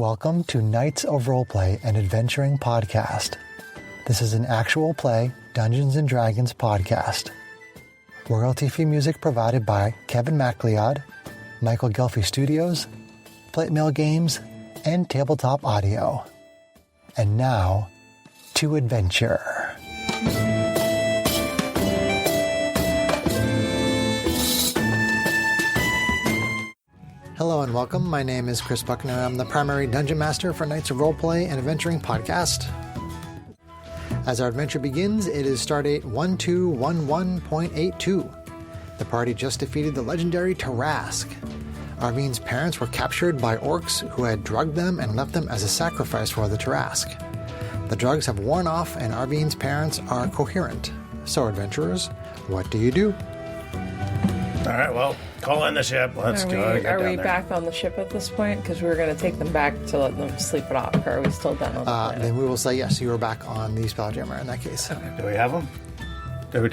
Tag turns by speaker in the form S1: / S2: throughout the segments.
S1: Welcome to Knights of Roleplay and Adventuring Podcast. This is an actual play Dungeons & Dragons podcast. Royalty-free music provided by Kevin MacLeod, Michael Gelfie Studios, Plate Mail Games, and Tabletop Audio. And now, to adventure. Hello and welcome. My name is Chris Buckner. I'm the primary Dungeon Master for Knights of Roleplay and Adventuring Podcast. As our adventure begins, it is Stardate 1211.82. The party just defeated the legendary Tarask. Arvine's parents were captured by orcs who had drugged them and left them as a sacrifice for the Tarask. The drugs have worn off and Arvine's parents are coherent. So, adventurers, what do you do?
S2: All right, well, call in the ship. Let's go.
S3: Are we back on the ship at this point? Because we were going to take them back to let them sleep it off. Or are we still down on the planet?
S1: Then we will say yes, you are back on the Spelljammer in that case.
S3: Okay.
S2: Do we have them? Do we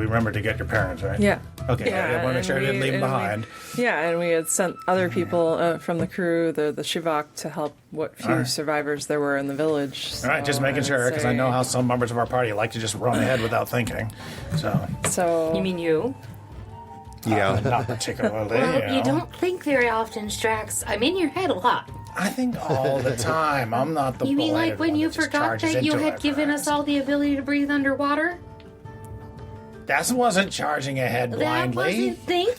S2: remember to get your parents, right?
S3: Yeah.
S2: Okay, I want to make sure I didn't leave them behind.
S3: And we had sent other people from the crew, the Shivak, to help what few survivors there were in the village. So
S2: all right, just making sure, because I know how some members of our party like to just run ahead without thinking. So
S4: You mean you?
S2: Yeah, not particularly.
S4: Well, you don't think very often, Strax. I'm in your head a lot.
S2: I think all the time. I'm not the
S4: You mean like when you forgot that you had given us all the ability to breathe underwater?
S2: That wasn't charging ahead blindly.
S4: That wasn't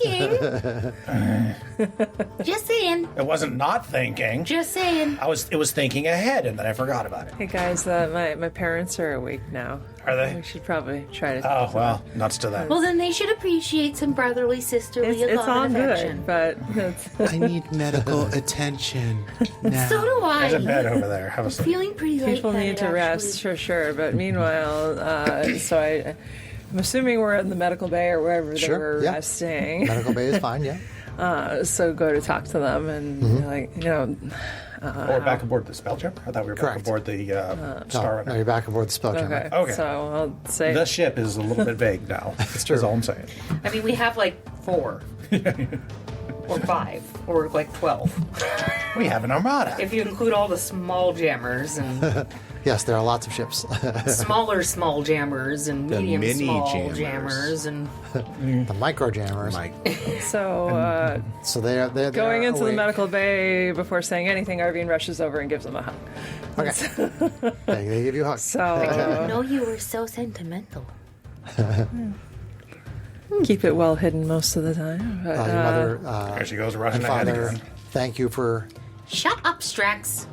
S4: thinking. Just saying.
S2: It wasn't not thinking.
S4: Just saying.
S2: It was thinking ahead, and then I forgot about it.
S3: Hey guys, my parents are awake now.
S2: Are they?
S3: We should probably try to.
S2: Oh well, nuts to that.
S4: Well, then they should appreciate some brotherly, sisterly
S3: It's
S4: love
S3: all
S4: and affection.
S3: good, but
S5: I need medical attention now.
S4: So do I.
S2: There's a bed over there. Have a sleep.
S4: Feeling pretty late.
S3: people need to rest for sure. But meanwhile, I'm assuming we're in the medical bay or wherever they were resting.
S1: Medical bay is fine, yeah.
S3: So go to talk to them and
S2: Or back aboard the Spelljammer? I thought we were back aboard the Star.
S1: No, you're back aboard the Spelljammer.
S2: Okay.
S3: So I'll say
S2: The ship is a little bit vague now. That's true. That's all I'm saying.
S4: I mean, we have like 4. Or 5. Or like 12.
S2: We have an armada.
S4: If you include all the small jammers and
S1: Yes, there are lots of ships.
S4: smaller small jammers and
S5: The
S4: medium
S5: mini
S4: small
S5: jammers.
S4: jammers and
S1: The micro jammers.
S3: so.
S1: So they're
S3: Going into the
S1: awake.
S3: medical bay before saying anything, Arvine rushes over and gives them a hug.
S1: Okay. they give you a hug.
S3: So
S4: know you were so sentimental.
S3: keep it well hidden most of the time. But,
S1: Your mother
S2: There she goes, rushing
S1: and
S2: ahead
S1: father
S2: again.
S1: thank you for
S4: Shut up, Strax.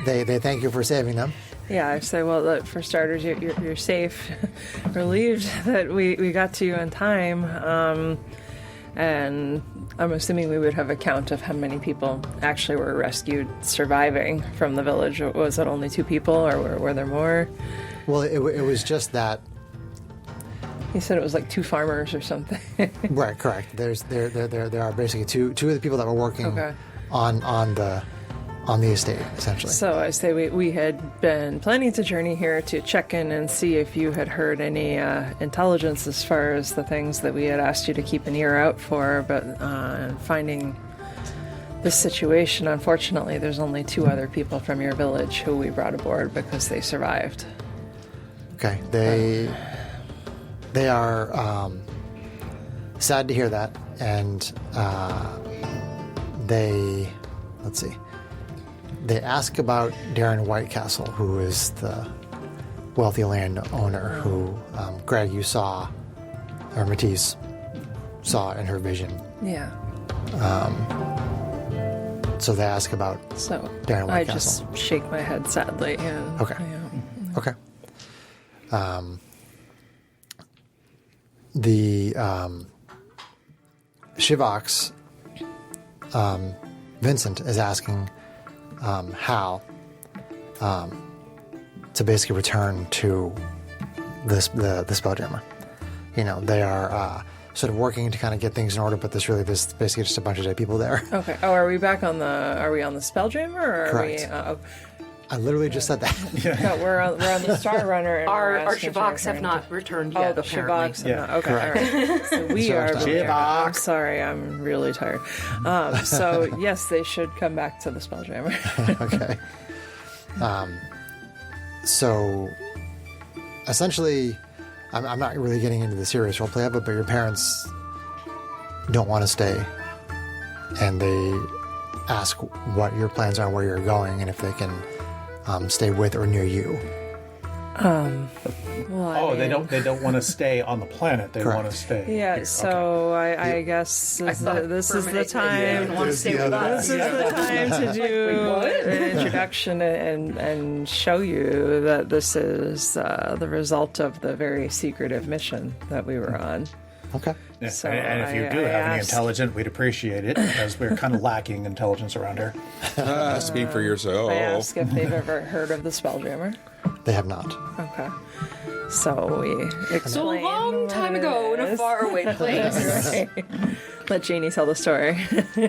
S1: they thank you for saving them.
S3: yeah, I say, well, look, for starters, you're safe. Relieved that we got to you in time. And I'm assuming we would have a count of how many people actually were rescued surviving from the village. Was it only 2 people, or were there more?
S1: Well, it was just that.
S3: He said it was like 2 farmers or something.
S1: Right, correct. There are basically two of the people that were working
S3: Okay.
S1: on the estate, essentially.
S3: So I say we had been planning to journey here to check in and see if you had heard any intelligence as far as the things that we had asked you to keep an ear out for, but finding this situation, unfortunately, there's only 2 other people from your village who we brought aboard because they survived.
S1: Okay, they are sad to hear that, and they ask about Darren Whitecastle, who is the wealthy landowner who Greg you saw, or Matisse saw in her vision.
S3: Yeah.
S1: So they ask about
S3: So
S1: Darren
S3: I
S1: Whitecastle.
S3: just shake my head sadly. And,
S1: Okay.
S3: yeah.
S1: Okay. The Shivaks, Vincent is asking Hal to basically return to the Spelljammer. You know, they are sort of working to kind of get things in order, but there's basically just a bunch of dead people there.
S3: Okay. Oh, are we on the Spelljammer? Or
S1: Correct. I literally just said that.
S3: No, we're on the Star Runner. And we're
S4: Our
S3: asking
S4: Shabaks
S3: to
S4: have
S3: return
S4: not returned
S3: to-
S4: yet,
S3: Oh, the
S4: apparently.
S3: Shabaks.
S2: Yeah.
S3: Okay, all right. So we
S1: So
S3: are.
S1: Shabaks.
S3: Really, I'm sorry, I'm really tired. So yes, they should come back to the Spelljammer.
S1: Okay. So, essentially, I'm not really getting into the serious roleplay of it, but your parents don't want to stay, and they ask what your plans are, where you're going, and if they can stay with or near you.
S3: Well, I
S2: Oh,
S3: mean,
S2: they don't want to stay on the planet. They
S1: Correct.
S2: want to stay.
S3: Yeah,
S2: here.
S3: so I guess
S4: I thought
S3: this is
S4: for a
S3: the
S4: minute you
S3: time.
S4: didn't want to stay with us.
S3: This is the time to do
S4: what?
S3: an introduction and show you that this is the result of the very secretive mission that we were on.
S1: Okay.
S2: Yeah,
S3: So
S2: and if you
S3: I
S2: do have any
S3: asked-
S2: intelligence, we'd appreciate it because we're kind of lacking intelligence around here.
S6: Speak for yourself.
S3: I asked if they've ever heard of the Spelljammer.
S1: They have not.
S3: Okay. So we explain.
S4: So a long time ago in a faraway place,
S3: Right. Let Janie tell the story.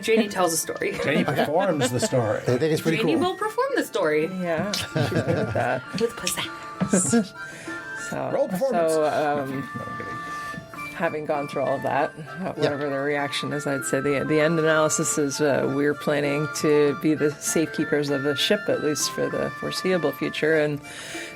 S4: Janie tells a story.
S2: Jenny performs the story.
S1: They think it's pretty
S4: Janie
S1: cool.
S4: will perform the story
S3: Yeah, she's good at that.
S4: with pizzazz.
S3: So,
S2: Roll performance.
S3: So,
S2: No, I'm kidding.
S3: having gone through all of that, whatever the reaction is, I'd say the end analysis is we're planning to be the safekeepers of the ship, at least for the foreseeable future. And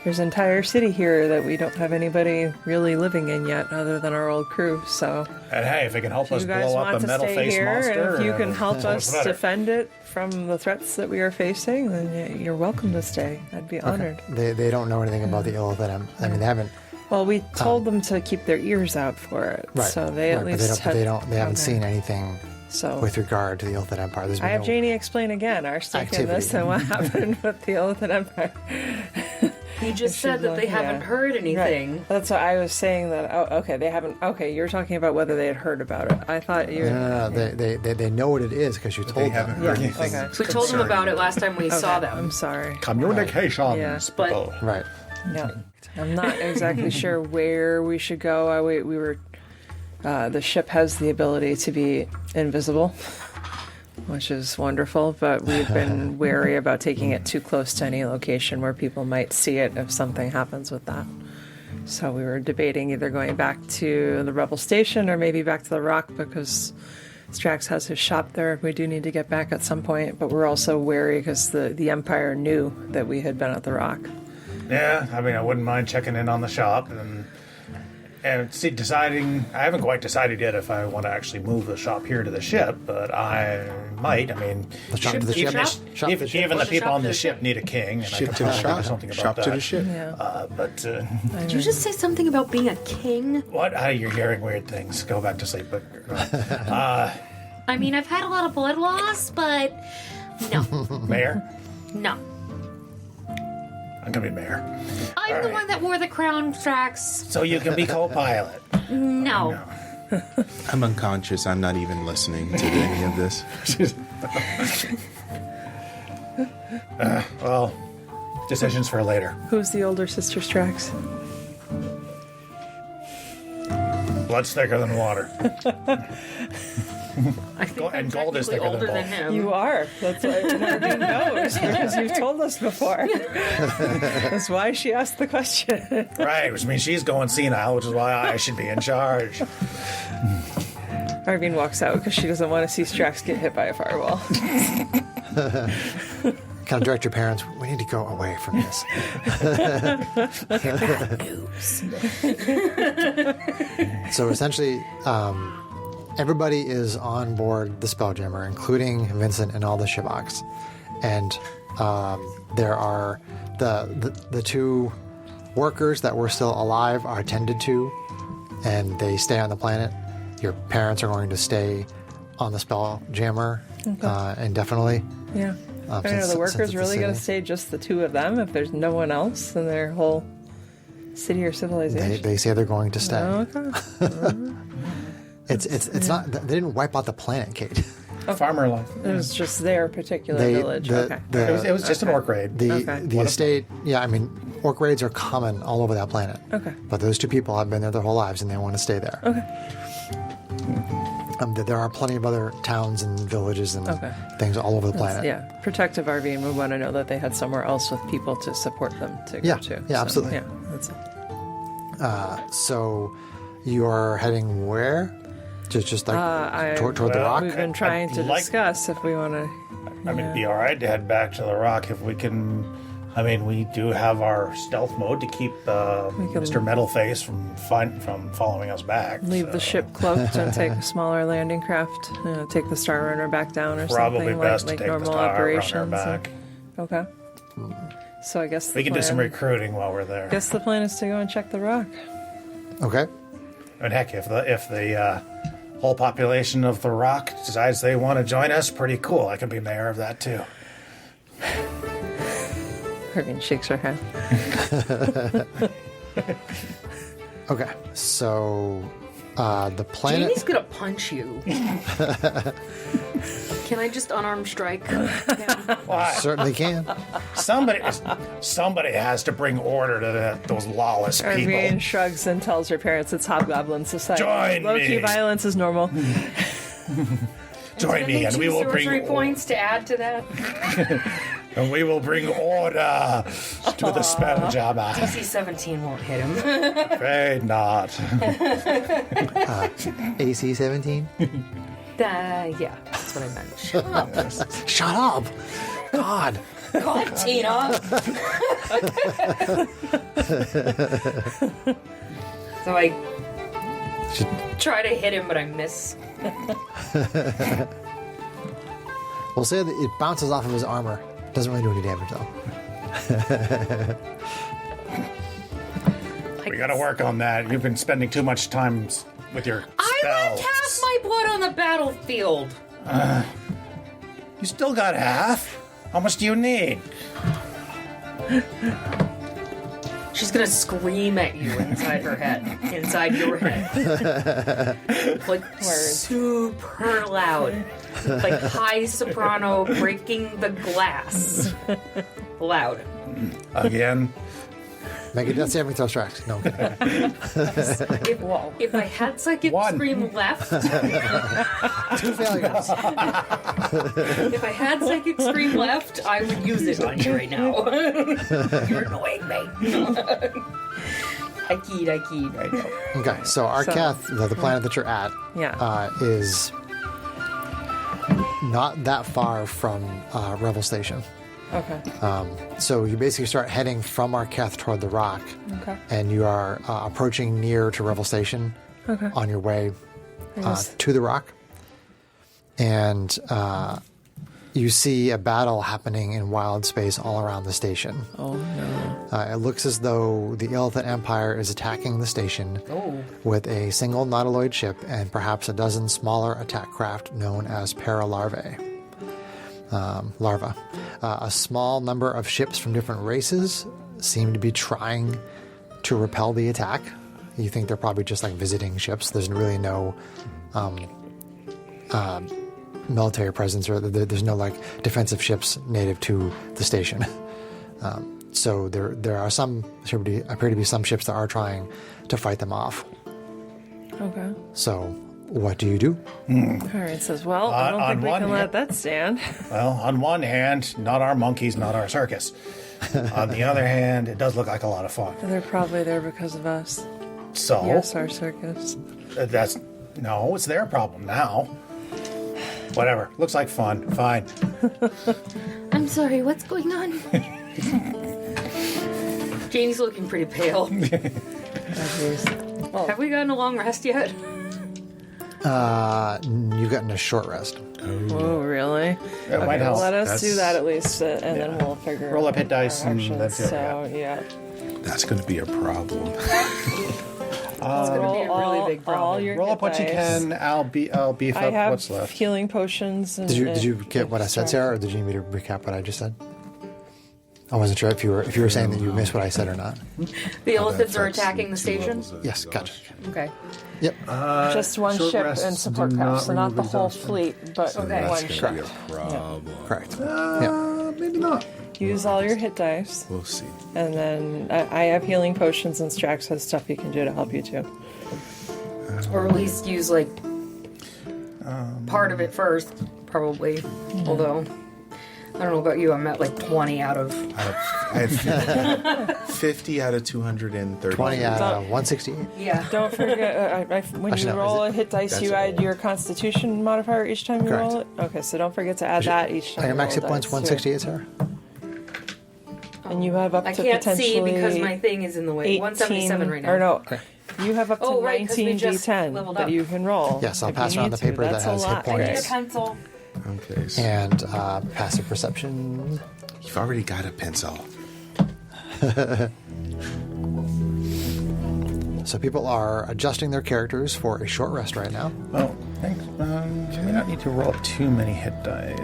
S3: there's an entire city here that we don't have anybody really living in yet, other than our old crew. So
S2: And hey, if it can help us
S3: you guys
S2: blow
S3: want
S2: up
S3: to
S2: a metal
S3: stay
S2: face
S3: here,
S2: monster,
S3: and if you can help
S2: so much
S3: us
S2: better.
S3: defend it from the threats that we are facing, then you're welcome to stay. I'd be honored.
S1: They don't know anything about the Illithid Empire. I mean, they haven't.
S3: Well, we told them to keep their ears out for it,
S1: Right.
S3: so they at
S1: right,
S3: least
S1: but they haven't
S3: Okay.
S1: seen anything
S3: So
S1: with regard to the Illithid Empire. There's been
S3: I have
S1: no-
S3: Janie explain again our stake in this
S1: activity.
S3: and what happened with the Illithid Empire.
S4: You just said that they haven't heard anything.
S3: Right. That's what I was saying. That okay, they haven't. Okay, you're talking about whether they had heard about it. I thought you.
S1: No. They know what it is because you
S2: They
S1: told
S2: haven't
S1: them.
S2: heard anything.
S3: okay.
S4: We told them about it last time we saw them.
S3: I'm sorry.
S2: Communications.
S3: Yeah.
S4: But-
S2: Oh.
S1: Right.
S3: Yeah, I'm not exactly sure where we should go. We were. The ship has the ability to be invisible, which is wonderful, but we've been wary about taking it too close to any location where people might see it if something happens with that. So we were debating either going back to the Revel Station or maybe back to the Rock because Strax has his shop there. We do need to get back at some point, but we're also wary because the Empire knew that we had been at the Rock.
S2: Yeah, I mean, I wouldn't mind checking in on the shop and see, deciding. I haven't quite decided yet if I want to actually move the shop here to the ship, but I might. I mean,
S1: The shop to the
S2: even,
S1: ship? Shop to the ship?
S2: even the
S4: What's the
S2: people
S4: shop
S2: on
S4: to
S2: the
S4: the
S2: ship
S4: ship?
S2: need a king, and I
S6: Ship
S2: could
S6: to the
S2: probably
S6: shop.
S2: do something about
S6: Shop
S2: that.
S6: to the ship.
S3: Yeah.
S2: But
S4: Did you just say something about being a king?
S2: what? You're hearing weird things. Go back to sleep. But
S7: I mean, I've had a lot of blood loss, but no,
S2: mayor,
S7: no.
S2: I'm gonna be mayor,
S7: I'm
S2: All
S7: the
S2: right.
S7: one that wore the crown, Strax.
S2: so you can be co-pilot.
S7: No.
S6: I'm unconscious. I'm not even listening to any of this.
S2: Well, decisions for later.
S3: Who's the older sister, Strax?
S2: Blood's thicker than water.
S4: I think
S2: And
S4: I'm
S2: gold is
S4: technically
S2: thicker than
S4: older
S2: both.
S4: than him.
S3: You are. That's why Nadine knows because you've told us before. That's why she asked the question.
S2: Right, which means she's going senile, which is why I should be in charge.
S3: Arvine walks out because she doesn't want to see Strax get hit by a firewall.
S1: Kind of direct your parents. We need to go away from this. So essentially, everybody is on board the Spelljammer, including Vincent and all the Shabaks. And there are the two workers that were still alive are tended to, and they stay on the planet. Your parents are going to stay on the Spelljammer indefinitely.
S3: Yeah. I don't know,
S1: since
S3: the workers
S1: it's a
S3: really going to
S1: city.
S3: stay just the two of them if there's no one else in their whole city or civilization?
S1: They say they're going to stay.
S3: Okay.
S1: It's not. They didn't wipe out the planet, Kate.
S2: Farmer life.
S3: It was just their particular
S1: They
S3: village. Okay.
S2: It was just an orc raid.
S1: The
S3: Okay.
S1: the estate. Yeah, I mean, orc raids are common all over that planet.
S3: Okay.
S1: But those two people have been there their whole lives, and they want to stay there. There are plenty of other towns and villages and things all over the planet.
S3: Yeah, protective RV, and we want to know that they had somewhere else with people to support them to go to.
S1: Yeah, absolutely.
S3: Yeah, that's it.
S1: So you are heading where? Just like toward the rock?
S3: We've been trying to discuss if we want to.
S2: I mean, it'd be all right to head back to the rock if we can. I mean, we do have our stealth mode to keep Mr. Metalface from following us back.
S3: Leave the ship cloaked and take a smaller landing craft. Take the Star Runner back down or
S2: Probably
S3: something
S2: best
S3: like
S2: to take
S3: normal
S2: the Star
S3: operations.
S2: Runner back.
S3: Okay. So I guess
S2: We can do some recruiting while we're there.
S3: I guess the plan is to go and check the rock.
S1: Okay.
S2: And heck, if the whole population of the rock decides they want to join us, pretty cool. I can be mayor of that too.
S3: Hermione shakes her head.
S1: Okay. So the planet.
S4: Jamie's gonna punch you. Can I just unarmed strike?
S2: Why?
S1: Certainly can.
S2: Somebody has to bring order to those lawless people.
S3: Hermione shrugs and tells her parents it's Hobgoblin Society.
S2: Join
S3: Low-key
S2: me.
S3: violence is normal.
S2: Join me, and we will bring
S4: sorcery points to add to that.
S2: order to the spell jammer.
S4: DC 17 won't hit him.
S2: Afraid not.
S1: AC 17?
S4: Yeah, that's what I meant. Shut up.
S1: Shut up! God.
S4: God, Tina. So I try to hit him, but I miss.
S1: We'll say that it bounces off of his armor. Doesn't really do any damage, though.
S2: We gotta work on that. You've been spending too much time with your spells.
S4: I left half my blood on the battlefield.
S2: You still got half? How much do you need?
S4: She's gonna scream at you inside her head. Inside your head. Like, super loud. Like high soprano breaking the glass. Loud.
S2: Again?
S1: Make a death saving throw, Strax. No.
S4: If I had Psychic
S2: One.
S4: Scream left,
S1: 2 failures.
S4: if I had Psychic Scream left, I would use it on you right now. You're annoying me. I keyed. I know.
S1: Okay, so Arcath, the planet that you're at, is not that far from Revel Station.
S3: Okay.
S1: So you basically start heading from Arcath toward the rock, and you are approaching near to Revel Station on your way to the rock. And you see a battle happening in wild space all around the station.
S3: Oh, no.
S1: It looks as though the Illithid Empire is attacking the station with a single nautiloid ship and perhaps a dozen smaller attack craft known as paralarvae. Larva. A small number of ships from different races seem to be trying to repel the attack. You think they're probably just like visiting ships. There's really no military presence, or there's no like defensive ships native to the station. So there are appear to be some ships that are trying to fight them off.
S3: Okay.
S1: So what do you do?
S3: Alright, says, well, I don't think we can let that stand.
S2: Well, on one hand, not our monkeys, not our circus. On the other hand, it does look like a lot of fun.
S3: They're probably there because of us.
S2: So?
S3: Yes, our circus.
S2: No, it's their problem now. Whatever. Looks like fun. Fine.
S7: I'm sorry, what's going on?
S4: Janie's looking pretty pale. Have we gotten a long rest yet?
S1: You've gotten a short rest.
S3: Oh, really?
S2: It might help.
S3: Let us do that at least, and then we'll figure
S2: Roll
S3: out
S2: up hit dice
S3: our
S2: and
S3: actions.
S2: that's it,
S3: So, yeah.
S6: That's going to be a problem.
S4: It's going to be a really big
S3: All
S4: problem.
S3: your
S2: Roll up what you
S3: dice.
S2: can. I'll beef
S3: I
S2: up
S3: have
S2: what's left.
S3: healing potions. And,
S1: Did you get what I said, Sarah, or did you need me to recap what I just said? I wasn't sure if you were saying that you missed what I said or not.
S4: The Illithids are attacking the station?
S1: Yes, gotcha.
S4: Okay.
S1: Yep.
S3: Just one
S2: short
S3: ship
S2: rests
S3: and support
S2: do
S3: craft, so not the
S2: remove
S3: whole
S2: exhaustion.
S3: fleet, but
S4: Okay.
S3: one
S6: That's
S3: ship.
S6: going to be a problem.
S1: Correct. Yeah.
S2: Maybe not.
S3: Use all your hit dice,
S6: We'll see.
S3: and then I have healing potions, and Strax has stuff he can do to help you too.
S4: Or at least use, like, part of it first, probably. Although, I don't know about you, I'm at like 20 out of...
S6: I have 50 out of 230.
S1: 20 out of 168.
S4: Yeah.
S3: Don't forget, when
S1: Actually,
S3: you
S1: no,
S3: roll
S1: is
S3: a hit dice,
S6: That's
S3: you
S6: a
S3: add
S6: roll.
S3: your Constitution modifier each time you
S1: Correct.
S3: roll it. Okay, so don't forget to add that each time.
S1: Are your
S3: you
S1: max
S3: roll
S1: hit points
S3: dice,
S1: 168, Sarah?
S3: And you have up
S4: I
S3: to
S4: can't see
S3: potentially
S4: because my thing is in the way.
S3: 18,
S4: 177 right now.
S3: Or no,
S1: Okay.
S3: you have up to
S4: Oh, right, 'cause we
S3: 19
S4: just
S3: D10
S4: leveled
S3: that
S4: up.
S3: you can roll.
S1: Yes, I'll
S3: if
S1: pass
S3: you
S1: around
S3: need
S1: the paper
S3: to.
S1: that
S3: That's
S1: has
S3: a
S1: hit
S3: lot.
S1: points.
S4: I need a pencil.
S6: Okay. So
S1: And passive perception.
S6: you've already got a pencil.
S1: So people are adjusting their characters for a short rest right now.
S2: Oh, thanks. We don't need to roll too many hit dice.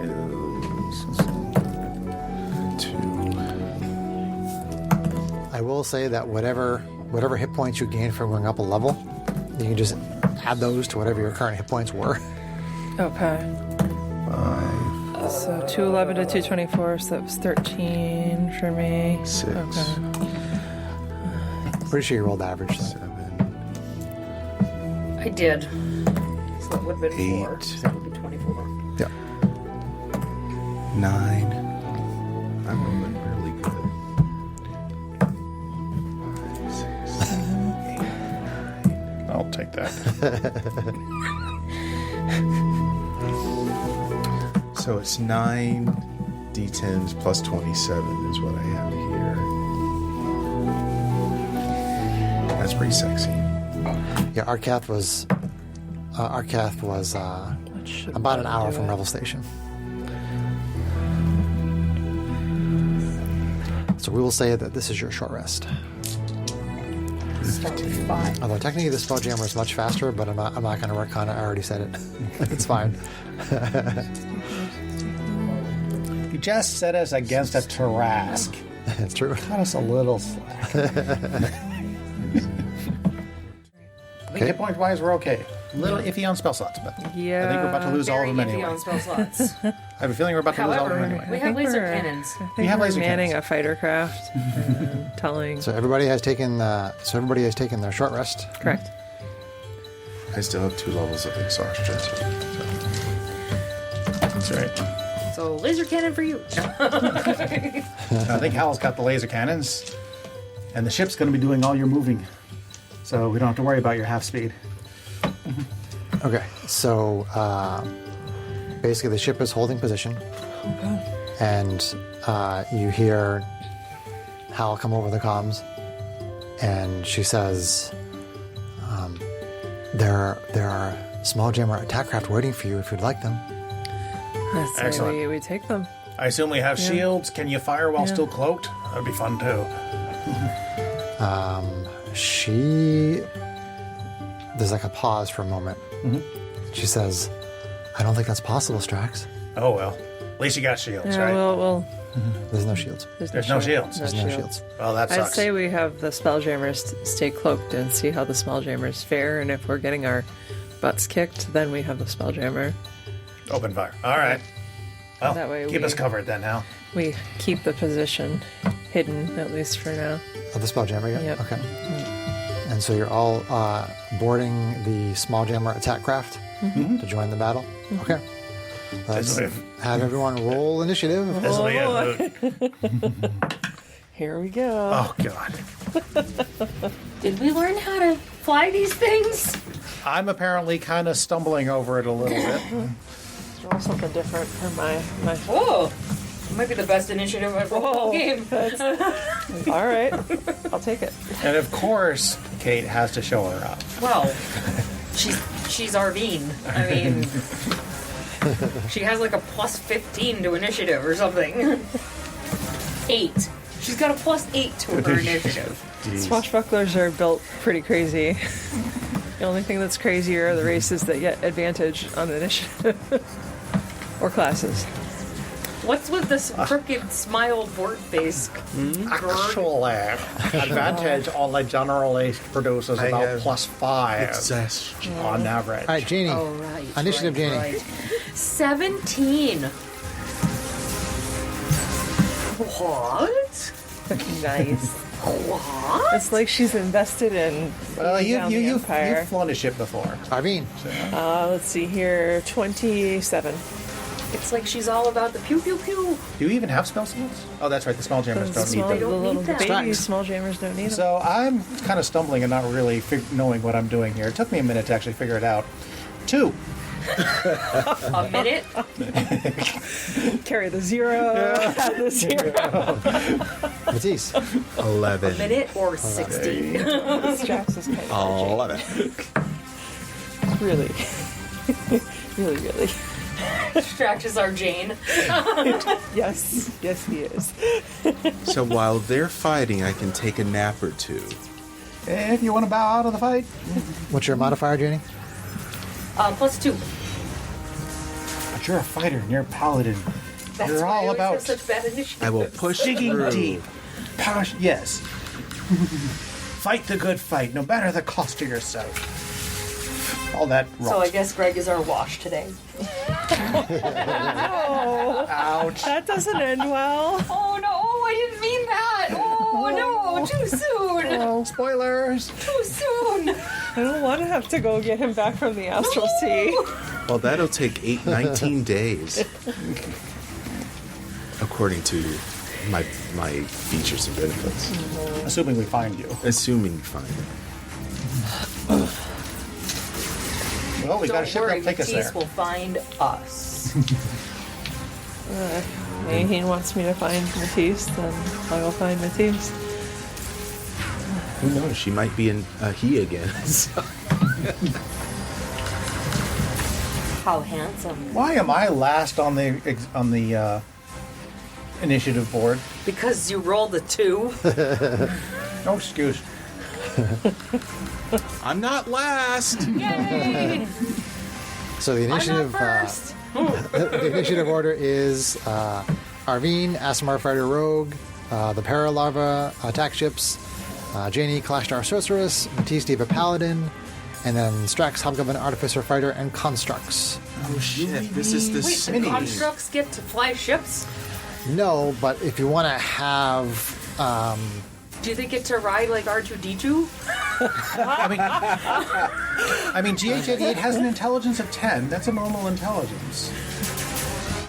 S6: 2.
S1: I will say that whatever hit points you gain from going up a level, you can just add those to whatever your current hit points were.
S3: Okay.
S6: 5,
S3: So 211 to 224, so that was 13 for me.
S6: 6,
S3: Okay.
S1: Pretty sure you rolled average. So.
S6: 7,
S4: I did. So that would have been 4.
S6: 8.
S4: So that would be 24.
S1: Yeah.
S6: 9. I'm rolling really good. 5, 6, 7, 8.
S2: I'll take that.
S6: So it's 9 d10s plus 27 is what I have here. That's pretty sexy.
S1: Yeah, Arcath was about an hour from Revel Station. So we will say that this is your short rest.
S4: Start with 5.
S1: Although technically the Spelljammer is much faster, but I'm not going to work on it. I already said it. It's fine.
S2: You just set us against a Tarask.
S1: It's true.
S2: Cut us a little slack. I think hit point wise, we're okay. A little iffy on spell slots, but
S3: Yeah.
S2: I think we're about to lose all
S4: Very
S2: of them
S4: iffy
S2: anyway.
S4: on spell slots.
S2: I have a feeling we're about to lose all of them
S4: However,
S2: anyway.
S4: we have
S3: think
S4: laser
S3: we're-
S4: cannons.
S3: I think
S2: We have
S3: we're
S2: laser
S3: manning
S2: cannons.
S3: a fighter craft and telling.
S1: So everybody has taken their short rest.
S3: Correct.
S6: I still have 2 levels of exhaustion. So.
S2: That's right.
S4: So laser cannon for you.
S2: I think Hal's got the laser cannons, and the ship's going to be doing all your moving, so we don't have to worry about your half speed.
S1: Okay, so basically the ship is holding position. And you hear Hal come over the comms, and she says, there are small jammer attack craft waiting for you if you'd like them.
S3: That's the
S2: Excellent.
S3: way we take them.
S2: I assume we have shields. Can you fire while still cloaked? That'd be fun too.
S1: There's like a pause for a moment. She says, I don't think that's possible, Strax.
S2: Oh well. At least you got shields,
S3: Yeah,
S2: right?
S3: well,
S1: There's no shields.
S2: There's no shields.
S1: There's no shields.
S2: Well, that
S3: I'd
S2: sucks.
S3: say we have the Spelljammers stay cloaked and see how the Spelljammers fare, and if we're getting our butts kicked, then we have the Spelljammer.
S2: Open fire. All right. Well,
S3: That way
S2: keep
S3: we-
S2: us covered then, Hal.
S3: We keep the position hidden, at least for now.
S1: Oh, the spell jammer, yeah?
S3: Yep.
S1: Okay. And so you're all boarding the small jammer attack craft to join the battle? Okay. Let's
S2: This
S1: have everyone roll initiative.
S2: will be it.
S3: Here we go.
S2: Oh god.
S4: Did we learn how to fly these things?
S2: I'm apparently kind of stumbling over it a little bit.
S3: Let's roll something different for my.
S4: Whoa! It might be the best initiative I've rolled all game.
S3: All right, I'll take it.
S2: And of course, Kate has to show her up.
S4: Well, she's Arvine. I mean, she has like a plus 15 to initiative or something. 8. She's got a plus 8 to her initiative.
S3: Swashbucklers are built pretty crazy. The only thing that's crazier are the races that get advantage on initiative or classes.
S4: What's with this crooked smile board face?
S2: Actually, advantage only generally produces
S6: I
S2: about
S6: have
S2: plus 5
S6: Exhaustion.
S2: on average.
S1: All right, Jeannie.
S4: Oh, right.
S1: Initiative, Jeannie.
S4: Right. 17. What?
S3: Nice.
S4: What?
S3: It's like she's invested in
S2: Well,
S3: down the Empire.
S2: you've flown a ship before.
S1: Arvine.
S3: Let's see here, 27.
S4: It's like she's all about the pew pew pew.
S2: Do you even have spell slots? Oh, that's right. The small jammers don't need
S3: The
S2: them.
S4: don't
S3: little
S4: need that.
S3: baby
S1: Tracks.
S3: small jammers don't need them.
S2: So I'm kind of stumbling and not really knowing what I'm doing here. It took me a minute to actually figure it out. 2.
S4: A minute?
S3: Carry the 0, add the 0.
S1: Matisse.
S6: 11.
S4: Minute or 60?
S3: Strax is kind of
S6: 11.
S3: really, really.
S4: Strax is our Jane.
S3: Yes, he is.
S6: So while they're fighting, I can take a nap or two.
S2: If you want to bow out of the fight.
S1: What's your modifier, Janie?
S4: +2.
S2: But you're a fighter and you're a paladin.
S4: That's
S2: You're
S4: why
S2: all
S4: I always
S2: about
S4: have such bad initiative.
S6: I will push
S2: digging
S6: through.
S2: deep. Yes. Fight the good fight, no matter the cost to yourself. All that rot.
S4: So I guess Greg is our wash today.
S2: Ouch.
S3: That doesn't end well.
S4: Oh no, I didn't mean that. Oh no, too soon.
S2: Oh, spoilers.
S4: Too soon.
S3: I don't want to have to go get him back from the astral sea.
S6: Well, that'll take 19 days. According to my features and benefits.
S2: Assuming we find you.
S6: Assuming you find it.
S2: Well, we got a
S4: Don't
S2: ship
S4: worry,
S2: that'll take us
S4: Matisse
S2: there.
S4: will find us.
S3: Maybe he wants me to find Matisse, then I will find Matisse.
S6: Who knows? She might be in he again. So.
S4: How handsome.
S2: Why am I last on the initiative board?
S4: Because you rolled a 2.
S2: No excuse.
S6: I'm not last.
S4: Yay!
S1: So the
S4: I'm not
S1: initiative,
S4: first.
S1: the initiative order is Arvine, Asimar Fighter Rogue, the Paralarva attack ships, Janie, Clash Star Sorceress, Matisse Diva Paladin, and then Strax, Hobgoblin Artificer Fighter, and Constructs.
S6: Oh shit! This is the
S4: Wait, the
S6: city.
S4: constructs get to fly ships?
S1: No, but if you want to have...
S4: Do they get to ride like R2-D2?
S2: I mean, GH88 has an intelligence of 10. That's a normal intelligence.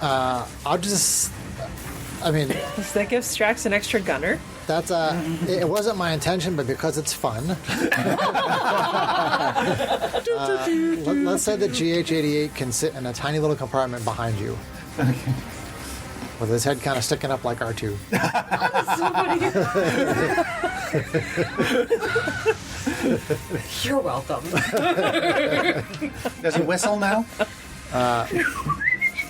S1: I'll just... I mean,
S3: Does that give Strax an extra gunner?
S1: that's it wasn't my intention, but because it's fun. Let's say that GH88 can sit in a tiny little compartment behind you. With his head kind of sticking up like R2.
S4: You're welcome.
S2: Does he whistle now?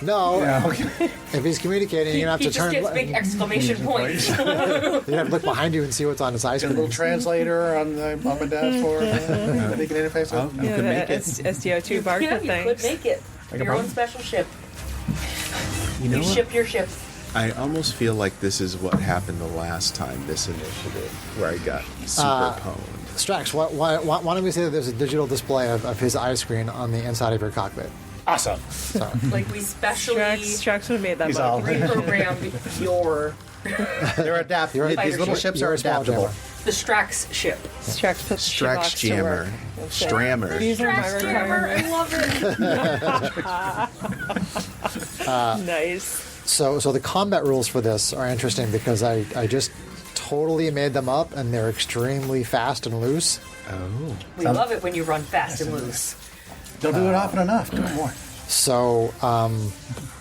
S1: No,
S2: Yeah, okay.
S1: if he's communicating, you're going to
S4: He
S1: have to
S4: just
S1: turn...
S4: gets big exclamation points.
S1: You're going to have to look behind you and see what's on his ice
S2: A little
S1: cream.
S2: translator on the mom and dad's for that he can interface with.
S6: You can make it.
S3: SDO2 bark
S4: Yeah,
S3: with
S4: you could
S3: things.
S4: make it.
S2: Like a
S4: Your own
S2: bomb?
S4: special ship.
S6: You know
S4: You
S6: what?
S4: ship your ship.
S6: I almost feel like this is what happened the last time, this initiative, where I got super pwned.
S1: Strax, why don't we say that there's a digital display of his eye screen on the inside of your cockpit?
S2: Awesome.
S1: So,
S4: Like we specially
S3: Strax would have made that
S2: He's
S3: bug.
S2: all-
S4: reprogrammed your
S2: They're adaptable.
S1: You're-
S2: These little ships
S1: you're
S2: are
S1: a small
S2: adaptable.
S1: jammer.
S4: the Strax ship.
S3: Strax puts
S6: Strax
S3: Strax to work.
S6: jammer.
S3: He'll say,
S6: Strammer.
S3: These are my
S4: Strax jammer. I
S3: requirements.
S4: love it.
S3: Nice.
S1: so the combat rules for this are interesting because I just totally made them up and they're extremely fast and loose.
S6: Oh.
S4: We love it when you run fast and loose.
S2: Don't do it often enough. Do it more.
S1: So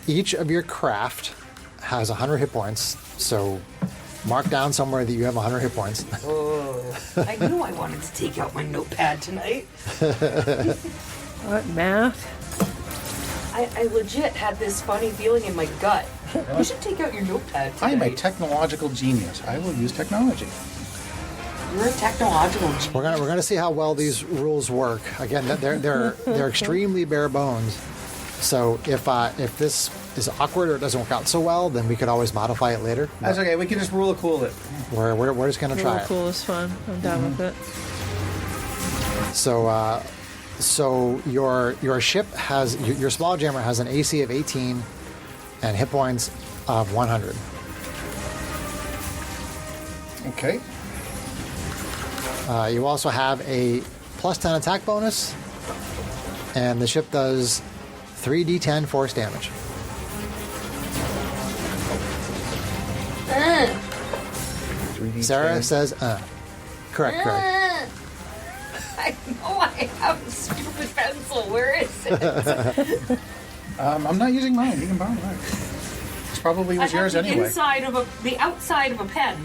S1: each of your craft has 100 hit points. So mark down somewhere that you have 100 hit points.
S4: I knew I wanted to take out my notepad tonight.
S3: What, math?
S4: I legit had this funny feeling in my gut. You should take out your notepad
S2: I am a
S4: tonight.
S2: technological genius. I will use technology.
S4: You're a technological genius.
S1: We're gonna see how well these rules work. Again, they're extremely bare bones. So if this is awkward or it doesn't work out so well, then we could always modify it later.
S2: That's okay. We can just rule cool it.
S1: We're just gonna try
S3: Really
S1: it.
S3: cool is fun. I'm down with it.
S1: So your ship has your small jammer has an AC of 18 and hit points of 100.
S2: Okay.
S1: You also have a plus 10 attack bonus, and the ship does 3d10 force damage. Sarah says, Correct, Greg.
S4: I know I have a stupid pencil. Where is it?
S2: I'm not using mine. You can borrow mine. It's probably was yours anyway.
S4: The outside of a pen,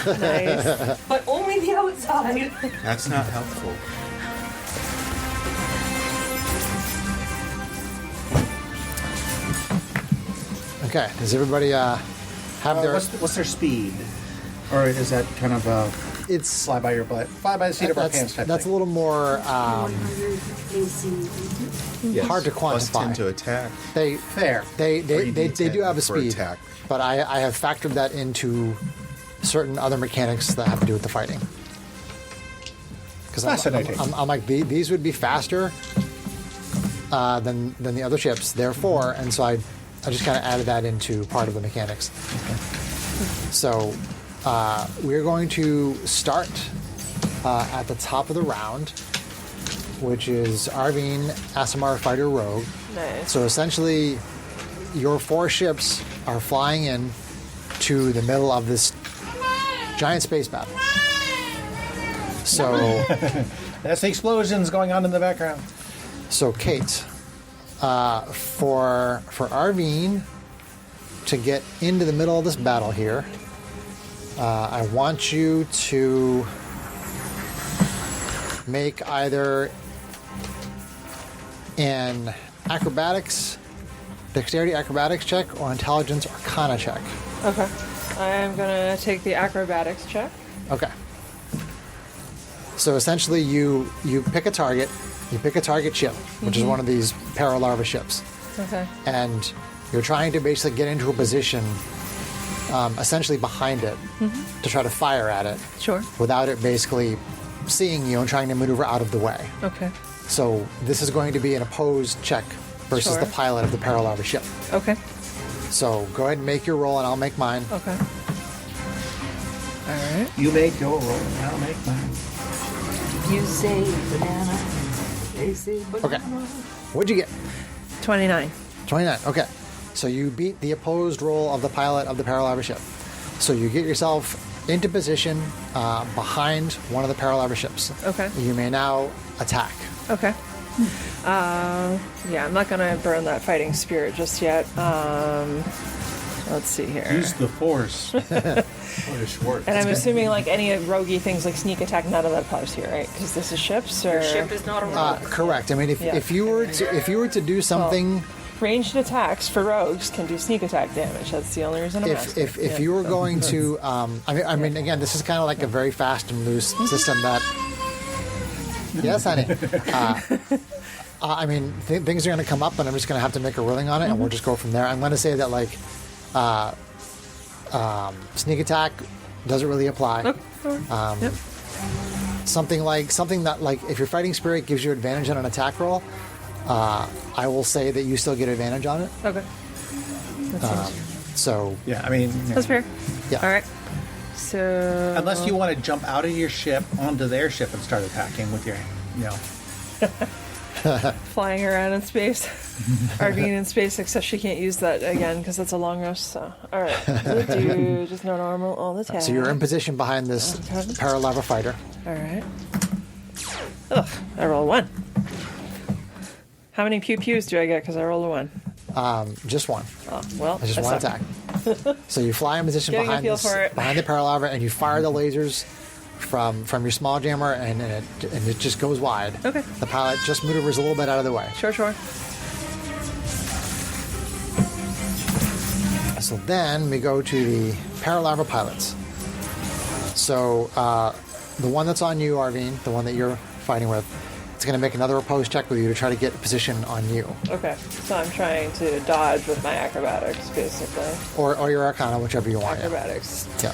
S3: Nice.
S4: but only the outside.
S6: That's not helpful.
S1: Okay, does everybody have their...
S2: What's their speed? Or is that kind of a
S1: It's
S2: fly by the seat of our pants type
S1: that's a
S2: thing?
S1: little more
S6: Yes.
S1: hard to
S6: Plus 10
S1: quantify.
S6: to attack.
S1: They
S2: Fair.
S1: they
S6: D10
S1: do have a
S6: for
S1: speed,
S6: attack.
S1: but I have factored that into certain other mechanics that have to do with the fighting. Because
S2: Fascinating.
S1: I'm like these would be faster than the other ships, therefore, and so I just kind of added that into part of the mechanics. So we're going to start at the top of the round, which is Arvine, Asimar, Fighter, Rogue.
S3: Nice.
S1: So essentially, your 4 ships are flying in to the middle of this giant space battle. So,
S2: That's the explosions going on in the background.
S1: so Kate, for Arvine to get into the middle of this battle here, I want you to make either an dexterity acrobatics check or intelligence arcana check.
S3: Okay. I am going to take the acrobatics check.
S1: Okay. So essentially you pick a target, ship, which is one of these paralarva ships,
S3: Okay.
S1: and you're trying to basically get into a position essentially behind it to try to fire at it
S3: Sure.
S1: without it basically seeing you and trying to maneuver out of the way.
S3: Okay.
S1: So this is going to be an opposed check versus
S3: Sure.
S1: the pilot of the paralarva ship.
S3: Okay.
S1: So go ahead and make your roll and I'll make mine.
S3: Okay. All right.
S2: You make your roll, and I'll make mine.
S4: You say banana. They say banana.
S1: Okay. What'd you get?
S3: 29.
S1: 29. Okay. So you beat the opposed roll of the pilot of the paralarva ship. So you get yourself into position behind one of the paralarva ships.
S3: Okay.
S1: You may now attack.
S3: Okay. Yeah, I'm not going to burn that fighting spirit just yet. Let's see here.
S2: Use the force. What a Schwartz.
S3: And I'm assuming like any roguey things like sneak attack, none of that applies here, right? Because this is ships or
S4: Your ship is not a rogue.
S1: Correct. I mean,
S3: Yeah.
S1: if you were to do something,
S3: ranged attacks for rogues can do sneak attack damage. That's the only reason I'm asking.
S1: if you were going to, I mean, again, this is kind of like a very fast and loose system that. Yes, honey. I mean, things are going to come up, and I'm just going to have to make a ruling on it, and we'll just go from there. I'm going to say that like sneak attack doesn't really apply.
S3: Okay. Yep.
S1: Something that like if your fighting spirit gives you advantage on an attack roll, I will say that you still get advantage on it.
S3: Okay. That seems
S1: So
S2: Yeah, I mean,
S3: that's fair.
S1: yeah.
S3: All right. So
S2: unless you want to jump out of your ship onto their ship and start attacking with your,
S3: flying around in space, or being in space, except she can't use that again because that's a long rest. So, all right, we'll do just no normal all the time.
S1: So you're in position behind this paralarva fighter.
S3: All right. Ugh, I rolled 1. How many pew pews do I get? Because I rolled a 1.
S1: Just one.
S3: Oh, well,
S1: It's just
S3: I
S1: one
S3: suck.
S1: attack. So you fly in position
S3: Getting a
S1: behind
S3: feel for it.
S1: the paralarva, and you fire the lasers from your small jammer, and it just goes wide.
S3: Okay.
S1: The pilot just maneuvers a little bit out of the way.
S3: Sure.
S1: So then we go to the paralarva pilots. So the one that's on you, Arvine, the one that you're fighting with, it's going to make another opposed check with you to try to get position on you,
S3: Okay. So I'm trying to dodge with my acrobatics, basically.
S1: or your arcana, whichever you want. yeah.
S3: Acrobatics.
S1: Yeah.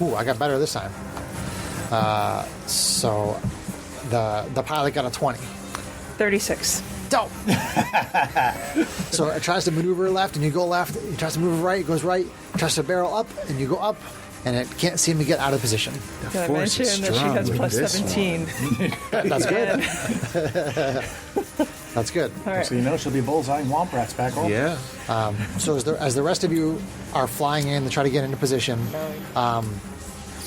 S1: Ooh, I got better this time. So the pilot got a 20.
S3: 36.
S1: Dope. So it tries to maneuver left, and you go left. It tries to move right, it goes right. It tries to barrel up, and you go up. and it can't seem to get out of position.
S3: Did I
S6: force
S3: mention
S6: is
S3: that she
S6: strong
S3: has
S6: with
S3: plus
S6: this
S3: 17?
S1: That's good. That's good.
S3: All right.
S2: So you know she'll be bullseyeing Womp Rats back home.
S6: Yeah.
S1: So as the rest of you are flying in to try to get into position,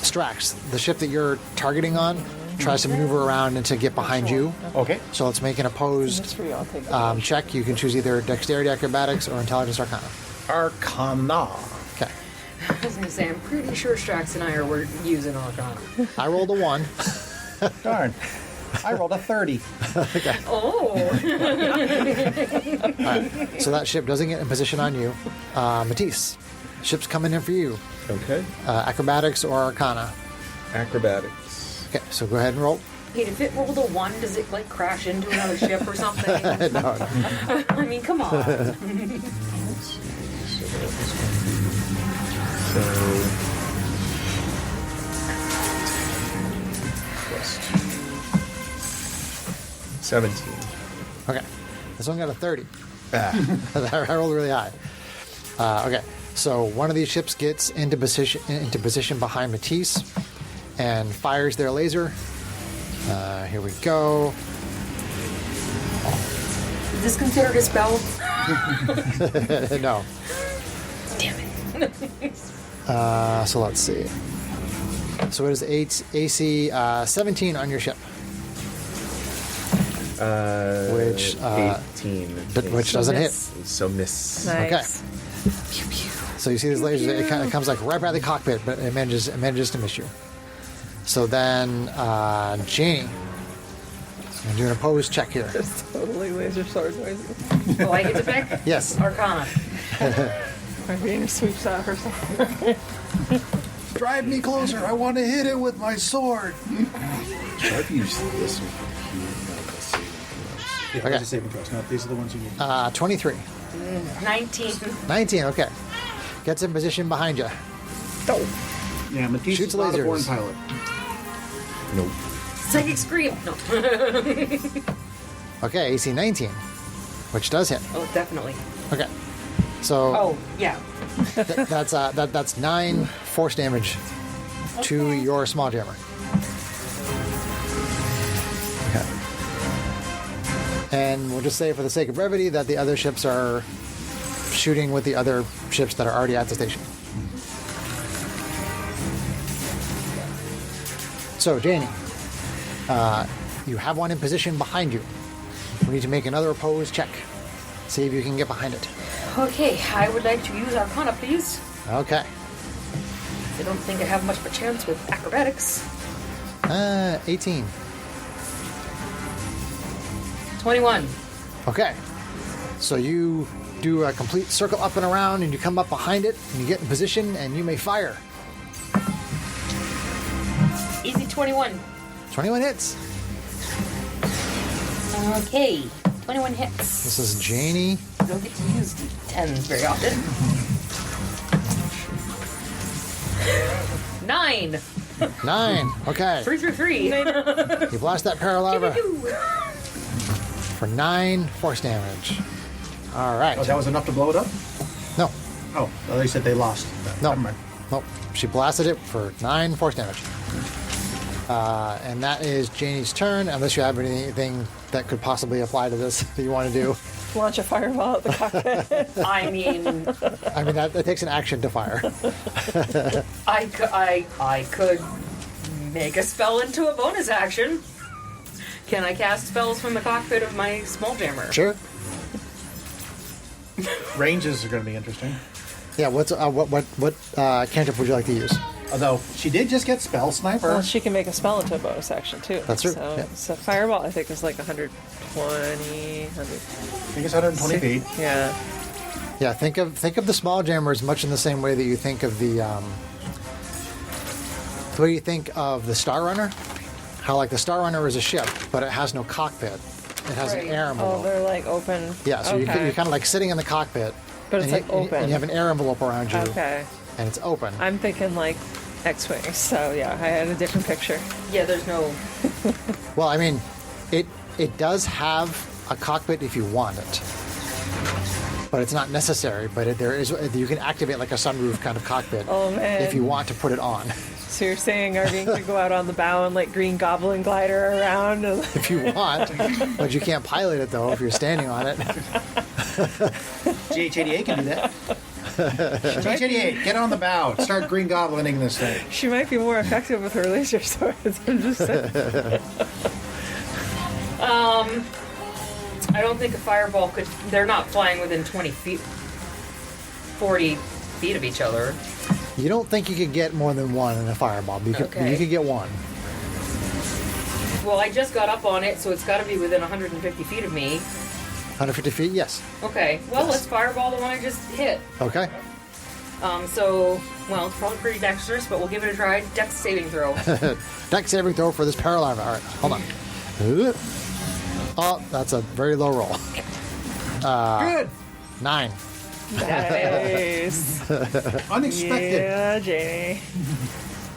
S1: Strax, the ship that you're targeting on, tries to maneuver around and to get behind you.
S2: Okay.
S1: So let's make an
S3: This
S1: opposed
S3: for you, I'll take it.
S1: check. You can choose either Dexterity Acrobatics or Intelligence Arcana.
S2: Arcana.
S1: Okay.
S4: I was going to say, I'm pretty sure Strax and I were using Arcana.
S1: I rolled a 1.
S2: Darn. I rolled a 30.
S4: Oh!
S1: So that ship doesn't get in position on you. Matisse, ship's coming in for you.
S6: Okay.
S1: Acrobatics or Arcana.
S6: Acrobatics.
S1: Okay, so go ahead and roll.
S4: Wait, if it rolled a 1, does it, like, crash into another ship or something?
S1: No.
S4: I mean, come on.
S6: Let's see. So that was going to be... So... Plus 2. 17.
S1: Okay. This one got a 30.
S6: Ah.
S1: I rolled really high. Okay. So one of these ships gets into position behind Matisse and fires their laser. Here we go.
S4: Is this considered a spell?
S1: No.
S4: Damn it.
S1: So let's see. So it is AC 17 on your ship. Which
S6: 18.
S1: which doesn't hit.
S6: So miss.
S3: Nice.
S1: So you see this laser, it comes like right by the cockpit, but it manages to miss you. So then, Janie, I'm doing an opposed check here.
S3: It's totally laser sword noises.
S4: Oh, I get to pick?
S1: Yes.
S4: Arcana.
S3: My Venus sweeps out herself.
S2: Drive me closer. I want to hit it with my sword.
S6: I've used this one here.
S1: Okay.
S2: Saving throws. No, these are the ones you need.
S1: 23.
S4: 19.
S1: 19, okay. Gets in position behind you.
S2: Yeah, Matisse
S1: Shoots
S2: is not a born
S1: lasers.
S2: pilot.
S6: Nope.
S4: Psychic Scream. No.
S1: Okay, AC 19, which does hit.
S4: Oh, definitely.
S1: Okay. So
S4: Oh, yeah.
S1: that's 9 force damage to your small jammer. Okay. And we'll just say for the sake of brevity that the other ships are shooting with the other ships that are already at the station. So, Janie, you have one in position behind you. We need to make another opposed check. See if you can get behind it.
S4: Okay, I would like to use Arcana, please.
S1: Okay.
S4: I don't think I have much of a chance with acrobatics.
S1: 18.
S4: 21.
S1: Okay. So you do a complete circle up and around, and you come up behind it, and you get in position, and you may fire.
S4: Easy 21.
S1: 21 hits.
S4: Okay, 21 hits.
S1: This is Janie.
S4: I don't get to use D10s very often. 9.
S1: 9. Okay.
S4: 3.
S1: You blast that paralava for 9 force damage. All right.
S2: Oh, that was enough to blow it up?
S1: No.
S2: Oh, well, they said they lost.
S1: No.
S2: Never mind.
S1: Nope. She blasted it for 9 force damage. And that is Janie's turn, unless you have anything that could possibly apply to this that you want to do.
S3: Launch a fireball at the cockpit.
S4: I mean,
S1: I mean, that takes an action to fire.
S4: I could make a spell into a bonus action. Can I cast spells from the cockpit of my small jammer?
S1: Sure.
S2: Ranges are going to be interesting.
S1: Yeah, what cantrip would you like to use?
S2: Although, she did just get Spell Sniper.
S3: Well, she can make a spell into a bonus action, too.
S1: That's true,
S3: So,
S1: yeah.
S3: so fireball, I think, is like 120, 100.
S2: I think it's 120 feet.
S3: Yeah.
S1: Yeah, think of the small jammers much in the same way that you think of the way you think of the Star Runner. How like the Star Runner is a ship, but it has no cockpit. It has an
S4: Right.
S1: air
S3: Oh,
S1: envelope.
S3: they're like open.
S1: Yeah, so you're kind of like sitting in the cockpit,
S3: But it's
S1: and
S3: like open.
S1: and you have an air envelope around you,
S3: Okay.
S1: and it's open.
S3: I'm thinking like X-Wing, so yeah, I had a different picture.
S4: Yeah, there's no.
S1: Well, I mean, it does have a cockpit if you want it. but it's not necessary. But there is, you can activate like a sunroof kind of cockpit
S3: Oh, man.
S1: if you want to put it on.
S3: So you're saying Arvine could go out on the bow and like Green Goblin glider around? And,
S1: If you want, but you can't pilot it though if you're standing on it.
S8: GH88 can do that. GH88, get on the bow. Start green goblining this thing.
S3: she might be more effective with her laser swords. I'm just saying.
S4: I don't think a fireball could. They're not flying within 20 feet, 40 feet of each other.
S1: You don't think you could get more than one in a fireball, but
S4: Okay.
S1: you could get one.
S4: Well, I just got up on it, so it's got to be within 150 feet of me.
S1: 150 feet, yes.
S4: Okay. Well,
S1: Yes.
S4: let's fireball the one I just hit.
S1: Okay.
S4: So, well, it's probably pretty dexterous, but we'll give it a try. Dex saving throw.
S1: Dex saving throw for this paralarva. All right, hold on. Oh, that's a very low roll.
S8: Good.
S1: 9.
S3: Nice.
S8: Unexpected.
S3: Yeah, Janie.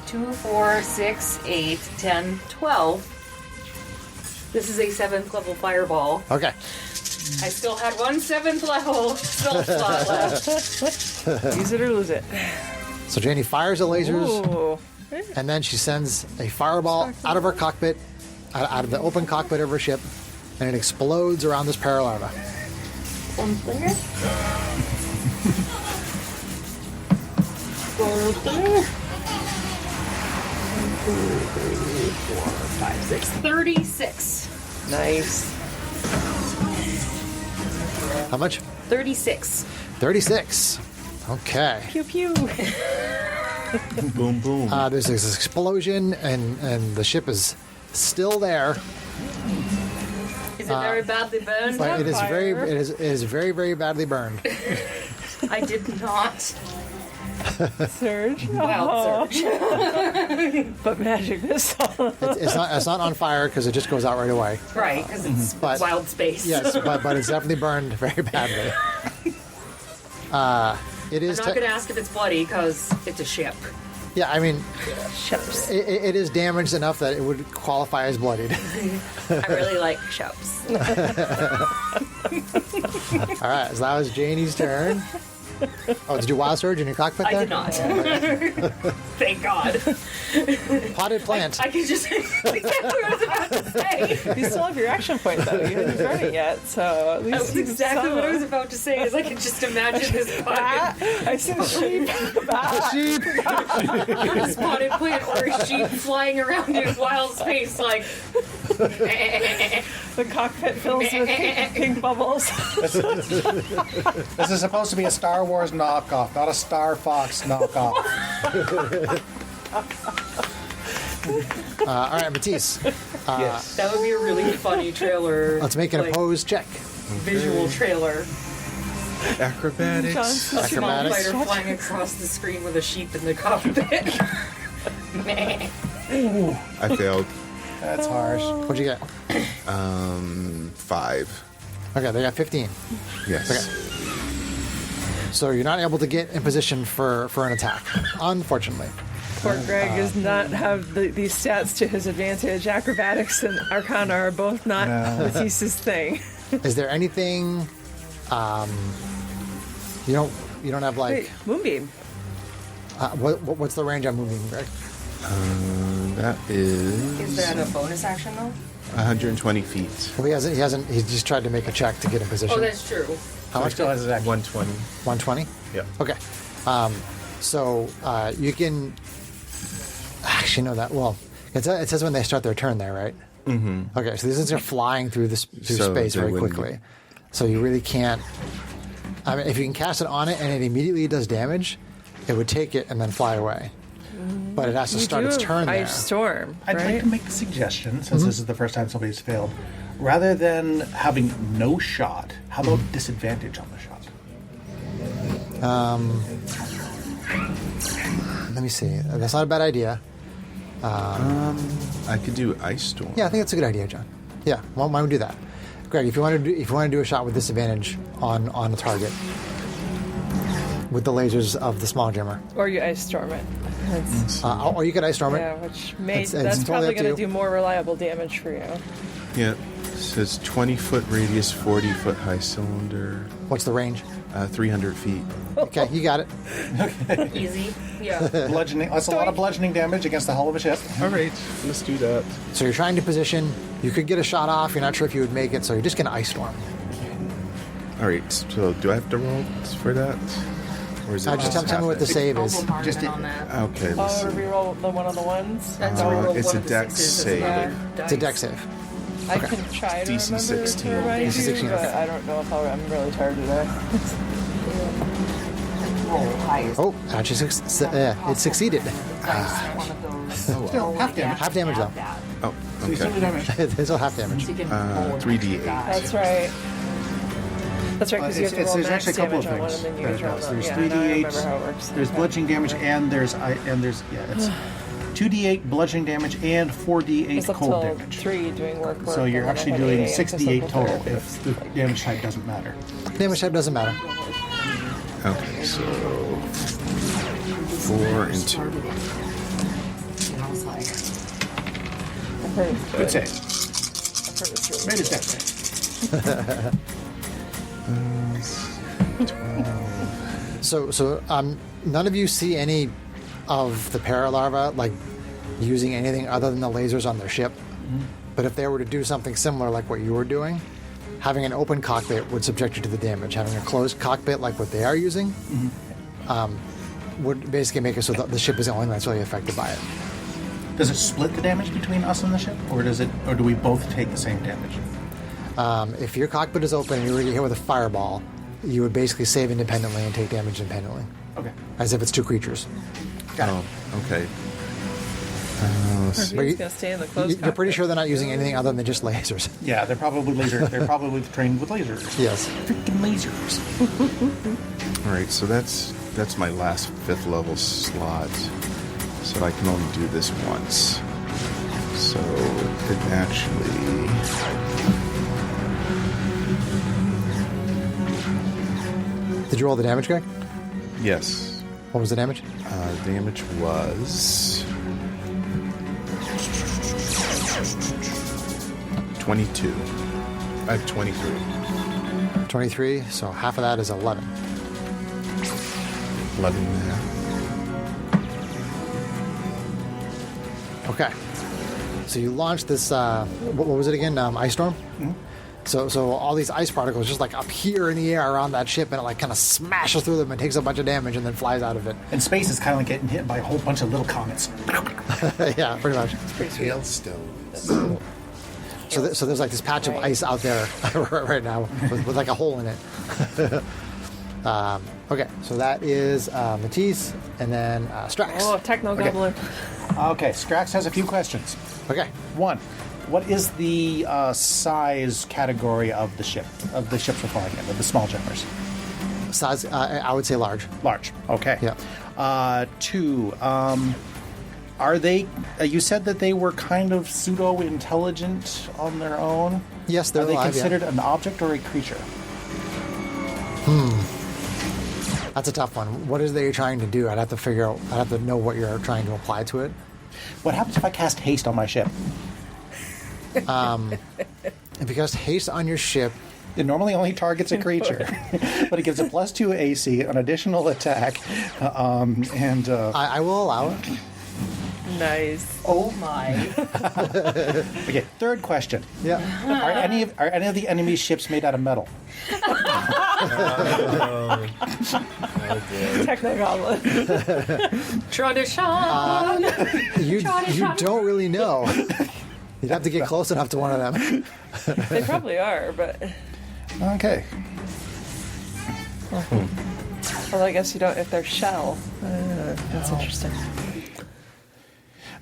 S4: 2, 4, 6, 8, 10, 12. This is a 7th level fireball.
S1: Okay.
S4: I still had one 7th level spell slot left.
S3: Use it or lose it.
S1: So Janie fires the lasers,
S3: Ooh.
S1: and then she sends a fireball out of her cockpit, out of the open cockpit of her ship, and it explodes around this paralarva.
S4: Five, 6, 36.
S3: Nice.
S1: How much?
S4: 36.
S1: 36. Okay.
S3: Pew pew.
S6: Boom, boom.
S1: There's this explosion, and the ship is still there,
S4: Is it very badly burned?
S1: but it is very,
S3: fire.
S1: it is very, very badly burned.
S4: I did not.
S3: Surge.
S4: Wild surge.
S3: But magic missile.
S1: It's not on fire because it just goes out right away.
S4: Right, because it's
S1: But-
S4: wild space.
S1: Yes, but it's definitely burned very badly. It is.
S4: I'm not going to ask if it's bloody because it's a ship.
S1: Yeah, I mean,
S3: Ships.
S1: it is damaged enough that it would qualify as bloodied.
S4: I really like ships.
S1: All right, so that was Janie's turn. Oh, did you wild surge in your cockpit
S4: I
S1: there?
S4: did not. Thank God.
S1: Potted plant.
S4: I could just. Exactly what I was about to say.
S3: You still have your action point though. You didn't burn it yet, so at least
S4: That was
S3: you
S4: exactly
S3: saw.
S4: what I was about to say. Is I could just imagine this
S3: Ah,
S4: potted,
S3: I see the sheep. Ah,
S1: Sheep.
S4: spotted plant or a sheep flying around in wild space, like.
S3: the cockpit fills with pink bubbles.
S8: This is supposed to be a Star Wars knockoff, not a Star Fox knockoff.
S1: All right, Matisse.
S8: Yes.
S4: That would be a really funny trailer.
S1: Let's make an
S4: like,
S1: opposed check.
S4: visual trailer.
S6: Acrobatics.
S4: Small
S1: Acrobatics.
S4: fighter flying across the screen with a sheep in the cockpit.
S6: I failed.
S8: That's harsh.
S1: What'd you get?
S6: 5.
S1: Okay, they got 15.
S6: Yes.
S1: Okay. So you're not able to get in position for an attack, unfortunately.
S3: Poor Greg does not have these stats to his advantage. Acrobatics and Arcana are both not Matisse's thing.
S1: Is there anything you don't have like
S3: Wait, Moonbeam.
S1: what's the range on moving, Greg?
S6: That is
S4: Is that a bonus action though?
S6: 120 feet.
S1: Well, he hasn't. He just tried to make a check to get in position.
S4: Oh, that's true.
S1: How much?
S8: Still has his action.
S6: 120.
S1: 120.
S6: Yep.
S1: Okay. So you can actually know that well. It says when they start their turn there, right? Mm-hmm. Okay, so these things are flying through
S6: So
S1: space
S6: they
S1: very
S6: wouldn't
S1: quickly. So you really can't. I mean, if you can cast it on it and it immediately does damage, it would take it and then fly away. But it has to
S3: You
S1: start
S3: do
S1: its
S3: have
S1: turn there.
S3: Ice Storm,
S2: I'd like
S3: right?
S2: to make a suggestion, since this is the first time somebody's failed. Rather than having no shot, how about disadvantage on the shot?
S1: Let me see. That's not a bad idea.
S6: I could do Ice Storm.
S1: Yeah, I think that's a good idea, John. Yeah, why don't we do that? Greg, if you want to do a shot with disadvantage on the target with the lasers of the small jammer,
S3: Or you Ice Storm it. That's,
S1: or you could ice storm it.
S3: yeah, which
S1: It's
S3: that's
S1: totally
S3: probably
S1: up to
S3: going to
S1: you.
S3: do more reliable damage for you.
S6: Yeah. It says 20-foot radius, 40-foot high cylinder.
S1: What's the range?
S6: 300 feet.
S1: Okay, you got it.
S4: Easy. Yeah.
S2: Bludgeoning. That's a lot of bludgeoning damage against the hull of a ship.
S6: All right, let's do that.
S1: So you're trying to position. You could get a shot off. You're not sure if you would make it, so you're just going to ice storm.
S6: All right, so do I have to roll for that? Or is it
S1: Just tell me what the save is.
S2: Just
S4: on that.
S6: Okay, let's see.
S3: reroll the one of the ones.
S4: That's
S6: It's a dex save.
S1: It's a deck save.
S3: I can try to
S6: DC
S3: remember
S6: 16.
S3: to remind
S1: DC 16,
S3: you, but
S1: okay.
S3: I don't know if I'm really tired today.
S1: Oh, actually, it succeeded.
S2: Still, half damage.
S1: Half damage, though.
S6: Oh,
S2: So you still do
S6: okay.
S2: damage.
S1: There's still half damage.
S6: 3d8.
S3: That's right. That's right, because you have to roll
S2: There's
S3: max
S2: actually a couple
S3: damage
S2: of
S3: on one,
S2: things.
S3: and then you get to roll
S2: There's
S3: another.
S2: 3d8.
S3: Yeah, now I remember how it works.
S2: There's
S3: Okay.
S2: bludgeoning damage, and there's it's 2d8 bludgeoning damage and 4d8
S3: It's up
S2: cold
S3: till
S2: damage.
S3: 3 doing work.
S2: So you're
S3: and then
S2: actually
S3: I had
S2: doing
S3: 8 in
S2: 68
S3: physical
S2: total
S3: therapy.
S2: if the damage type doesn't matter.
S1: Damage type doesn't matter.
S6: Okay, so 4 and 2.
S3: I've heard it's
S2: Good save.
S3: I've heard it's really
S2: Made his
S3: good.
S2: deck save.
S1: So none of you see any of the paralarva like using anything other than the lasers on their ship. But if they were to do something similar like what you were doing, having an open cockpit would subject you to the damage. Having a closed cockpit like what they are using would basically make it so that the ship is the only one that's really affected by it.
S2: Does it split the damage between us and the ship, or do we both take the same damage?
S1: If your cockpit is open and you were to get hit with a fireball, you would basically save independently and take damage independently,
S2: Okay.
S1: as if it's two creatures.
S6: Oh, okay.
S3: Or if you're just going to stay in the closed
S1: You're pretty
S3: cockpit.
S1: sure they're not using anything other than just lasers.
S2: Yeah, they're probably they're probably trained with lasers.
S1: Yes.
S2: Freaking lasers.
S6: All right, so that's my last 5th level slot. So I can only do this once. So it actually...
S1: Did you roll the damage, Greg?
S6: Yes.
S1: What was the damage?
S6: Damage was 22. I have 23.
S1: 23, so half of that is 11.
S6: 11 and a half.
S1: Okay. So you launched this, what was it again? Ice storm? Mm-hmm. So all these ice particles just like up here in the air around that ship, and it like kind of smashes through them and takes a bunch of damage and then flies out of it.
S2: And space is kind of like getting hit by a whole bunch of little comets.
S1: Yeah, pretty much.
S6: Hailstone.
S1: So there's like this patch of ice out there right now with like a hole in it. Okay, so that is Matisse, and then Strax.
S3: Oh, Techno Goblin.
S2: Okay, Strax has a few questions.
S1: Okay.
S2: One, what is the size category of the ship we're flying in, of the small jammers?
S1: Size, I would say large.
S2: Large. Okay.
S1: Yeah.
S2: Two, are they? You said that they were kind of pseudo-intelligent on their own.
S1: Yes, they're
S2: Are they
S1: alive, yeah.
S2: considered an object or a creature?
S1: That's a tough one. What is it that you're trying to do? I'd have to know what you're trying to apply to it.
S2: What happens if I cast haste on my ship?
S1: If you cast haste on your ship,
S2: It normally only targets a creature, but it gives a +2 AC, an additional attack,
S1: I will allow it.
S3: Nice.
S4: Oh my.
S2: Okay, third question.
S1: Yeah.
S2: Are any of the enemy ships made out of metal?
S3: Techno Goblin.
S4: Tradition.
S1: You don't really know. You'd have to get close enough to one of them.
S3: They probably are, but
S2: Okay.
S3: well, I guess you don't if they're shell. That's interesting.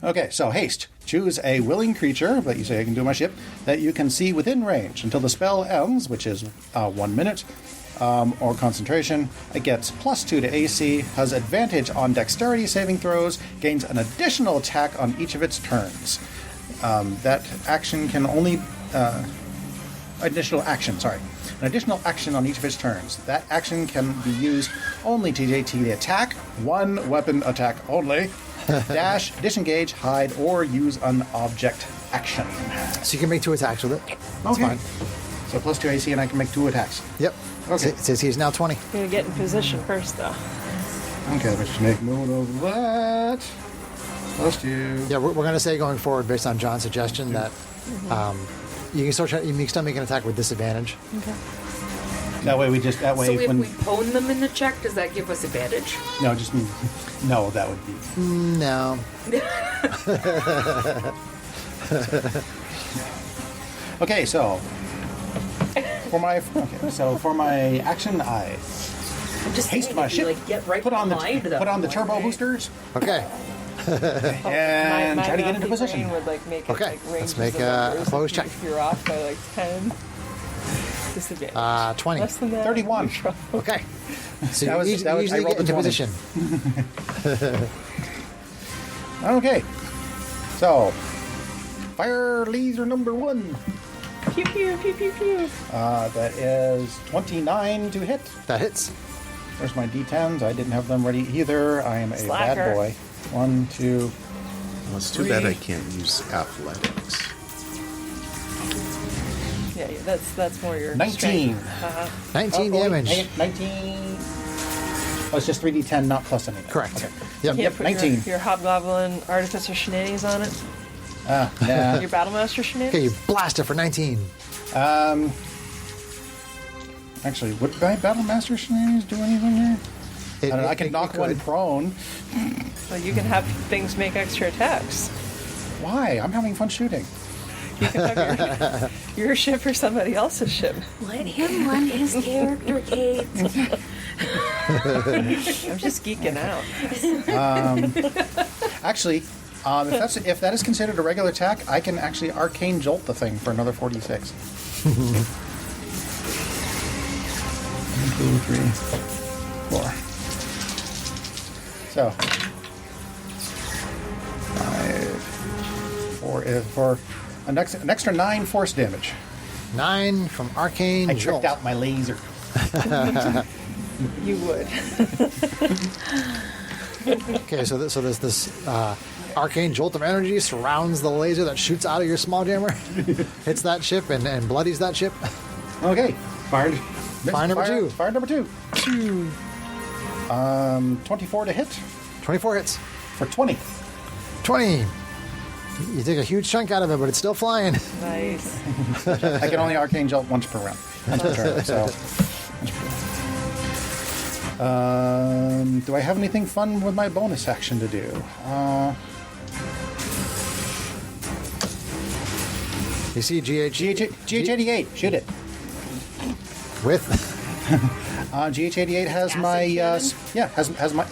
S2: Okay, so haste. Choose a willing creature that you say I can do on my ship that you can see within range until the spell ends, which is 1 minute, or concentration. It gets +2 to AC, has advantage on dexterity saving throws, gains an additional attack on each of its turns. That action can only additional action. Sorry, an additional action on each of its turns. That action can be used only to JT the attack. One weapon attack only. Dash, disengage, hide, or use an object action.
S1: So you can make 2 attacks with it. That's
S2: Okay.
S1: fine.
S2: So +2 AC, and I can make 2 attacks.
S1: Yep.
S2: Okay.
S1: It says he's now 20.
S3: Gotta get in position first, though.
S2: Okay, let's just make movement over that. Plus 2.
S1: Yeah, we're going to say going forward, based on John's suggestion, that you can still make an attack with disadvantage.
S3: Okay.
S2: That way we just, that way
S4: So if
S2: when,
S4: we pwn them in the check, does that give us advantage?
S2: no, just, no, that would be.
S1: No.
S2: Okay, so for my action, I
S4: I'm just
S2: haste
S4: saying,
S2: my
S4: if you,
S2: ship,
S4: like, get right
S2: put on
S4: behind them,
S2: the
S4: like,
S2: turbo boosters,
S1: Okay.
S2: and try to get into position.
S3: Brain would like make it,
S1: Okay,
S3: like,
S1: let's
S3: ranges
S1: make
S3: of
S1: a
S3: numbers.
S1: opposed
S3: If
S1: check.
S3: you're off by like 10, disadvantage.
S1: 20.
S3: Less than that.
S2: 31.
S1: Okay. So
S2: That
S1: you
S2: was- that was- I
S1: usually
S2: rolled
S1: get
S2: a
S1: into
S2: 20.
S1: position.
S2: Okay, so fire laser number 1.
S3: Pew pew pew pew pew.
S2: That is 29 to hit.
S1: That hits.
S2: Where's my D10s? I didn't have them ready either. I am a
S3: Slacker.
S2: bad boy. 1, 2.
S6: Well, it's too bad I can't use athletics.
S3: Yeah, that's more your
S2: 19.
S3: strength.
S1: 19
S2: Oh, wait,
S1: damage.
S2: hey, 19. Oh, it's just 3d10, not plus anything.
S1: Correct.
S2: Okay.
S1: Yep.
S3: Can't
S2: Yep,
S3: put
S2: 19.
S3: Your Hobgoblin Artificer shenanigans on it.
S2: Yeah.
S3: Your Battlemaster
S1: Okay,
S3: shenanigans.
S1: you blast it for 19.
S2: Actually, would my Battlemaster shenanigans do anything here? I don't know, I can knock
S1: could.
S2: one prone.
S3: Well, you can have things make extra attacks.
S2: Why? I'm having fun shooting.
S3: You can have your ship or somebody else's ship.
S7: Let him run his character, Kate.
S3: I'm just geeking out.
S2: Actually, if that is considered a regular attack, I can actually arcane jolt the thing for another 46. 1, 2, 3, 4. So 5, 4 is for an extra 9 force damage.
S1: 9 from Arcane
S2: I
S1: Jolt.
S2: tricked out my laser.
S3: You would.
S1: Okay, so there's this Arcane Jolt of energy surrounds the laser that shoots out of your small jammer, hits that ship, and bloodies that ship.
S2: Okay, fired.
S1: Fire number 2.
S2: Fire number 2. 24 to hit
S1: 24 hits.
S2: for 20.
S1: 20. You take a huge chunk out of it, but it's still flying.
S3: Nice.
S2: I can only arcane jolt once per round. Once per turn, so. Do I have anything fun with my bonus action to do?
S1: You see
S2: GH88, shoot it.
S1: with
S2: GH88 has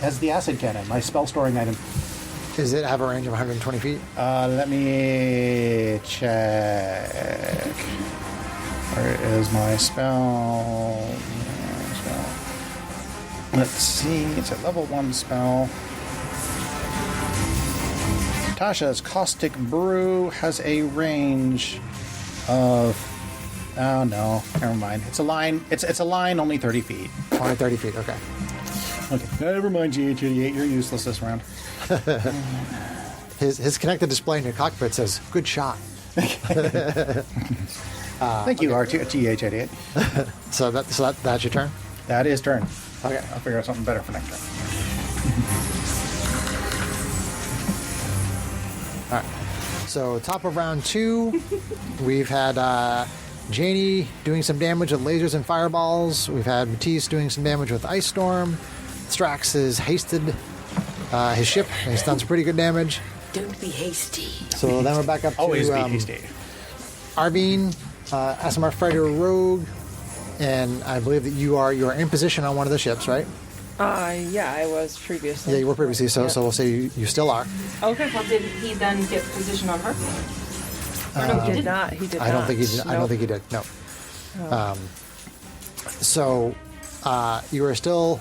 S2: has the acid cannon, my spell storing item.
S1: does it have a range of 120 feet?
S2: Let me check. Where is my spell? Let's see. It's a level 1 spell. Tasha's Caustic Brew has a range of. Oh no, never mind. It's a line. It's a line only 30 feet.
S1: Only 30 feet, okay.
S2: Okay, never mind. GH88, you're useless this round.
S1: His connected display in your cockpit says, good shot.
S2: Thank you, GH88.
S1: So that's your turn?
S2: That is turn.
S1: Okay.
S2: I'll figure out something better for next turn.
S1: All right. So top of round 2, we've had Janie doing some damage with lasers and fireballs. We've had Matisse doing some damage with Ice Storm. Strax has hasted his ship, and he's done some pretty good damage.
S7: Don't be hasty.
S1: So then we're back up to
S2: Always be hasty.
S1: Arvine, SMR Fighter Rogue, and I believe that you're in position on one of the ships, right?
S3: Yeah, I was previously.
S1: Yeah, you were previously, so we'll say you still are.
S4: Okay, well, did he then get position on her? Or no,
S3: He did not. He did
S1: I don't
S3: not.
S1: think he did. I don't
S3: Nope.
S1: think he did. No. So you are still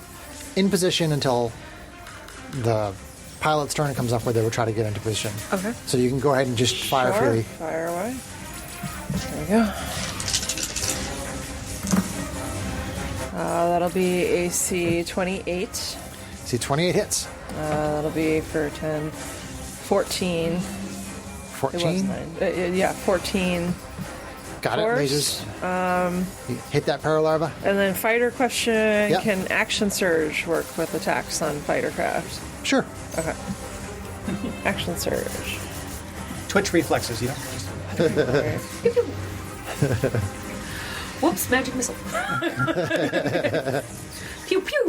S1: in position until the pilot's turn comes up, where they will try to get into position.
S3: Okay.
S1: So you can go ahead and just fire
S3: Sure.
S1: freely.
S3: Fire away. There we go. That'll be AC 28.
S1: See, 28 hits.
S3: That'll be for 10. 14. It was
S1: 14.
S3: 9. Yeah, 14
S1: Got
S3: course.
S1: it. Lasers. You hit that paralarva.
S3: And then fighter question,
S1: Yep.
S3: can action surge work with attacks on fighter craft?
S1: Sure.
S3: Okay. Action surge.
S2: Twitch reflexes, you know.
S3: Alright.
S4: Whoops, magic missile. Pew pew.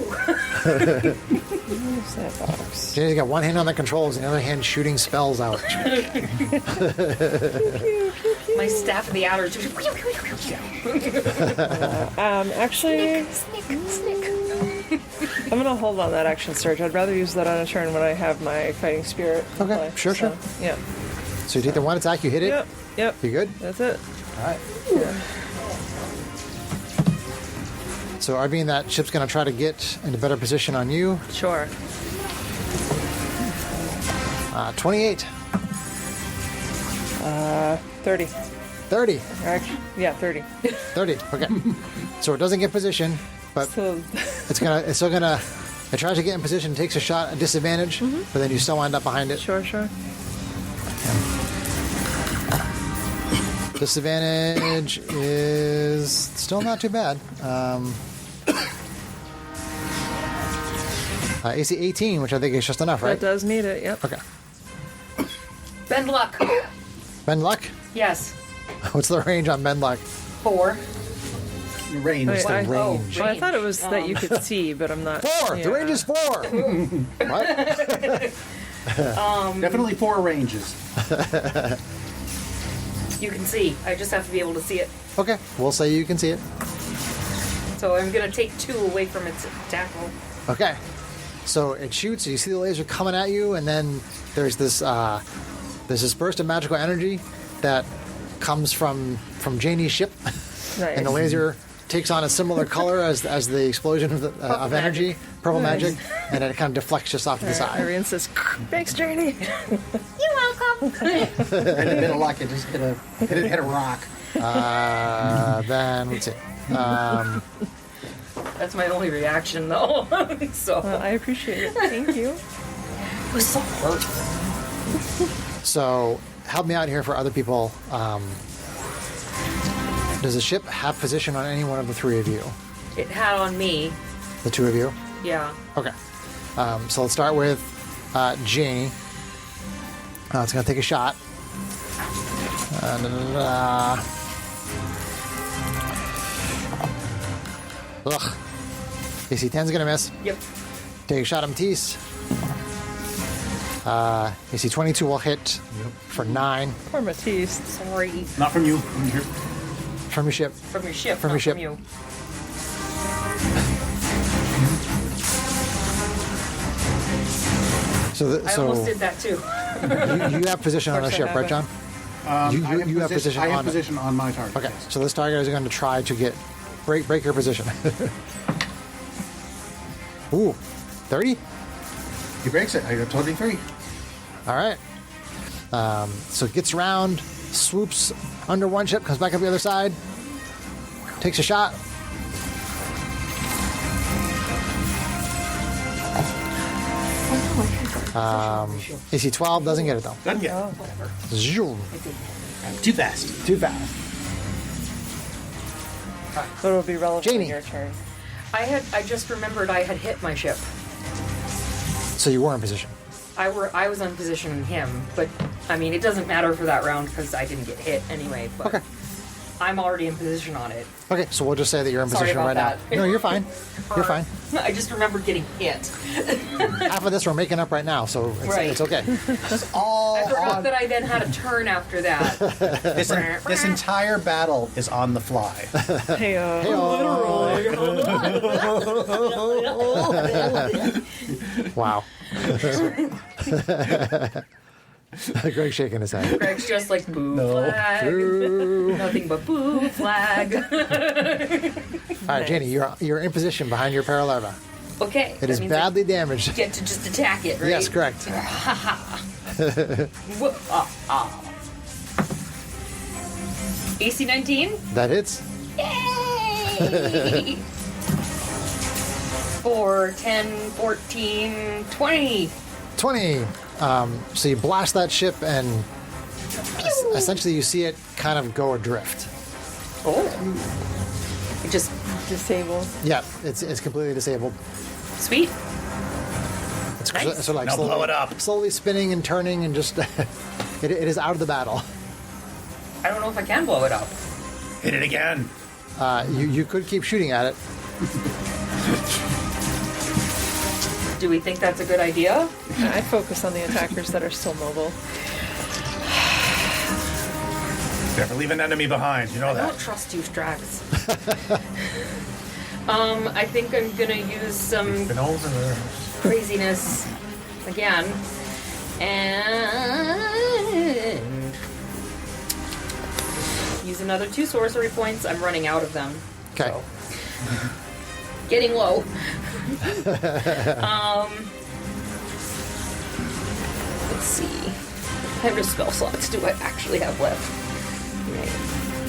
S3: Where's that box?
S1: Jenny's got one hand on the controls and the other hand shooting spells out.
S4: My staff of the outer.
S3: Actually,
S7: Snick.
S3: I'm going to hold on that action surge. I'd rather use that on a turn when I have my fighting spirit. in
S1: Okay,
S3: play.
S1: sure.
S3: Yeah.
S1: So you take the one attack, you hit it.
S3: Yep.
S1: You good?
S3: That's it.
S1: All right. So Arvine, that ship's going to try to get into better position on you.
S3: Sure.
S1: 28.
S3: 30.
S1: 30.
S3: Actually, yeah, 30.
S1: 30. Okay. So it doesn't get position, but
S3: So,
S1: it's still gonna. It tries to get in position, takes a shot at disadvantage, but then you still wind up behind it.
S3: sure.
S1: Disadvantage is still not too bad. AC 18, which I think is just enough, right?
S3: That does meet it, yep.
S1: Okay.
S4: Bend luck.
S1: Bend luck.
S4: Yes.
S1: What's the range on bend luck?
S4: 4.
S2: Range.
S3: Wait, I,
S1: range.
S3: well, I thought it was that you could see, but I'm not.
S1: 4. The range is 4. What?
S2: Definitely 4 ranges.
S4: You can see. I just have to be able to see it.
S1: Okay. We'll say you can see it.
S4: So I'm going to take 2 away from its tackle.
S1: Okay. So it shoots, you see the laser coming at you, and then there's this burst of magical energy that comes from Janie's ship,
S3: Nice.
S1: and the laser takes on a similar color as the explosion of energy, purple magic, and then it kind of deflects just off to the side.
S3: Irene says, "Thanks, Journey."
S7: You're welcome.
S2: And a bit of luck, it just hit a rock.
S1: Then let's see.
S4: That's my only reaction, though. So
S3: I appreciate it. Thank you.
S4: it was so hurt.
S1: So help me out here for other people. Does the ship have position on any one of the 3 of you?
S4: It had on me.
S1: The 2 of you?
S4: Yeah.
S1: Okay. So let's start with Janie. It's going to take a shot. Ugh. AC 10's going to miss.
S4: Yep.
S1: Take a shot at Matisse. AC 22 will hit for 9
S3: Poor Matisse.
S4: Sorry.
S2: Not from you. From here.
S1: from your ship.
S4: From your ship.
S1: From
S4: not
S1: your ship.
S4: From you. I almost did that too.
S1: you have position on the
S3: Of course I
S1: ship, right, John? You have position
S2: I have
S1: on
S2: position on my target.
S1: Okay,
S2: yes.
S1: so this target is going to try to break your position. Ooh, 30?
S2: He breaks it. I got 23.
S1: All right. So it gets around, swoops under one ship, comes back up the other side, takes a shot. AC 12 doesn't get it though.
S2: Doesn't get it. Whatever.
S1: Zoom.
S2: Too fast.
S1: Too fast.
S3: But it'll be relevant
S1: Janie.
S3: in your turn.
S4: I just remembered I had hit my ship.
S1: So you were in position.
S4: I was on position in him, but I mean it doesn't matter for that round because I didn't get hit anyway. But
S1: Okay.
S4: I'm already in position on it.
S1: Okay, so we'll just say that you're in
S4: Sorry
S1: position
S4: about
S1: right
S4: that.
S1: now. No, you're fine. You're fine.
S4: I just remembered getting hit.
S1: Half of this we're making up right now, so
S4: Right.
S1: it's okay.
S2: All
S4: I forgot
S2: on,
S4: that I then had a turn after that.
S2: this entire battle is on the fly.
S3: Hey,
S1: Wow. Greg's shaking his head.
S4: Greg's just like boo flag. Nothing but boo flag.
S1: All right, Janie, you're in position behind your paralarva.
S4: Okay.
S1: It is badly damaged.
S4: I get to just attack it, right?
S1: Yes, correct.
S4: Whoop, AC 19.
S1: That hits.
S4: Yay! 4, 10, 14, 20.
S1: 20. So you blast that ship, and essentially you see it kind of go adrift.
S4: Oh. It just
S3: Disabled.
S1: Yeah, it's completely disabled.
S4: sweet.
S1: It's
S4: Nice.
S1: so like
S8: Now blow it up.
S1: slowly spinning and turning and just it is out of the battle.
S4: I don't know if I can blow it up.
S8: Hit it again.
S1: You could keep shooting at it.
S4: Do we think that's a good idea?
S3: I focus on the attackers that are still mobile.
S8: Never leave an enemy behind. You know
S4: I
S8: that.
S4: don't trust you, Strax. I think I'm gonna use some
S8: Been over there.
S4: craziness again. And use another 2 sorcery points. I'm running out of them.
S1: Okay.
S4: So. Getting low. Let's see. How many spell slots do I actually have left? Right.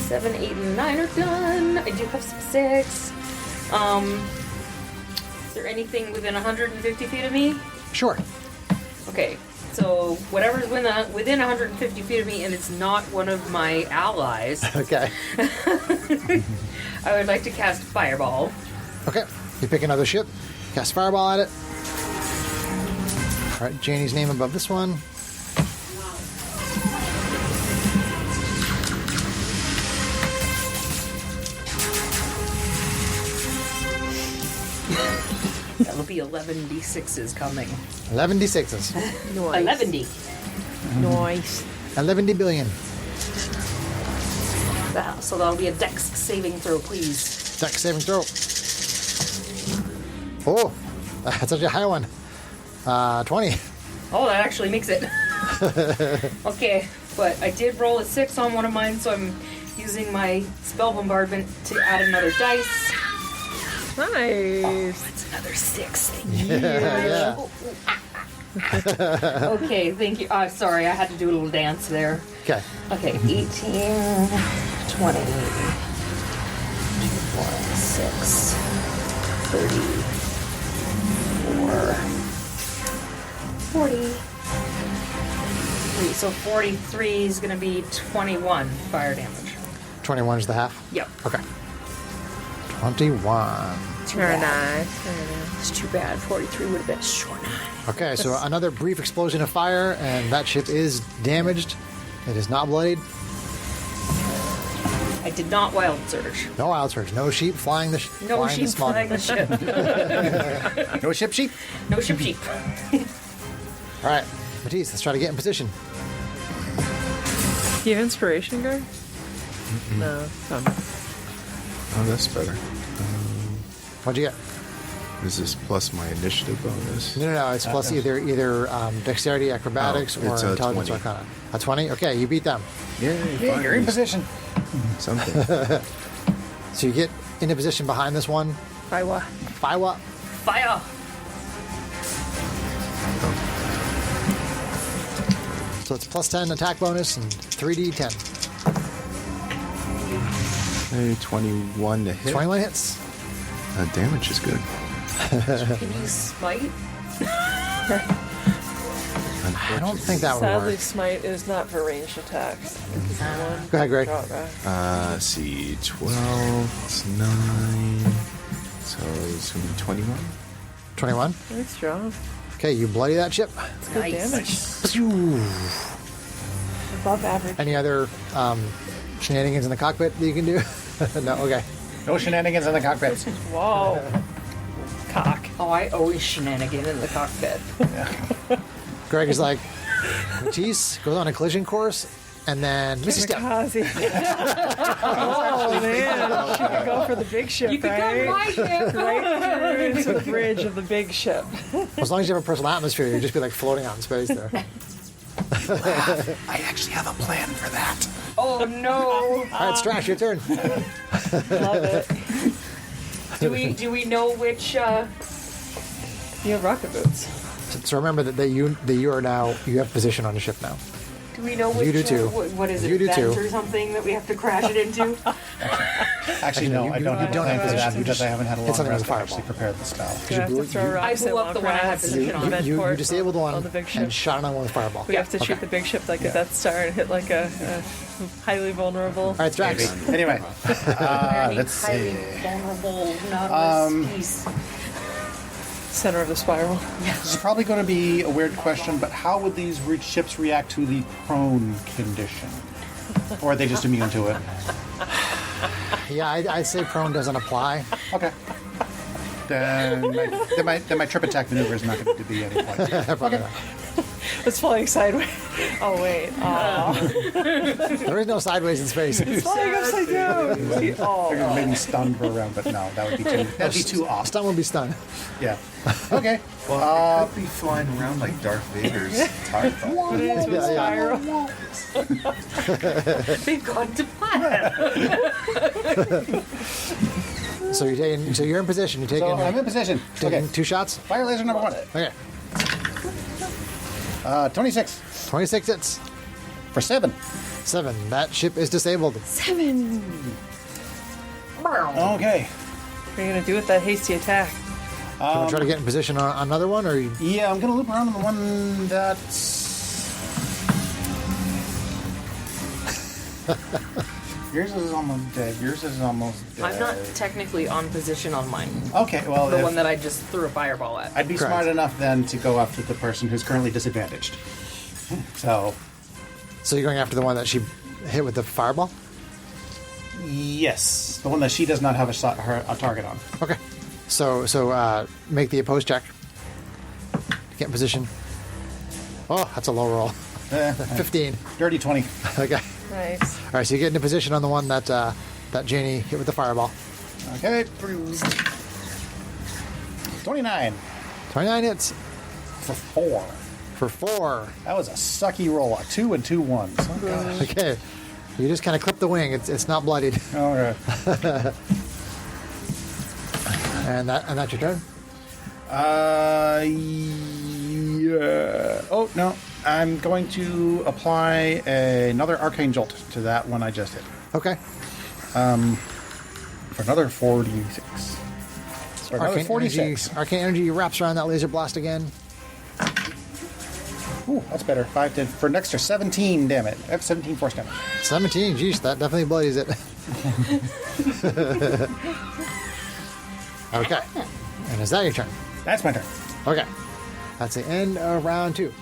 S4: 7, 8, and 9 are done. I do have some 6. Is there anything within 150 feet of me?
S1: Sure.
S4: Okay, so whatever's within 150 feet of me and it's not one of my allies,
S1: Okay.
S4: I would like to cast Fireball.
S1: Okay. You pick another ship, cast fireball at it. All right, Janie's name above this one.
S4: That'll be 11 d6s coming.
S1: 11 d6s.
S3: Nice.
S4: 11 d.
S3: Nice.
S1: 11 billion.
S4: So that'll be a dex saving throw, please.
S1: Dex saving throw. Oh, that's actually a high one. 20.
S4: Oh, that actually makes it. Okay, but I did roll a 6 on one of mine, so I'm using my spell bombardment to add another dice.
S3: Nice.
S4: That's another 6.
S1: Yeah.
S4: Okay, thank you. Sorry, I had to do a little dance there.
S1: Okay.
S4: Okay, 18, 20, 6, 34, 40. So 43 is going to be 21 fire damage.
S1: 21 is the half?
S4: Yep.
S1: Okay. 21.
S3: Very nice. Very nice.
S4: It's too bad. 43 would have been so nice.
S1: Okay, so another brief explosion of fire, and that ship is damaged. It is not bloodied.
S4: I did not wild surge.
S1: No wild surge. No sheep flying the
S4: No
S1: flying
S4: sheep
S1: the smog.
S4: flying the ship.
S8: No ship sheep.
S4: No ship sheep.
S1: All right, Matisse, let's try to get in position.
S3: Do you have inspiration, Greg? No.
S6: Oh, that's better.
S1: What'd you get?
S6: This is plus my initiative bonus.
S1: No. It's plus either dexterity, acrobatics,
S6: Oh,
S1: or
S6: it's
S1: intelligence
S6: 20.
S1: arcana. A 20? Okay, you beat them.
S6: Yay,
S8: Yeah, you're in position.
S6: Something.
S1: So you get into position behind this one.
S3: Fiwa.
S1: Fiwa.
S4: Fire!
S1: So it's plus 10 attack bonus and 3d10.
S6: Hey, 21 to hit.
S1: 21 hits.
S6: Damage is good.
S4: Can you smite?
S1: I don't think that would
S3: Sadly,
S1: work.
S3: smite is not for ranged attacks.
S1: Go ahead, Greg.
S3: Draw it back.
S6: Let's see, 12, it's 9, so it's going to be 21.
S1: 21.
S3: Nice job.
S1: Okay, you bloody that ship.
S3: It's good damage.
S1: Phew.
S3: Above average.
S1: Any other shenanigans in the cockpit that you can do? No, okay.
S8: No shenanigans in the cockpit.
S3: Whoa. Cock.
S4: Oh, I always shenanigan in the cockpit.
S1: Greg is like, Matisse goes on a collision course, and then Missy Step.
S3: Kamikaze. Oh, man. She could go for the big ship,
S4: You could
S3: right?
S4: come my ship!
S3: Right through into the bridge of the big ship.
S1: As long as you have a personal atmosphere, you'd just be like floating out in space there.
S8: I actually have a plan for that.
S4: Oh no!
S1: All right, Strash, your turn.
S3: Love it.
S4: Do we know which?
S3: You have rocket boots.
S1: So remember that you have position on the ship now.
S4: Do we know which?
S1: You do too.
S4: What is it?
S1: You do
S4: vent
S1: too.
S4: or something that we have to crash it into?
S2: Actually, no, I don't have
S1: don't
S2: time
S1: have
S2: for that
S1: position.
S2: because I haven't had a long
S1: It's something
S2: rest
S1: with
S2: to
S1: fireball.
S2: actually prepare the spell.
S3: You have to throw rocks
S4: I blew
S3: and
S4: up the
S3: long
S4: one I had
S3: grass
S4: position
S3: and
S4: on.
S3: vent
S1: You
S3: ports
S1: disabled one
S3: on the big ship.
S1: and shot another one with fireball.
S3: We have to shoot the big ship like a Death Star and hit like a highly vulnerable.
S1: All right, Drax.
S2: Anyway, let's
S4: highly
S2: see.
S4: vulnerable Nautilus piece.
S3: Center of the spiral.
S2: This is probably going to be a weird question, but how would these ships react to the prone condition? Or are they just immune to it?
S1: Yeah, I'd say prone doesn't apply.
S2: Okay. Then my trip attack maneuver is not going to be any point.
S1: Probably not.
S3: It's flying sideways. Oh wait.
S1: There is no sideways in space.
S3: It's flying upside down. Oh.
S2: Maybe stunned for a round, but no, that would be too off.
S1: Stun will be stunned.
S2: Yeah. Okay.
S6: Well, it could be flying around like Darth Vader's TIE fighter.
S3: Put it into a spiral.
S4: They've gone to plan.
S1: So you're taking. So you're in position. You're taking.
S2: So I'm in position.
S1: taking
S2: Okay.
S1: 2 shots.
S2: Fire laser number 1.
S1: Okay.
S2: 26
S1: 26 hits.
S2: for 7.
S1: 7. That ship is disabled.
S2: Okay.
S3: What are you gonna do with that hasty attack?
S1: Do you want to try to get in position on another one, or you?
S2: Yeah, I'm going to loop around on the one that's... Yours is almost dead. Yours is almost dead.
S4: I'm not technically on position on mine.
S2: Okay, well,
S4: The
S2: if-
S4: one that I just threw a fireball at.
S2: I'd be
S1: Correct.
S2: smart enough then to go after the person who's currently disadvantaged. So,
S1: So you're going after the one that she hit with the fireball?
S2: yes, the one that she does not have a target on.
S1: Okay. So make the opposed check. Get in position. Oh, that's a low roll. 15.
S2: Dirty 20.
S1: Okay.
S3: Nice.
S1: All right. So you get into position on the one that that Janie hit with the fireball.
S2: Okay. 29
S1: 29 hits
S2: for 4.
S1: for 4.
S2: That was a sucky roll. A 2 and 2 ones. Oh, gosh.
S1: Okay. You just kind of clip the wing. It's not bloodied.
S2: All right.
S1: And that's your turn.
S2: Yeah. Oh, no. I'm going to apply another arcane jolt to that one I just hit.
S1: Okay.
S2: For another 46. For another 46.
S1: Arcane energy wraps around that laser blast again.
S2: Ooh, that's better. 5 to, for an extra 17 damage. 17 force damage.
S1: 17. Geez, that definitely bloodies it. Okay. And is that your turn?
S2: That's my turn.
S1: Okay. That's the end of round 2.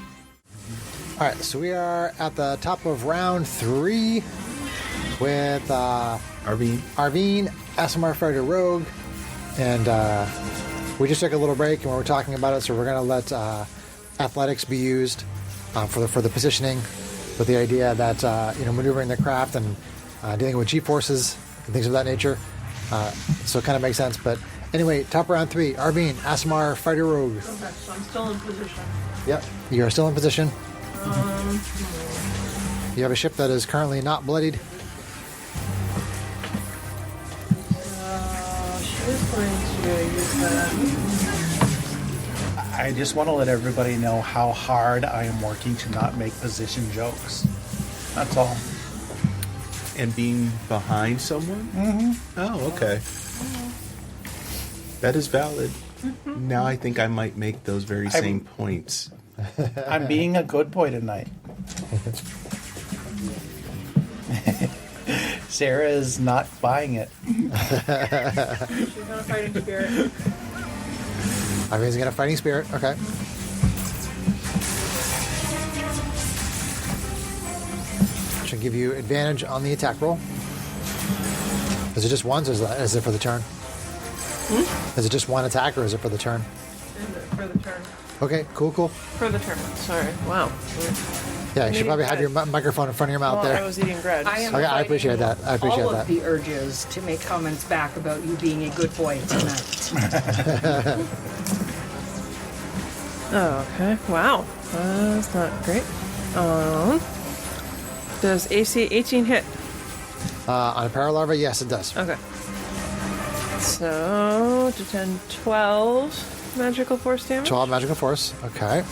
S1: All right, so we are at the top of round 3 with
S6: Arvine.
S1: Arvine, SMR Fighter Rogue, and we just took a little break and we were talking about it, so we're going to let athletics be used for the positioning, with the idea that maneuvering the craft and dealing with G-forces and things of that nature. So it kind of makes sense. But anyway, top round 3, Arvine, SMR Fighter Rogue.
S3: Okay, so I'm still in position.
S1: Yep, you are still in position. You have a ship that is currently not bloodied.
S3: She is going to use that.
S2: I just want to let everybody know how hard I am working to not make position jokes. That's all.
S6: And being behind someone? Mm-hmm. Oh, okay. That is valid. Now I think I might make those very same points.
S2: I'm being a good boy tonight. Sarah is not buying it.
S3: She's got a fighting spirit.
S1: Arvine's got a fighting spirit. Okay. Should give you advantage on the attack roll. Is it just once, or is it for the turn? Is it just one attack, or is it for the turn?
S3: For the turn.
S1: Okay, cool.
S3: For the turn. Sorry. Wow.
S1: Yeah, you should probably have your microphone in front of your mouth
S3: Well, I
S1: there.
S3: was eating bread.
S4: I am
S1: Okay, I
S4: fighting
S1: appreciate that. I appreciate
S4: all
S1: that.
S4: of the urges to make comments back about you being a good boy tonight.
S3: Oh, okay. Wow. That's not great. Does AC 18 hit?
S1: On a paralarva, yes, it does.
S3: Okay. So, to 10, 12 magical force damage.
S1: 12 magical force. Okay.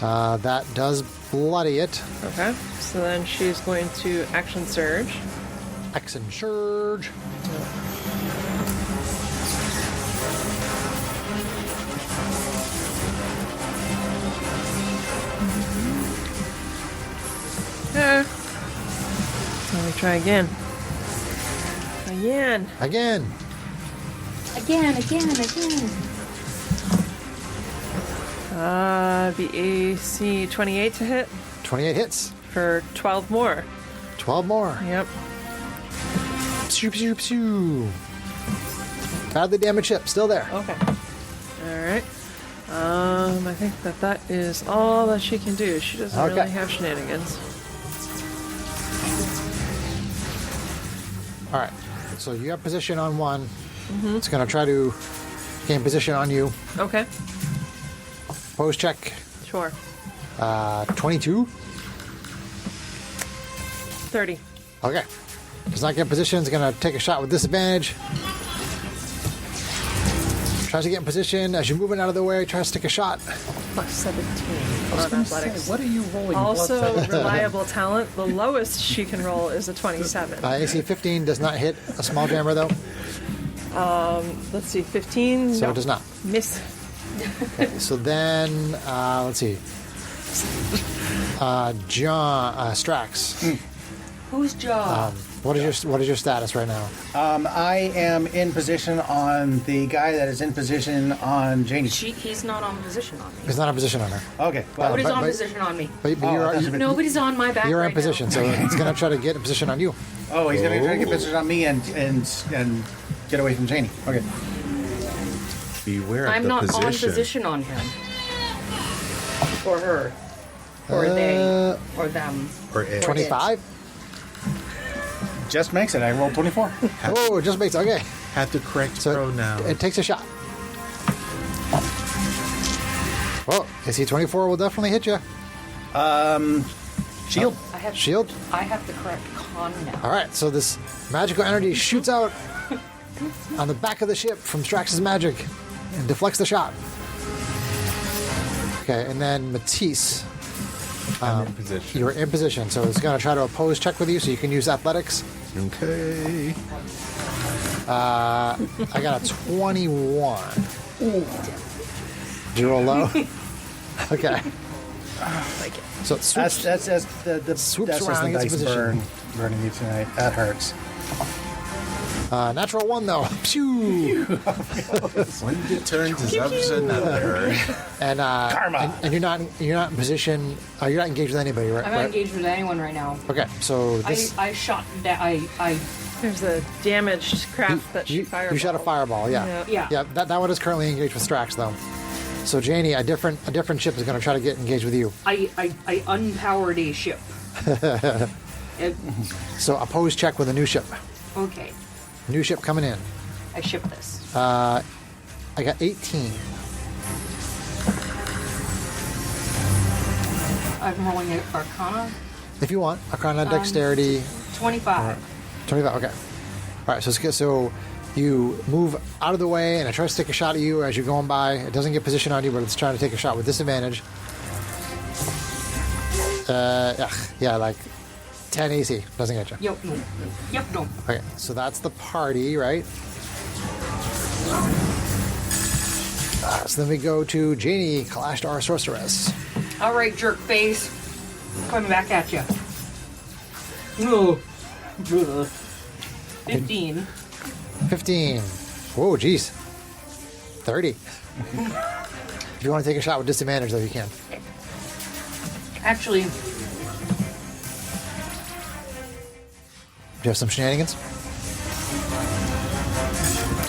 S1: That does bloody it.
S3: Okay. So then she's going to action surge.
S1: Action surge.
S3: Yeah. Let me try again. Again.
S1: Again.
S3: The AC 28 to hit
S1: 28 hits.
S3: for 12 more.
S1: 12 more.
S3: Yep.
S1: Pew, pew, pew. Badly damaged ship, still there.
S3: Okay. All right. I think that is all that she can do. She doesn't
S1: Okay.
S3: really have shenanigans.
S1: All right. So you have position on one. It's going to try to gain position on you.
S3: Okay.
S1: Pose check.
S3: Sure.
S1: 22.
S3: 30.
S1: Okay. Does not get position. It's going to take a shot with disadvantage. Tries to get in position. As you're moving out of the way, tries to take a shot.
S3: Plus 17 on athletics.
S2: What are you rolling?
S3: Also, reliable talent. The lowest she can roll is a 27.
S1: AC 15 does not hit a small jammer, though.
S3: Let's see, 15.
S1: So
S3: no.
S1: it does not.
S3: Miss.
S1: Okay, so then, let's see. John, Strax.
S4: Whose job?
S1: What is your status right now?
S2: I am in position on the guy that is in position on Janie.
S4: He's not on position on me.
S1: He's not in position on her.
S2: Okay. Well,
S4: Nobody's
S1: but-
S4: on
S1: but-
S4: position on me.
S1: But
S4: Nobody's on my back.
S1: you're
S4: right
S1: in position,
S4: now.
S1: so it's going to try to get in position on you.
S2: oh, he's going to try to get position on me and get away from Janie. Okay.
S6: Beware of
S4: I'm
S6: the
S4: not
S6: position.
S4: on position on him. Or her. Or they. Or them.
S6: Or it.
S1: 25?
S2: Just makes it. I rolled 24.
S1: Oh, it just makes okay.
S6: Have the correct
S1: So
S6: pronoun.
S1: it takes a shot. Well, AC 24 will definitely hit you.
S2: Shield.
S1: Shield.
S4: I have the correct con now.
S1: All right, so this magical energy shoots out on the back of the ship from Strax's magic and deflects the shot. Okay, and then Matisse,
S6: I'm in position.
S1: you're in position, so it's going to try to oppose check with you, so you can use athletics.
S6: Okay.
S1: I got a 21. Did you roll low? Okay. So it swoops.
S2: That's the
S1: Swoops
S2: that's
S1: around
S2: just the
S1: and gets
S2: dice
S1: position.
S2: burning me tonight. That hurts.
S1: Natural 1 though. Pew!
S6: One deterrent is up to another.
S1: And
S2: Karma.
S1: and you're not in position. You're not engaged with anybody, right?
S4: I'm not
S1: right?
S4: engaged with anyone right now.
S1: Okay, so this
S4: I shot that. I
S3: There's a damaged craft that she
S1: you
S3: fired.
S1: shot a fireball. Yeah.
S4: Yeah.
S1: That one is currently engaged with Strax though. So Janie, a different ship is going to try to get engaged with you.
S4: I unpowered a ship.
S1: So oppose check with a new ship.
S4: Okay.
S1: New ship coming in.
S4: I ship this.
S1: I got 18.
S4: I'm rolling an Arcana.
S1: If you want, Arcana, Dexterity,
S4: 25.
S1: 25. Okay. All right. So you move out of the way, and it tries to take a shot at you as you're going by. It doesn't get position on you, but it's trying to take a shot with disadvantage. Yeah, like 10 AC doesn't get you.
S4: Yep, no. Yep, no.
S1: Okay, so that's the party, right? So then we go to Janie, Kalashtar Sorceress.
S4: All right, jerk face. Coming back at you. No. 15.
S1: 15. Whoa, geez. 30. If you want to take a shot with disadvantage, though, you can.
S4: Actually,
S1: Do you have some shenanigans?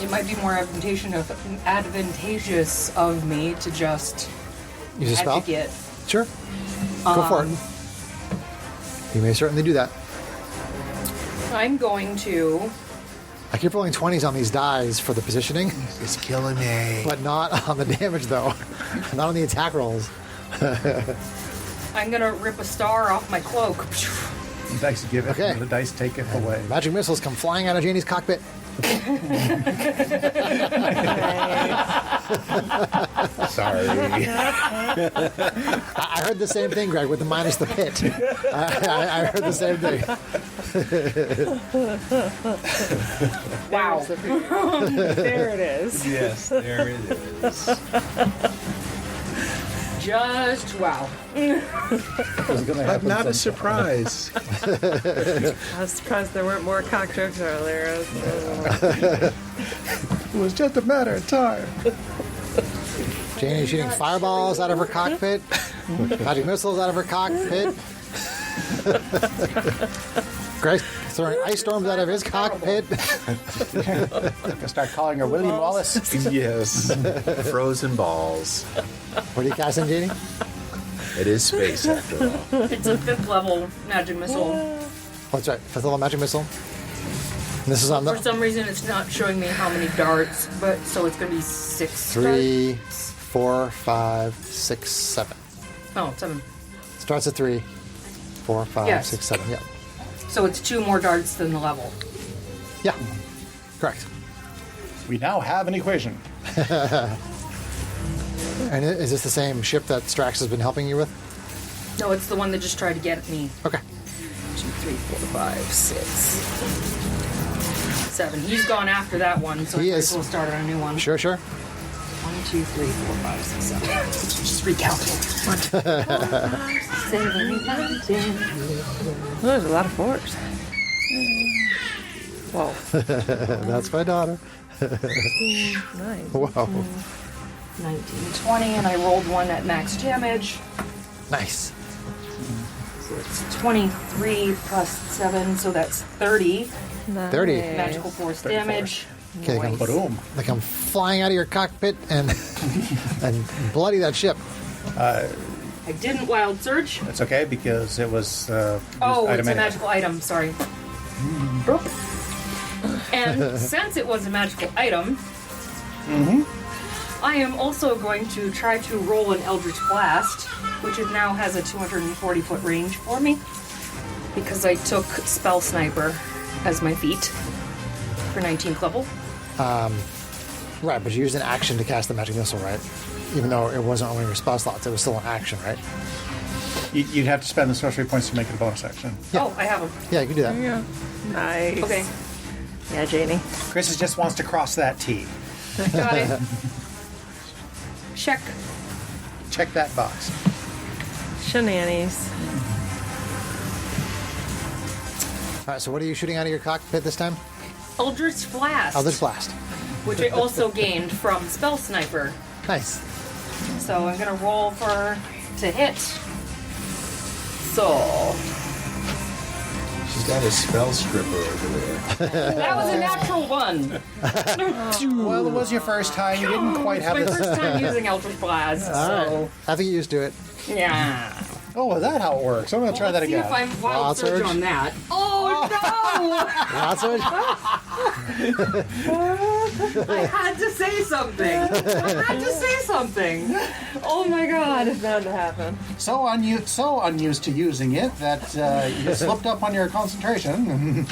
S4: it might be more advantageous of me to just
S1: Use a spell?
S4: advocate.
S1: Sure. Go for it. You may certainly do that.
S4: I'm going to.
S1: I keep rolling 20s on these dies for the positioning,
S6: It's killing me.
S1: but not on the damage, though. Not on the attack rolls.
S4: I'm gonna rip a star off my cloak.
S2: The dice give it,
S1: Okay.
S2: and the dice take it away.
S1: Magic missiles come flying out of Janie's cockpit.
S2: Sorry.
S1: I heard the same thing, Greg, with the minus the pit. I heard the same thing.
S4: Wow.
S3: There it is.
S6: Yes, there it is.
S4: Just wow.
S6: But not a surprise.
S3: I was surprised there weren't more cock jokes earlier.
S2: It was just a matter of time.
S1: Janie shooting fireballs out of her cockpit. Magic missiles out of her cockpit. Greg's throwing ice storms out of his cockpit.
S2: I start calling her William Wallace.
S6: Yes. Frozen balls.
S1: What are you casting, Janie?
S6: It is space after all.
S4: It's a 5th level magic missile.
S1: That's right, 5th level magic missile. And this is on
S4: For
S1: the
S4: some reason, it's not showing me how many darts, but so it's going to be 6
S1: 3,
S4: darts.
S1: 4, 5, 6, 7.
S4: Oh, 7.
S1: Starts at 3, 4, 5,
S4: Yes.
S1: 6, 7. Yeah.
S4: So it's 2 more darts than the level.
S1: Yeah. Correct.
S2: We now have an equation.
S1: And is this the same ship that Strax has been helping you with?
S4: No, it's the one that just tried to get at me.
S1: Okay.
S4: 2, 3, 4, 5, 6, 7. He's gone after that one, so
S1: He
S4: I
S1: is.
S4: will start on a new one.
S1: Sure, sure.
S4: 1, 2, 3, 4, 5, 6, 7. Just recounting. 7, 8, 9, 10.
S3: Oh, there's a lot of 4s. Whoa.
S1: That's my daughter.
S3: Nice.
S1: Whoa.
S4: 19, 20, and I rolled one at max damage.
S1: Nice.
S4: So it's 23 plus 7, so that's 30
S1: 30.
S4: magical force damage.
S1: Okay,
S4: Nice.
S2: Boom.
S1: They come flying out of your cockpit and and bloody that ship.
S4: I didn't wild surge.
S2: It's okay because it was.
S4: Oh,
S2: item
S4: it's a
S2: anyway.
S4: magical item, sorry. Oop. And since it was a magical item, I am also going to try to roll an Eldritch Blast, which it now has a 240-foot range for me, because I took Spell Sniper as my feat for 19th level.
S1: Right, but you used an action to cast the magic missile, right? Even though it wasn't only your spell slots, it was still an action, right?
S2: You'd have to spend the sorcery points to make it a bonus action.
S1: Yeah.
S4: Oh, I have them.
S1: Yeah, you can do that.
S3: Yeah. Nice.
S4: Okay,
S3: Yeah, Janie.
S2: Chris just wants to cross that T.
S4: got it. Check.
S2: Check that box.
S3: Shenanigans.
S1: All right, so what are you shooting out of your cockpit this time?
S4: Eldritch Blast,
S1: Eldritch Blast.
S4: which I also gained from Spell Sniper.
S1: Nice.
S4: So I'm gonna roll to hit. So
S6: She's got a spell stripper over there.
S4: that was a natural 1.
S2: Well, it was your first time. You didn't quite
S4: It's
S2: have
S4: my
S2: this.
S4: first time using Eldritch Blast.
S1: All
S4: So
S1: right. I have to get used to it.
S4: yeah.
S2: Oh, is that how it works? I'm going to try that
S4: Let's see
S2: again.
S4: if I'm wild
S1: Wild
S4: surge
S1: surge?
S4: on that. Oh
S1: Lots of
S4: no! I had to say something. Oh my god.
S3: It's bound to happen.
S2: So unused to using it that you slipped up on your concentration.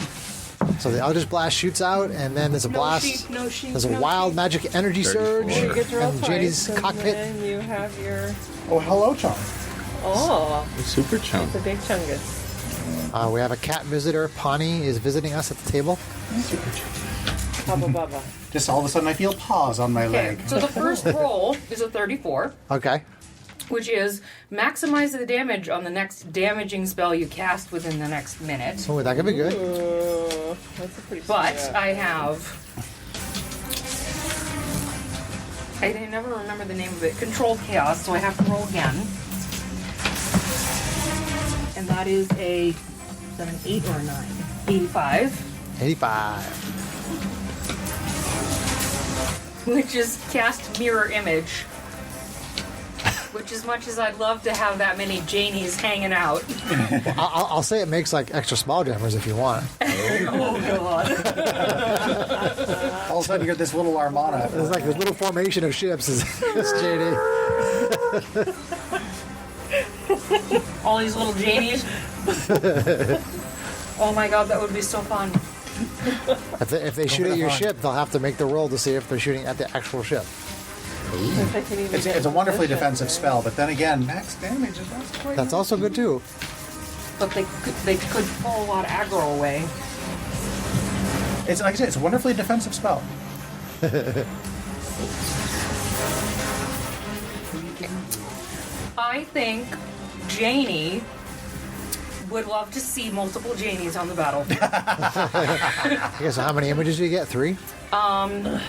S1: So the Eldritch Blast shoots out, and then there's a blast.
S4: No sheep.
S1: There's a wild magic energy
S6: 34.
S1: surge
S3: You get to roll
S1: in
S3: twice,
S1: Janie's
S3: and
S1: cockpit.
S3: then you have your...
S2: Oh, hello, Chong.
S3: Oh,
S6: Super chunk.
S3: the big chungus.
S1: We have a cat visitor. Pawnee is visiting us at the table.
S3: Bubba bubba.
S2: Just all of a sudden I feel paws on my
S4: Okay,
S2: leg.
S4: so the first roll is a 34,
S1: Okay.
S4: which is maximize the damage on the next damaging spell you cast within the next minute.
S1: Oh, that could be good.
S3: Ooh, that's a pretty
S4: But
S3: sweet.
S4: I have. I never remember the name of it. Control Chaos, so I have to roll again. And that is is that an 8 or a 9? 85.
S1: 85.
S4: Which is cast Mirror Image. Which, as much as I'd love to have that many Janies hanging out.
S1: I'll say it makes like extra small jammers if you want.
S4: Oh, God.
S2: All of a sudden you're this little armada.
S1: It's like this little formation of ships is JD.
S4: All these little Janies. Oh my god, that would be so fun.
S1: If they shoot
S2: for
S1: at
S2: the
S1: your
S2: fun.
S1: ship, they'll have to make the roll to see if they're shooting at the actual ship.
S3: If I can even
S2: It's
S3: get
S2: a
S3: in
S2: wonderfully
S3: position,
S2: defensive
S3: yeah.
S2: spell, but then again, max damage is not quite.
S1: That's also good too.
S4: But they could pull a lot of aggro away.
S2: It's like I said, it's a wonderfully defensive spell.
S4: I think Janie would love to see multiple Janies on the battlefield.
S1: Okay, so how many images do you get? 3?
S4: I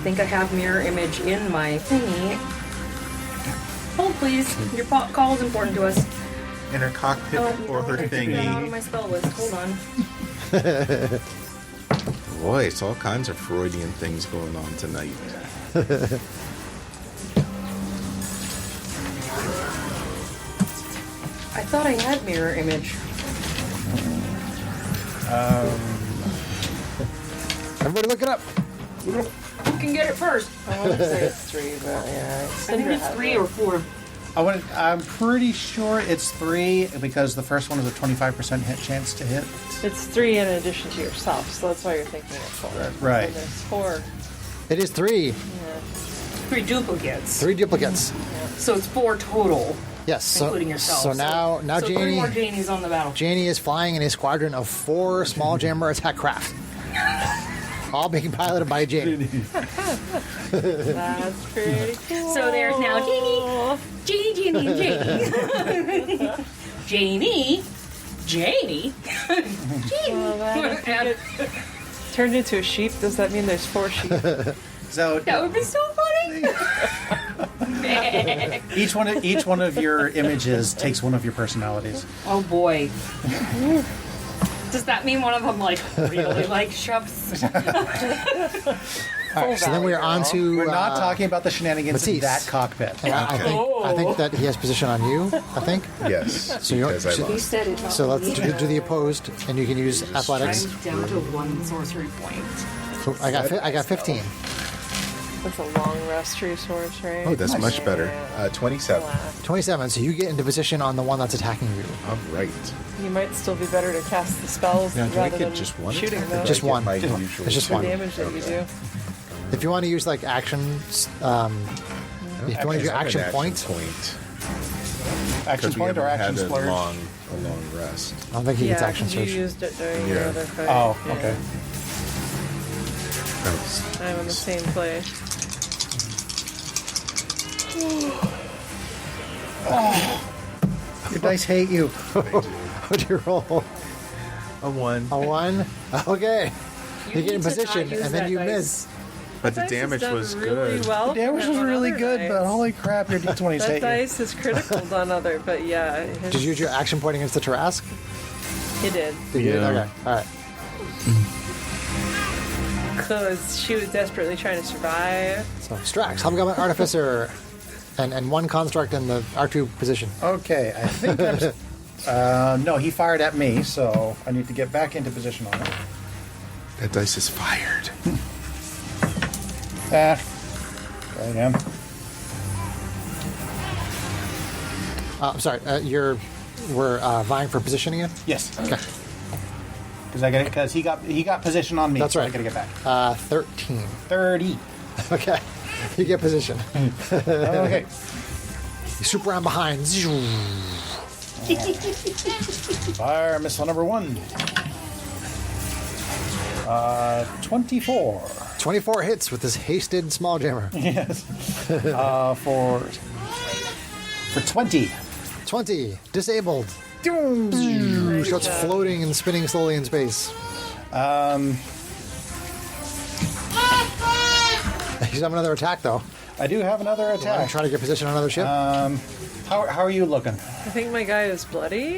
S4: think I have mirror image in my thingy. Hold, please. Your call is important to us.
S6: In her cockpit or her
S4: Out of
S6: thingy.
S4: my spell list. Hold on.
S6: Boy, it's all kinds of Freudian things going on tonight.
S4: I thought I had mirror image.
S1: Everybody look it up.
S4: Who can get it first?
S3: I want to say it's 3, but yeah.
S4: I think it's 3 or 4.
S2: I'm pretty sure it's 3 because the first one is a 25% hit chance to hit.
S3: It's 3 in addition to yourself, so that's why you're thinking it's 4.
S2: Right.
S3: And there's 4.
S1: It is 3.
S4: 3 duplicates.
S1: 3 duplicates.
S4: So it's 4 total,
S1: Yes. So,
S4: including yourself.
S1: so now
S4: so 3
S1: Janie,
S4: more Janies on the battlefield.
S1: Janie is flying in a squadron of 4 small jammer attack craft. All being piloted by Janie.
S3: That's pretty cool.
S4: So there's now Janie, and Janie. Janie.
S3: Well, that, if you get turned into a sheep, does that mean there's 4 sheep?
S2: So
S4: That would be so funny.
S2: each one of your images takes one of your personalities.
S4: Oh boy. Does that mean one of them like really like shoves?
S1: All right, so then we are on to.
S2: We're not talking about the shenanigans in
S1: Matisse.
S2: that cockpit.
S1: and I think that he has position on you. I think.
S6: Yes,
S1: So you're-
S6: because I
S1: so-
S6: lost.
S4: said it.
S1: So let's do the opposed, and you can use athletics.
S4: I'm down to 1 sorcery point.
S1: So I got 15.
S3: That's a long rest tree source, right?
S6: Oh, that's much better. 27.
S1: 27. So you get into position on the one that's attacking you.
S6: All right.
S3: You might still be better to cast the spells
S6: Now, do I
S3: rather
S6: get
S3: than
S6: just one
S3: shooting
S6: attack, or
S3: them.
S6: do
S1: Just
S6: I get
S1: one.
S6: my
S1: Just one.
S6: usual-
S1: It's just
S3: The
S1: one.
S3: damage that you do.
S1: If you want to use like actions, if you want to do
S6: I have
S1: action
S6: an
S1: point,
S2: Action
S6: Because we
S2: point or
S6: haven't
S2: action
S6: had
S2: splurge?
S6: a long rest.
S1: I don't think he gets
S3: Yeah,
S1: action
S3: 'cause you
S1: surge.
S3: used it during your
S6: Yeah.
S3: other fight.
S2: Oh,
S3: Yeah.
S2: okay.
S3: I'm in the same place.
S2: Your dice hate you.
S1: What'd you roll?
S6: A 1.
S1: A 1? Okay. You get in
S3: need to not
S1: position,
S3: use
S1: and then
S3: that
S1: you
S3: dice.
S1: miss.
S6: But the
S3: Dice has
S6: damage
S3: done
S6: was
S3: really
S6: good.
S3: Well
S2: The damage
S3: on
S2: was really
S3: other
S2: good, but
S3: dice.
S2: holy crap, your d20s
S3: That
S2: hate you.
S3: dice is critical on other, but yeah,
S1: Did you use your action point against the Tarrasque?
S3: it did.
S1: You did?
S6: Yeah.
S1: Okay. All right.
S3: Because she was desperately trying to survive.
S1: So Strax, Hobgoblin Artificer, and one construct in the R2 position.
S2: Okay, I think I'm... no, he fired at me, so I need to get back into position on it.
S6: That dice is fired.
S2: Try again.
S1: I'm sorry. We're vying for position again.
S2: Yes,
S1: Okay.
S2: because he got position on me.
S1: That's
S2: so
S1: right.
S2: I gotta get back.
S1: 13.
S2: 30.
S1: Okay. You get position.
S2: Okay.
S1: You swoop around behind.
S2: Fire missile number 1. 24.
S1: 24 hits with this hasted small jammer.
S2: Yes. For 20.
S1: 20 disabled. Starts floating and spinning slowly in space. He's having another attack though.
S2: I do have another
S1: I'm
S2: attack.
S1: trying to get position on another ship.
S2: How are you looking?
S3: I think my guy is bloody,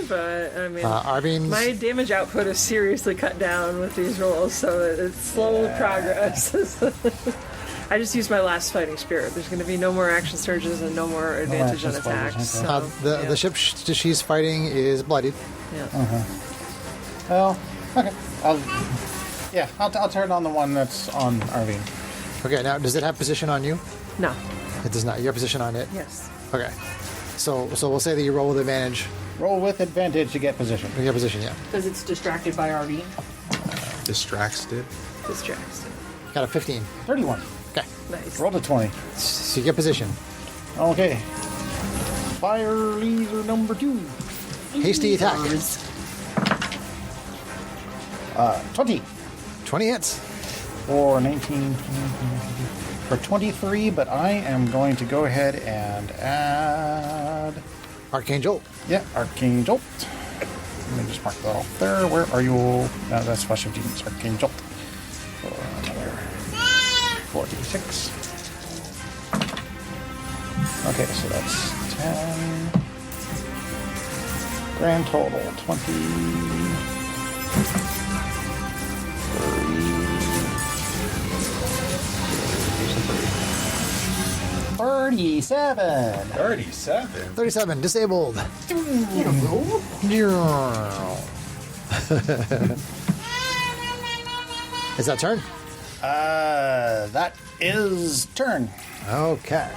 S3: but I mean,
S1: Arvine's
S3: my damage output is seriously cut down with these rolls, so it's slow progress. I just used my last fighting spirit. There's going to be no more action surges and no more advantage on
S2: action surges,
S3: attacks.
S2: okay.
S3: So,
S1: the
S3: yeah.
S1: ship she's fighting is bloodied.
S3: Yeah.
S2: Well, okay. I'll turn on the one that's on Arvine.
S1: Okay, now does it have position on you?
S3: No.
S1: It does not. You have position on it.
S3: Yes.
S1: Okay. So we'll say that you roll with advantage.
S2: Roll with advantage to get position.
S1: To get position, yeah.
S4: Because it's distracted by Arvine.
S6: Distracts it.
S3: Distracts.
S1: Got a 15.
S2: 31.
S1: Okay.
S3: Nice.
S2: Roll to 20.
S1: So you get position.
S2: Okay. Fire laser number 2.
S1: Hasty attack.
S2: 20.
S1: 20 hits.
S2: For 19. For 23, but I am going to go ahead and add...
S1: Arcane Jolt.
S2: Yeah, Arcane Jolt. Let me just mark that off there. Where are you? No, that's plus 15. It's Arcane Jolt. For another 46. Okay, so that's 10. Grand total 20. 37.
S1: 37. Disabled. Is that turn?
S2: That is turn.
S1: Okay.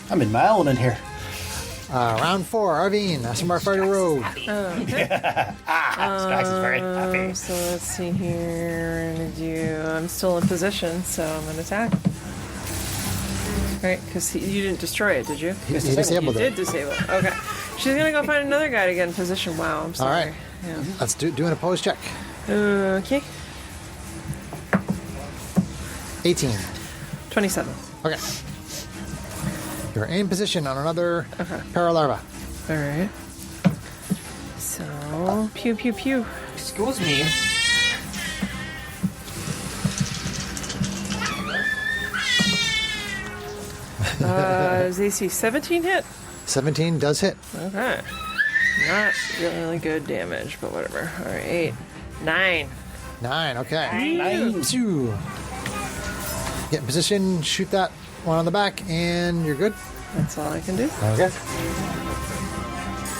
S2: I'm in my element here.
S1: Round 4. Arvine. SMR Fighter Rogue.
S2: Strax is very happy.
S3: So let's see here. I'm still in position, so I'm going to attack. Right, because you didn't destroy it, did you?
S1: He disabled
S3: You
S1: it.
S3: did disable it. Okay. She's going to go find another guy to get in position. Wow, I'm
S1: All
S3: sorry.
S1: right.
S3: Yeah.
S1: Let's do an opposed check.
S3: Okay.
S1: 18.
S3: 27.
S1: Okay. You're in position on another Paralarva.
S3: All right. So, pew, pew, pew.
S4: Excuse me.
S3: Is AC 17 hit?
S1: 17 does hit.
S3: Okay. Not really good damage, but whatever. All right, 8. 9.
S1: 9. Okay.
S2: Nine.
S1: Two. Get in position. Shoot that one on the back, and you're good.
S3: That's all I can do.
S1: Okay.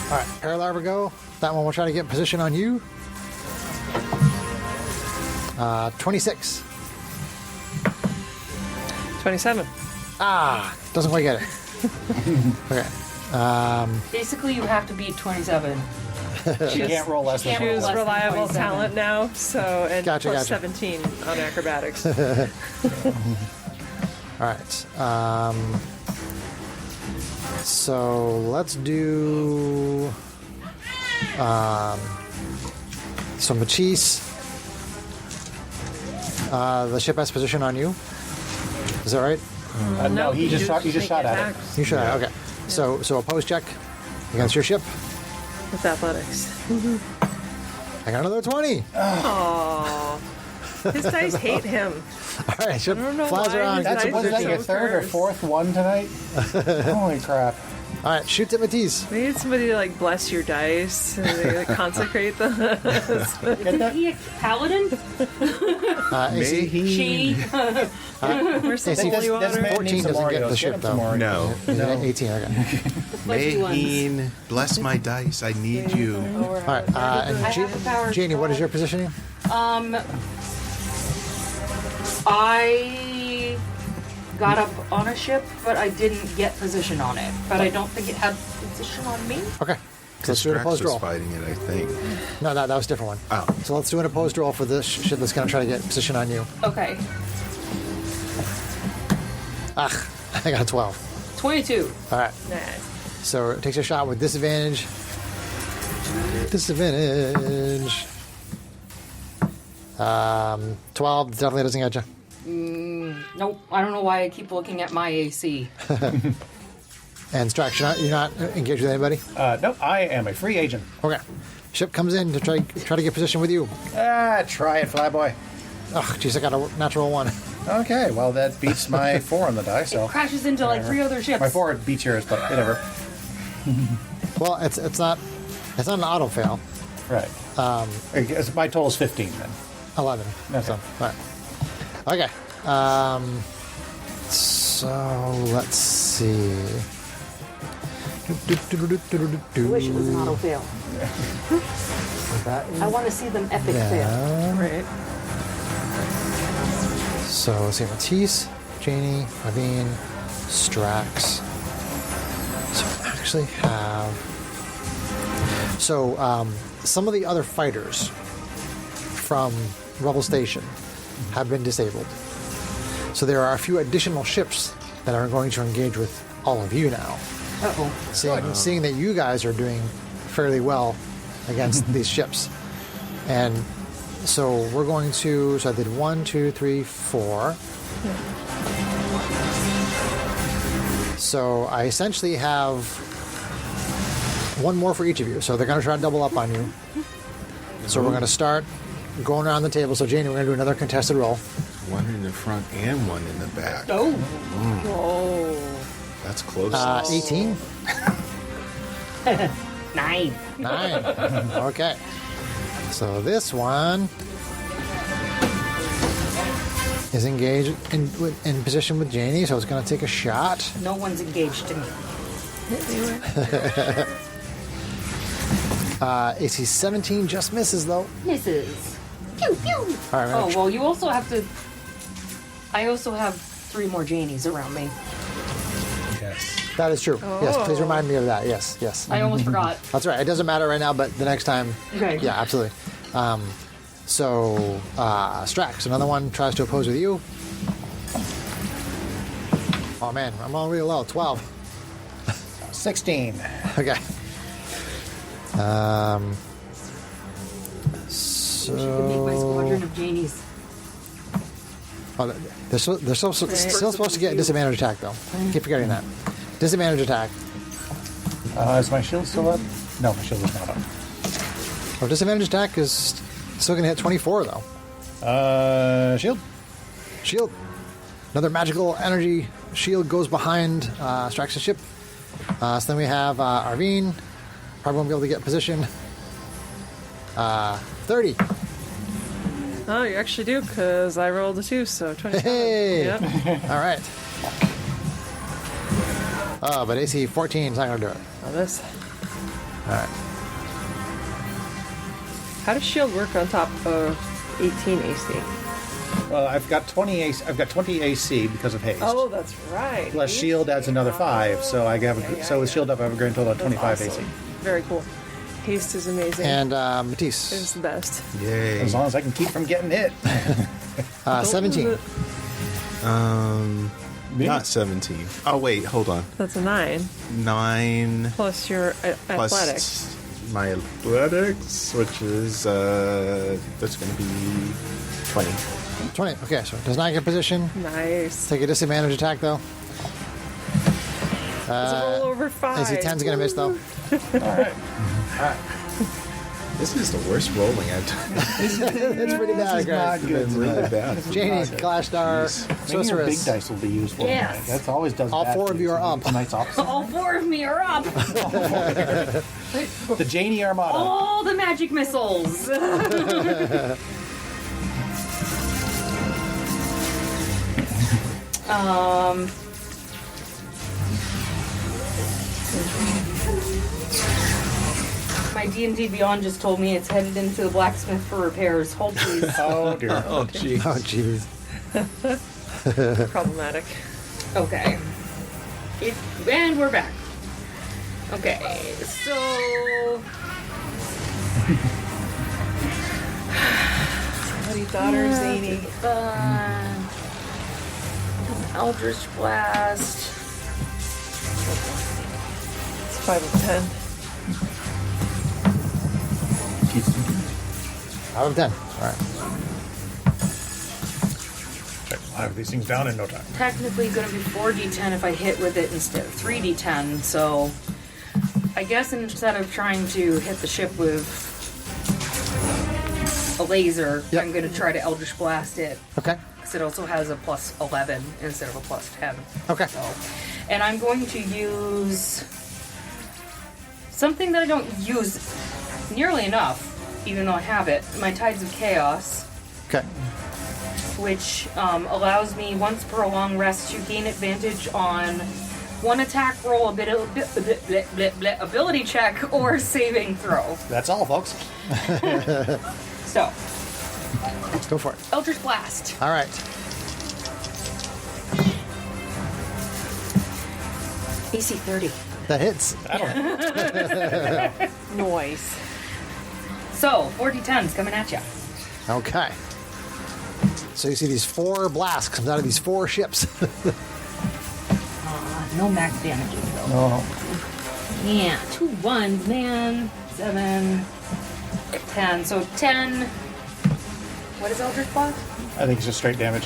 S1: All right. Paralarva go. That one will try to get in position on you. 26.
S3: 27.
S1: Doesn't quite get it. Okay.
S4: Basically, you have to beat 27.
S2: She can't roll less than
S3: Choose
S4: less than
S3: reliable
S4: 27.
S3: talent now, so and
S1: Gotcha,
S3: plus
S1: gotcha.
S3: 17 on acrobatics.
S1: All right. So let's do so Matisse. The ship has position on you. Is that right?
S2: no, he just shot
S3: make
S2: at it.
S3: attacks
S1: You should. Okay. So opposed check against your ship.
S3: with athletics.
S1: I got another 20.
S3: Oh, his dice hate him.
S1: All right. Ship
S3: I don't know
S1: flies
S3: why
S1: around.
S3: his
S2: That's
S3: dice
S2: what is
S3: are
S2: that, your
S3: so
S2: third or
S3: cursed.
S2: fourth one tonight? Holy crap.
S1: All right. Shoots at Matisse.
S3: We need somebody to like bless your dice and they, like, consecrate them.
S4: Isn't he a paladin?
S1: AC,
S4: She.
S3: Where's the
S1: AC
S3: holy water?
S2: this man
S1: 14
S2: needs some
S1: doesn't get
S2: Oreos.
S1: the ship,
S2: Get him some
S1: though.
S2: Oreos.
S6: No.
S1: Is it 18. Okay.
S4: Fudgy ones.
S6: Maheen, bless my dice. I need you.
S1: All right. And
S4: I have the power.
S1: Janie, what is your positioning?
S4: I got up on a ship, but I didn't get position on it. But I don't think it had position on me.
S1: Okay. So let's do an
S6: Strax
S1: opposed
S6: was
S1: roll.
S6: fighting it, I think.
S1: No, that was a different one.
S6: Oh.
S1: So let's do an opposed roll for this ship that's going to try to get position on you.
S4: Okay.
S1: I got a 12.
S4: 22.
S1: All right.
S3: Nice.
S1: So it takes a shot with disadvantage. Disadvantage. 12 definitely doesn't get you.
S4: Nope. I don't know why I keep looking at my AC.
S1: And Strax, you're not engaged with anybody?
S2: No, I am a free agent.
S1: Okay. Ship comes in to try to get position with you.
S2: Try it, Flyboy.
S1: Oh, jeez, I got a natural 1.
S2: Okay, well, that beats my 4 on the die, so.
S4: Crashes into like 3 other ships.
S2: My 4 beats yours, but whatever.
S1: Well, it's not an auto fail.
S2: Right. My total is 15 then.
S1: 11.
S2: Okay.
S1: So, all right. Okay. So let's see.
S4: I wish it was an auto fail. I want to see them epic fail.
S1: Yeah.
S3: Right.
S1: So let's see. Matisse, Janie, Avine, Strax. So I actually have. So some of the other fighters from Revel Station have been disabled. So there are a few additional ships that are going to engage with all of you now.
S4: Uh-oh.
S1: Seeing that you guys are doing fairly well against these ships. And so we're going to, so I did 1, 2, 3, 4. So I essentially have one more for each of you. So they're going to try to double up on you. So we're going to start going around the table. So Janie, we're going to do another contested roll.
S6: One in the front and one in the back.
S4: Oh.
S3: Whoa.
S6: That's close.
S1: 18.
S4: 9.
S1: 9. Okay. So this one is engaged in position with Janie, so it's going to take a shot.
S4: No one's engaged to me.
S1: AC 17 just misses, though.
S4: Misses. Pew, pew.
S1: All right,
S4: Oh, well, you also have to... I also have 3 more Janies around me.
S2: Yes.
S1: that is true. Yes, please remind me of that. Yes, yes.
S4: I almost forgot.
S1: That's right. It doesn't matter right now, but the next time.
S4: Okay.
S1: Yeah, absolutely. Strax, another one tries to oppose with you. Oh man, I'm all real low. 12.
S2: 16.
S1: Okay.
S4: Wish I could make my squadron of Janies.
S1: Oh, they're still supposed to get disadvantage attack, though. Keep forgetting that. Disadvantage attack.
S2: Is my shield still up? No, my shield is not up.
S1: Or disadvantage attack is still going to hit 24, though.
S2: Shield.
S1: Shield. Another magical energy shield goes behind Strax's ship. So then we have Arvine. Probably won't be able to get position. 30.
S3: Oh, you actually do, because I rolled a 2, so 27.
S1: Hey!
S3: Yep.
S1: All right. Oh, but AC 14 is not going to do it.
S3: Oh, this.
S1: All right.
S3: How does shield work on top of 18 AC?
S2: Well, I've got 20 AC. I've got 20 AC because of haste.
S3: Oh, that's right.
S2: Plus shield adds another 5, so I have with shield up I have a grand total of 25
S3: That's
S2: AC.
S3: awesome. Very cool. Haste is amazing.
S1: And Matisse.
S3: It's the best.
S6: Yay.
S2: As long as I can keep from getting hit.
S1: 17.
S6: Not 17. Oh, wait, hold on.
S3: That's a 9.
S6: 9
S3: Plus your
S6: plus
S3: athletics.
S6: my athletics, which is, that's going to be 20.
S1: 20. Okay, so it does not get position.
S3: Nice.
S1: Take a disadvantage attack, though.
S3: It's a roll over 5.
S1: AC 10 is going to miss, though.
S6: This is the worst rolling I've done.
S1: It's pretty bad, guys.
S2: Not good.
S6: It's really bad.
S1: Janie, Clash Star,
S2: Maybe your big
S1: Sorceress.
S2: dice will be useful.
S4: Yes.
S2: Tonight. That's always does.
S1: All
S2: bad
S1: 4 of
S2: to
S1: you are up.
S2: Tonight's opposite.
S4: All 4 of me are up.
S2: The Janie Armada.
S4: All the magic missiles. My D&D Beyond just told me it's headed into the blacksmith for repairs. Hold please.
S2: Oh dear.
S6: Oh, jeez.
S1: Oh, jeez.
S3: Problematic.
S4: Okay. And we're back. Okay, so...
S3: Bloody daughter, Zany.
S4: Eldritch Blast.
S3: It's 5 of 10.
S1: Out of 10. All right.
S2: I'll have these things down in no time.
S4: Technically going to be 4d10 if I hit with it instead of 3d10, so... I guess instead of trying to hit the ship with a laser,
S1: Yep.
S4: I'm going to try to Eldritch Blast it.
S1: Okay.
S4: Because it also has a plus 11 instead of a plus 10.
S1: Okay.
S4: So, and I'm going to use something that I don't use nearly enough, even though I have it, my Tides of Chaos,
S1: Okay.
S4: which allows me once per a long rest to gain advantage on one attack roll, ability check, or saving throw.
S2: That's all, folks.
S4: So,
S1: Go for it.
S4: Eldritch Blast.
S1: All right.
S4: AC 30.
S1: That hits.
S3: Noise.
S4: So, 4d10s coming at you.
S1: Okay. So you see these 4 blasts comes out of these 4 ships.
S4: No max damage though.
S1: Oh.
S4: Yeah, 2 1s, man. 7, 10. So 10. What is Eldritch Blast?
S2: I think it's just straight damage.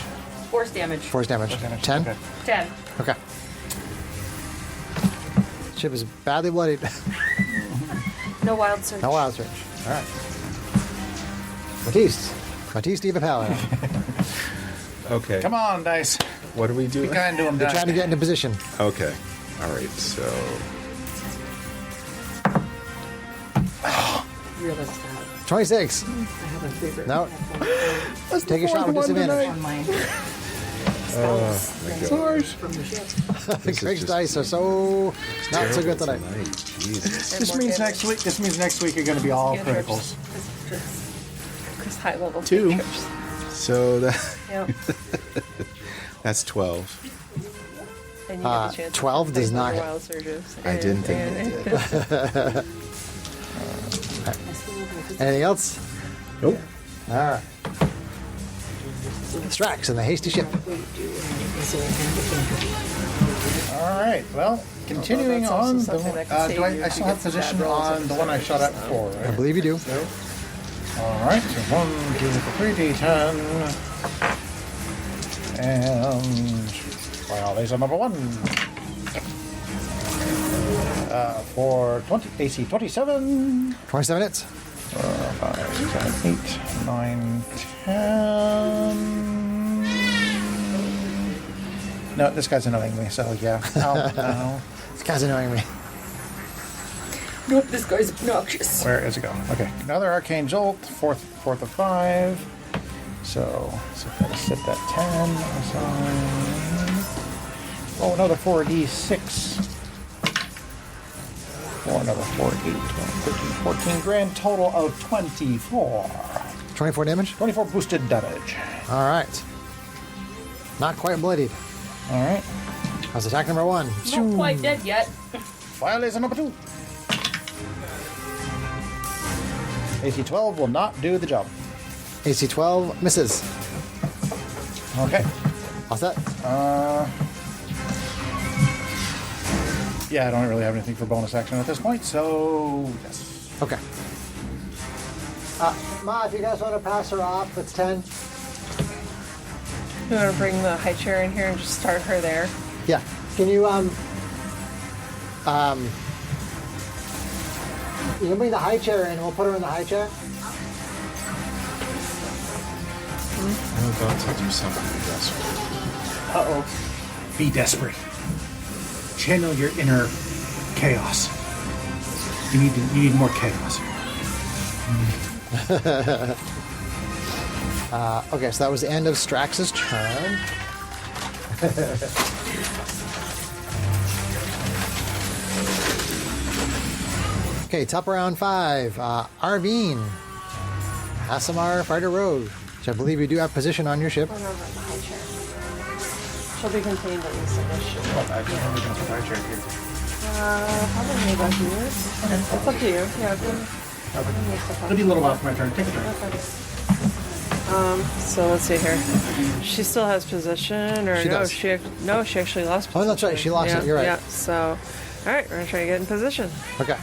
S4: Force damage.
S1: Force damage.
S2: Force damage.
S1: 10?
S2: Okay.
S4: 10.
S1: Okay. Ship is badly bloodied.
S4: No wild surge.
S1: No wild surge. All right. Matisse, Diva Paladin.
S6: Okay.
S2: Come on, dice.
S6: What do we do?
S2: Be kind to him,
S1: They're
S2: dice.
S1: trying to get into position.
S6: Okay. All right. So
S4: Realize that.
S1: 26.
S4: I have a favorite.
S1: No. Take a shot with disadvantage.
S4: On my
S2: Sorry.
S4: from the ship.
S1: Greg's dice are so not so good tonight.
S6: Jesus.
S2: This means next week. This means next week are going to be all criticals.
S3: Because high level
S6: 2.
S3: cantrips.
S6: So that
S3: Yep.
S6: that's 12.
S3: And you get the chance
S1: 12
S3: to
S1: does
S3: take
S1: not
S3: the
S1: hit.
S3: wild surges.
S6: I didn't think it did.
S1: Anything else?
S2: Nope.
S1: All right. Strax and the hasty ship.
S2: All right. Well, continuing
S3: that's also
S2: on.
S3: something that can
S2: Do
S3: save
S2: I
S3: you if
S2: still
S3: you
S2: have
S3: get some
S2: position
S3: bad rolls
S2: on
S3: on
S2: the one I shot at before,
S1: I
S2: right?
S1: believe you do.
S2: All right. So 1, 2, 3, D10. And well, there's a number 1. For 20 AC 27.
S1: 27 hits.
S2: 5, 7, 8, 9, 10. No, this guy's annoying me, so yeah. No.
S1: This guy's annoying me.
S4: Nope, this guy's obnoxious.
S2: Where is it going? Okay, another arcane jolt, fourth of 5. So gotta sit that 10 aside. Oh, another 4d6. Or another 4, 8, 12, 13, 14. Grand total of 24.
S1: 24 damage.
S2: 24 boosted damage.
S1: All right. Not quite bloodied.
S2: All right.
S1: How's attack number 1?
S4: Not quite dead yet.
S2: File laser number 2. AC 12 will not do the job.
S1: AC 12 misses.
S2: Okay.
S1: How's that?
S2: Yeah, I don't really have anything for bonus action at this point, so yes.
S1: Okay. Ma, if you guys want to pass her off, it's 10.
S3: You want to bring the high chair in here and just start her there?
S1: Yeah. Can you, you can bring the high chair in and we'll put her in the high chair?
S6: I'm about to do something desperate.
S2: Uh-oh. Be desperate. Channel your inner chaos. You need more chaos.
S1: Okay, so that was the end of Strax's turn. Okay, top of round 5. Arvine. Asimar Fighter Rogue. Which I believe you do have position on your ship.
S3: Over the high chair. She'll be contained at least in this ship.
S2: Actually, I'm going to put my chair here.
S3: Probably about yours. It's up to you. Yeah.
S2: It'll be a little while for my turn. Take a turn.
S3: So let's see here. She still has position, or
S1: She
S3: no?
S1: does.
S3: She actually lost
S1: Oh,
S3: position.
S1: that's right. She lost
S3: yeah,
S1: it. You're right.
S3: Yeah. So, all right, we're gonna try to get in position.
S1: Okay.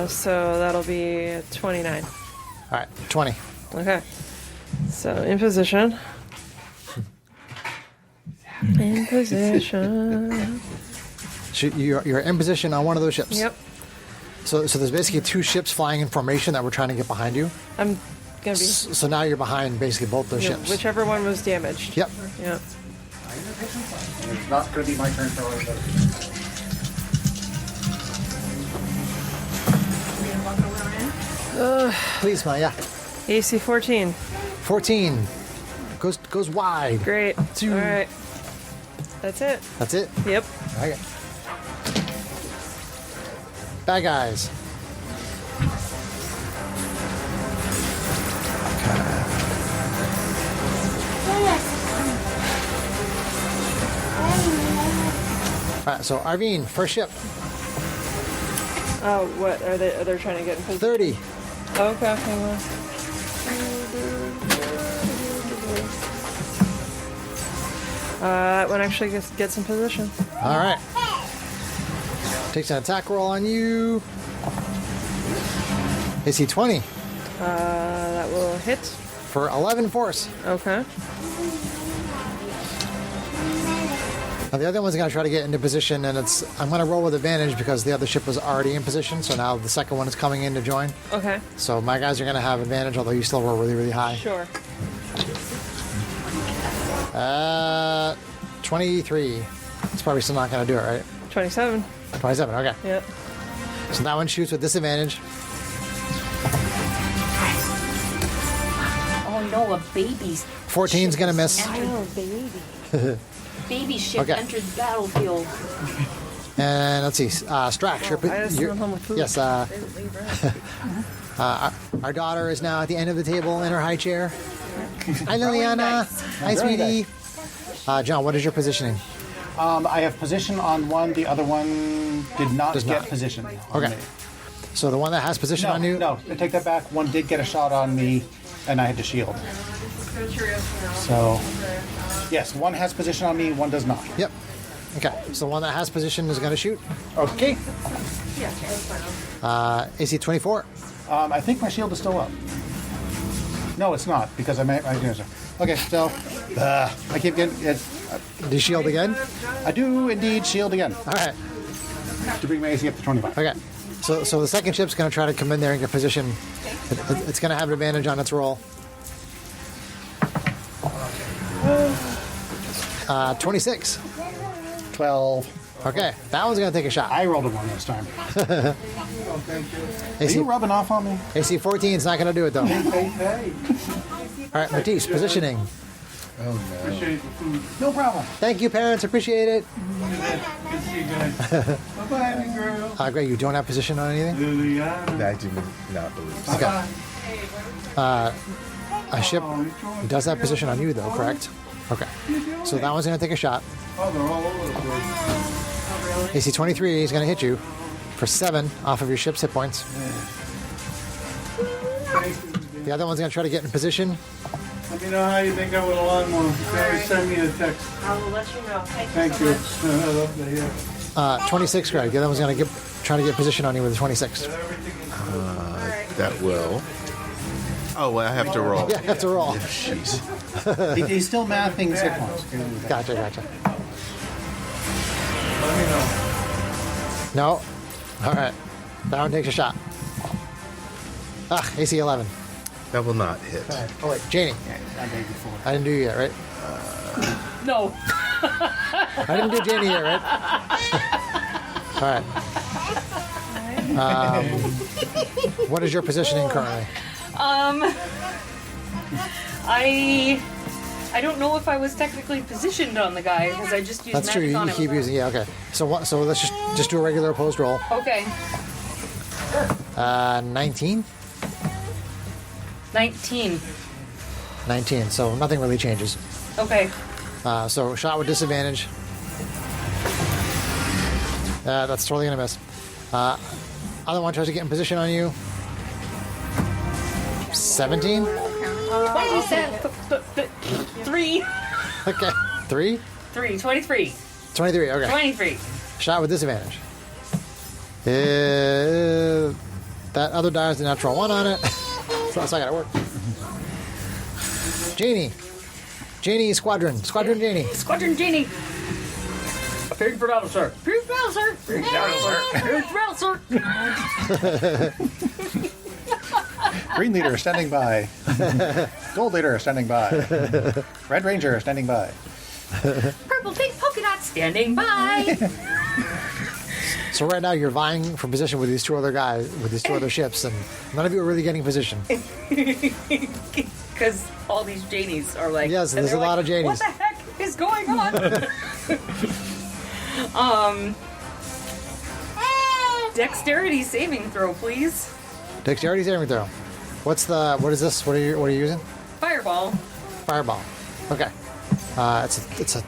S3: So that'll be 29.
S1: All right, 20.
S3: Okay. So in position. In position.
S1: You're in position on one of those ships.
S3: Yep.
S1: So there's basically 2 ships flying in formation that we're trying to get behind you.
S3: I'm gonna be
S1: So now you're behind basically both those
S3: yeah,
S1: ships.
S3: whichever one was damaged.
S1: Yep.
S3: Yep.
S2: It's not going to be my turn for all of those.
S1: Please, Ma. Yeah.
S3: AC 14.
S1: 14. Goes wide.
S3: Great.
S1: Two.
S3: All right. That's it.
S1: That's it.
S3: Yep.
S1: Okay. Bad guys. right, so Arvine, first ship,
S3: Oh, what are they? Are they trying to get in position?
S1: 30.
S3: Okay, hang on. That one actually gets in position.
S1: All right. Takes an attack roll on you. AC 20
S3: That will hit.
S1: for 11 force.
S3: Okay.
S1: Now the other one's going to try to get into position, and I'm going to roll with advantage because the other ship was already in position, so now the second one is coming in to join.
S3: Okay.
S1: So my guys are going to have advantage, although you still roll really, really high.
S3: Sure.
S1: 23. It's probably still not going to do it, right?
S3: 27.
S1: 27, okay.
S3: Yep.
S1: So that one shoots with disadvantage.
S4: Oh no, a baby's
S1: 14's going to miss.
S4: Oh, baby. Baby ship
S1: Okay.
S4: entered the battlefield.
S1: And let's see, Strax,
S3: I just went home with food.
S1: yes, our daughter is now at the end of the table in her high chair. Hi, Liliana. Hi,
S2: Very
S1: sweetie. John, what is your positioning?
S2: I have position on one. The other one did not
S1: Does
S2: get
S1: not.
S2: position. On
S1: Okay.
S2: me.
S1: So the one that has position on you?
S2: No, I take that back. One did get a shot on me, and I had to shield. So, yes, one has position on me, one does not.
S1: Yep. Okay, so the one that has position is going to shoot.
S2: Okay.
S1: AC 24.
S2: I think my shield is still up. No, it's not, because okay, so, I keep getting,
S1: Do you shield again?
S2: I do indeed shield again,
S1: All right.
S2: to bring my AC up to 25.
S1: Okay. So the second ship's going to try to come in there and get position. It's going to have advantage on its roll. 26.
S2: 12.
S1: Okay, that one's going to take a shot.
S2: I rolled a 1 this time. Are
S1: AC,
S2: you rubbing off on me?
S1: AC 14 is not going to do it, though. All right, Matisse, positioning.
S2: No problem.
S1: Thank you, parents. Appreciate it.
S9: Good to see you guys. Bye-bye, girl.
S1: Great, you don't have position on anything?
S9: Liliana.
S6: I do not believe so.
S1: Okay. A ship does have position on you, though, correct? Okay. So that one's going to take a shot.
S9: Oh, they're all over the place.
S1: AC 23 is going to hit you for 7 off of your ship's hit points. The other one's going to try to get in position.
S9: Let me know how you think I went along. Okay, send me a text.
S3: I will let you know.
S9: Thank you. I love to hear.
S1: 26, Greg. The other one's going to try to get position on you with a 26.
S6: That will. Oh, well, I have to roll.
S1: Yeah, you have to roll.
S6: Jeez.
S2: He's still mathing his hit points.
S1: Gotcha.
S9: Let me know.
S1: No. All right. That one takes a shot. AC 11.
S6: That will not hit.
S1: Oh, wait. Janie. I didn't do you yet, right?
S4: No.
S1: I didn't do Janie yet, right? All right. What is your positioning currently?
S4: I don't know if I was technically positioned on the guy because I just used
S1: That's true.
S4: magic
S1: You
S4: on him.
S1: keep using. Yeah. Okay. So let's just do a regular opposed roll.
S4: Okay.
S1: 19.
S4: 19.
S1: 19. So nothing really changes.
S4: Okay.
S1: So shot with disadvantage. That's totally gonna miss. Other one tries to get in position on you. 17.
S4: 3.
S1: Okay. 3.
S4: 23.
S1: 23. Okay.
S4: 23.
S1: Shot with disadvantage. That other die has a natural 1 on it. So that's not gonna work. Janie, Squadron Janie.
S4: Squadron Genie. Prepared for battle, sir. Prepared for battle, sir. Prepared for battle, sir.
S2: Green leader standing by. Gold leader standing by. Red ranger standing by.
S4: Purple pink polka dot standing by.
S1: So right now you're vying for position with these two other guys, with these two other ships, and none of you are really getting position.
S4: Because all these Janies are like...
S1: Yes,
S4: and
S1: there's
S4: they're
S1: a lot
S4: like,
S1: of Janies.
S4: What the heck is going on? Dexterity saving throw, please.
S1: Dexterity saving throw. What is this? What are you using?
S4: Fireball.
S1: Fireball. Okay. It's a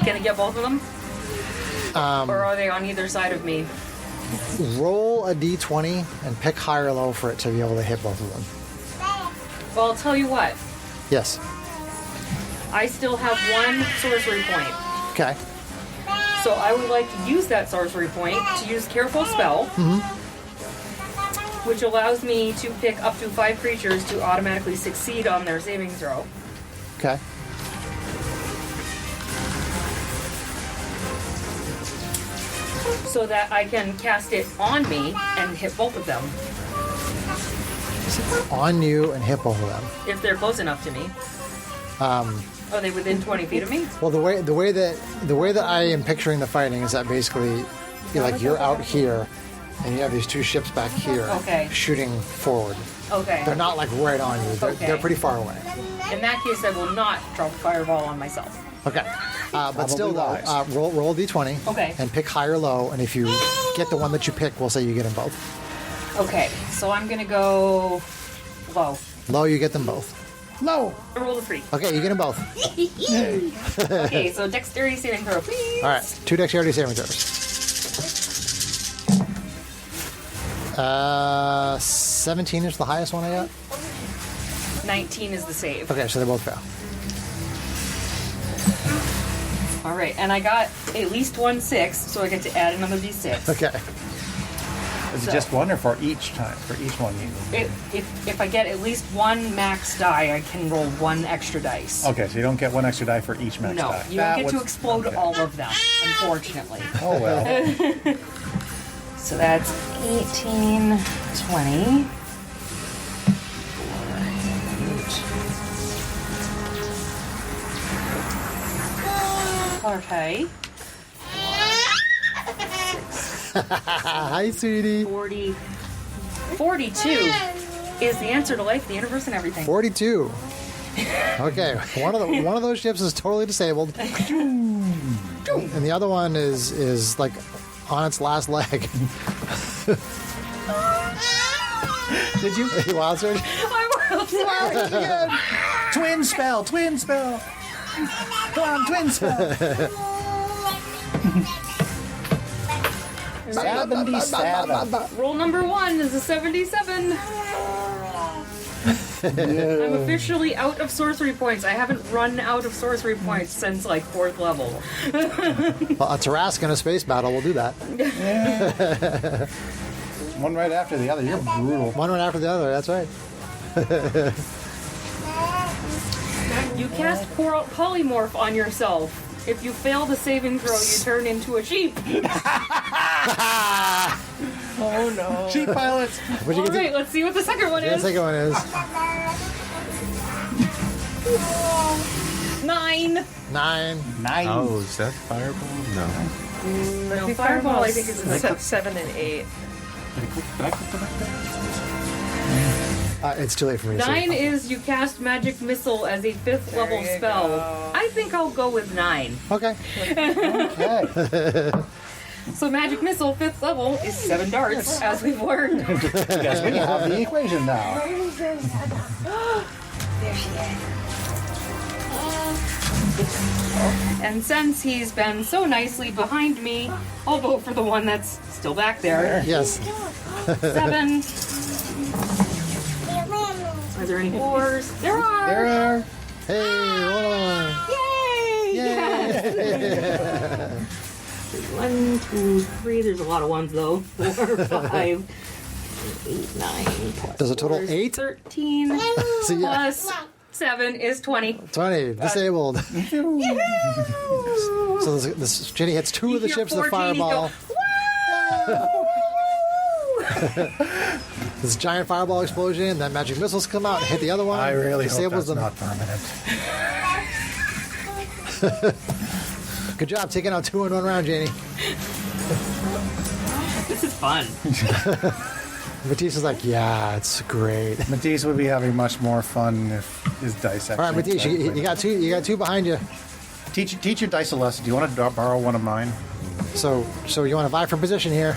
S4: gonna get both of them? Or are they on either side of me?
S1: Roll a d20 and pick high or low for it to be able to hit both of them.
S4: Well, I'll tell you what.
S1: Yes.
S4: I still have one sorcery point.
S1: Okay.
S4: So I would like to use that sorcery point to use Careful Spell, which allows me to pick up to 5 creatures to automatically succeed on their saving throw.
S1: Okay.
S4: So that I can cast it on me and hit both of them
S1: On you and hit both of them.
S4: if they're close enough to me. Are they within 20 feet of me?
S1: Well, the way that I am picturing the fighting is that basically, you're out here, and you have these two ships back here,
S4: Okay.
S1: shooting forward.
S4: Okay.
S1: They're not like right on you. They're,
S4: Okay.
S1: they're pretty far away.
S4: In that case, I will not drop a fireball on myself.
S1: Okay. But still, though,
S2: wise.
S1: roll a d20.
S4: Okay.
S1: And pick high or low, and if you get the one that you pick, we'll say you get them both.
S4: Okay, so I'm gonna go low.
S1: Low, you get them both.
S2: No.
S4: I rolled a 3.
S1: Okay, you get them both.
S4: Okay, so dexterity saving throw, please.
S1: All right, 2 dexterity saving throws. 17 is the highest one I got.
S4: 19 is the save.
S1: Okay, so they both fail.
S4: All right, and I got at least 1 6, so I get to add another d6.
S1: Okay.
S2: Is
S4: So-
S2: it just one or for each time? For each one you...
S4: If I get at least 1 max die, I can roll 1 extra dice.
S2: Okay, so you don't get 1 extra die for each max
S4: No,
S2: die.
S4: you don't
S2: That
S4: get to
S2: would-
S4: explode
S2: okay.
S4: all of them, unfortunately.
S2: Oh, well.
S4: So that's 18, 20. Okay.
S1: Hi, sweetie.
S4: 40. 42 is the answer to life, the universe, and everything.
S1: 42. Okay, one of those ships is totally disabled, and the other one is like on its last leg.
S2: Did you?
S1: Wild Surge?
S2: Twin spell! Twin spell! Come on, twin spell! 77.
S4: Roll number 1 is a 77. I'm officially out of sorcery points. I haven't run out of sorcery points since like 4th level.
S1: Well, a Tarrasque in a space battle will do that.
S2: One right after the other. You're brutal.
S1: One right after the other. That's right.
S4: You cast polymorph on yourself. If you fail the saving throw, you turn into a sheep.
S3: Oh no.
S2: Sheep pilots!
S1: What'd you
S4: All
S1: get
S4: right, let's see what the second one
S1: the
S4: is.
S1: second one is
S4: 9.
S1: 9.
S2: Nice.
S6: Oh, is that fireball? No.
S4: No, fireball, I think is in the
S3: 7 and 8.
S2: Did I click the back there?
S1: It's too late for me to
S4: 9
S1: say.
S4: is you cast magic missile as a 5th level
S3: you
S4: spell.
S3: go.
S4: I think I'll go with 9.
S1: Okay.
S2: Okay.
S4: So magic missile 5th level is 7 darts, as we've learned.
S2: Yes, we have the equation now.
S4: And since he's been so nicely behind me, I'll vote for the one that's still back there.
S1: Yes.
S4: 7. Are there any 4s? There are!
S2: There are.
S1: Hey, roll on.
S4: Yay! 1, 2, 3. There's a lot of ones though. 4, 5, 8, 9. Plus
S1: Does a total
S4: 4 is
S1: 8?
S4: 13
S1: So yeah,
S4: plus 7 is 20.
S1: 20. Disabled. So this Jenny hits 2 of the
S4: You
S1: ships
S4: hear
S1: with a
S4: 14, you
S1: fireball. This giant fireball explosion, then magic missiles come out and hit the other one.
S2: I really hope
S1: disables
S2: that's
S1: them.
S2: not permanent.
S1: Good job taking out 2 in 1 round, Janie.
S4: This is fun.
S1: Matisse is like, yeah, it's great.
S2: Matisse would be having much more fun if his dice actually...
S1: All right, Matisse, you got 2. You got 2 behind you.
S2: Teach your dice a lesson. Do you want to borrow one of mine?
S1: So you want to vie for position here?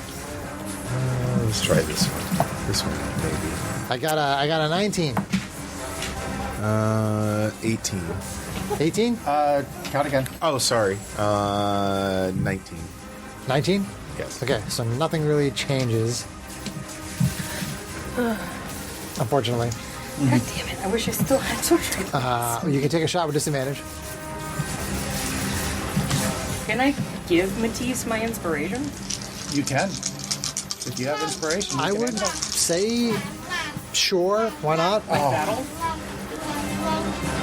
S6: Let's try this one. This one, maybe.
S1: I got a 19.
S6: 18.
S1: 18?
S2: Count again.
S6: Oh, sorry. 19.
S1: 19?
S6: Yes.
S1: Okay, so nothing really changes. Unfortunately.
S4: God damn it! I wish I still had sorcery.
S1: You can take a shot with disadvantage.
S4: Can I give Matisse my inspiration?
S2: You can. If you have inspiration, you
S1: I
S2: can
S1: would
S2: end up.
S1: say, sure, why not?
S4: Like battle?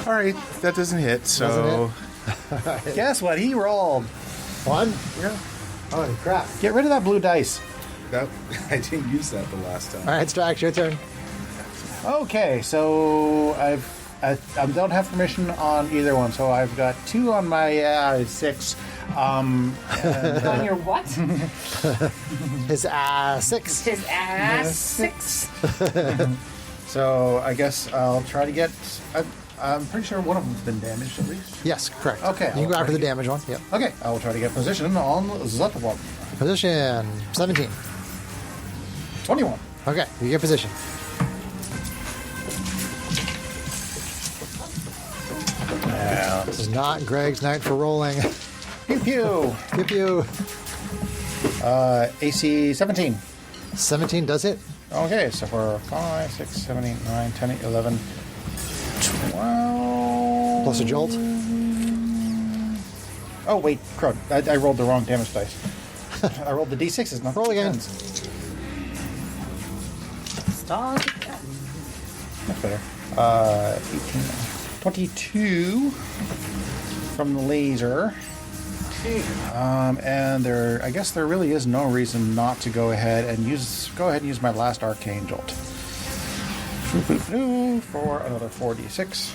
S6: All right, that doesn't hit. So
S2: Guess what? He rolled.
S1: 1? Yeah. Holy crap.
S2: Get rid of that blue dice.
S6: that I didn't use that the last time.
S1: All right, Strax, your turn.
S2: Okay, so I don't have permission on either one, so I've got 2 on my 6.
S4: On your what?
S1: His 6.
S4: His ass 6.
S2: So I guess I'll try to get. I'm pretty sure one of them's been damaged at least.
S1: Yes, correct.
S2: Okay,
S1: You can go
S2: I'll
S1: after the
S2: try to
S1: damage one. Yep.
S2: Okay, I will try to get position on Zutwalk.
S1: Position 17.
S2: 21.
S1: Okay, you get position.
S2: Yeah.
S1: This is not Greg's night for rolling.
S2: Pew pew.
S1: Pew pew.
S2: AC 17.
S1: 17 does hit.
S2: Okay, so for 5, 6, 7, 8, 9, 10, 11, 12.
S1: Plus a jolt.
S2: Oh, wait, crud. I rolled the wrong damage dice. I rolled the d6s, not
S1: Roll
S2: the
S1: again.
S2: 10s.
S4: Stop.
S2: Much better. 18, 22 from the laser. And I guess there really is no reason not to go ahead and use my last arcane jolt. For another 4d6.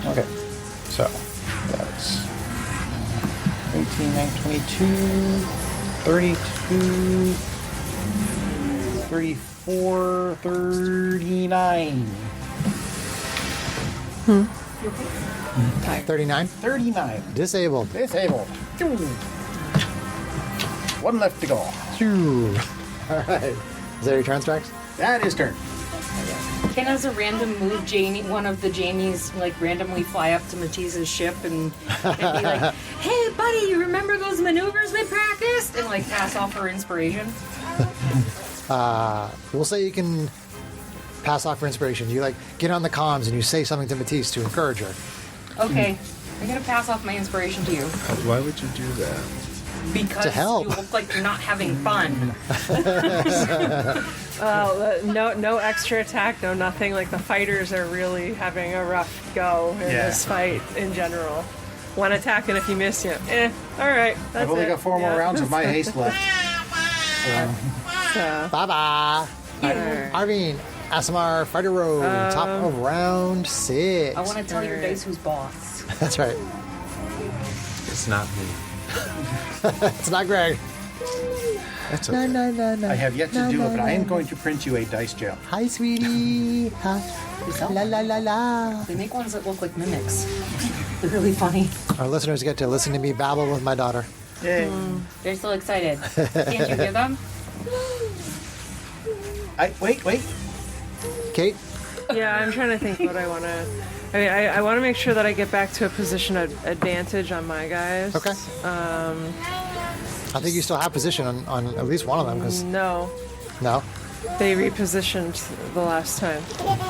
S2: Okay, so that's 18, 19, 22, 32, 34, 39.
S1: 39.
S2: 39.
S1: Disabled.
S2: Disabled. One left to go.
S1: Phew. All right. Is that your turn, Strax?
S2: That is turn.
S4: Can, as a random move, one of the Jamies like randomly fly up to Matisse's ship and be like, "Hey, buddy, you remember those maneuvers we practiced?" And like pass off her inspiration.
S1: We'll say you can pass off for inspiration. You like get on the comms and you say something to Matisse to encourage her.
S4: Okay, I'm gonna pass off my inspiration to you
S6: Why would you do that?
S4: because
S1: To help.
S4: you look like you're not having fun.
S3: No extra attack, no nothing. Like the fighters are really having a rough go in this fight in general. One attack and if you miss, all right. That's
S2: I've only
S3: it.
S2: got 4 more rounds of my haste left.
S3: So,
S1: Bye-bye. Arvine, Asimar, Fighter Road, top of round 6.
S4: I want to tell your dice who's boss.
S1: That's right.
S5: It's not me.
S1: It's not Greg.
S6: That's okay.
S1: No.
S2: I have yet to do it, but I am going to print you a dice gem.
S1: Hi, sweetie. Hi. La la la la.
S4: They make ones that look like mimics. They're really funny.
S1: Our listeners get to listen to me babble with my daughter.
S2: Yay.
S4: They're so excited. Can't you hear them?
S2: Wait.
S1: Kate?
S3: yeah, I'm trying to think what I want to. I mean, I want to make sure that I get back to a position of advantage on my guys.
S1: Okay. I think you still have position on at least one of them, because
S3: No,
S1: no.
S3: they repositioned the last time.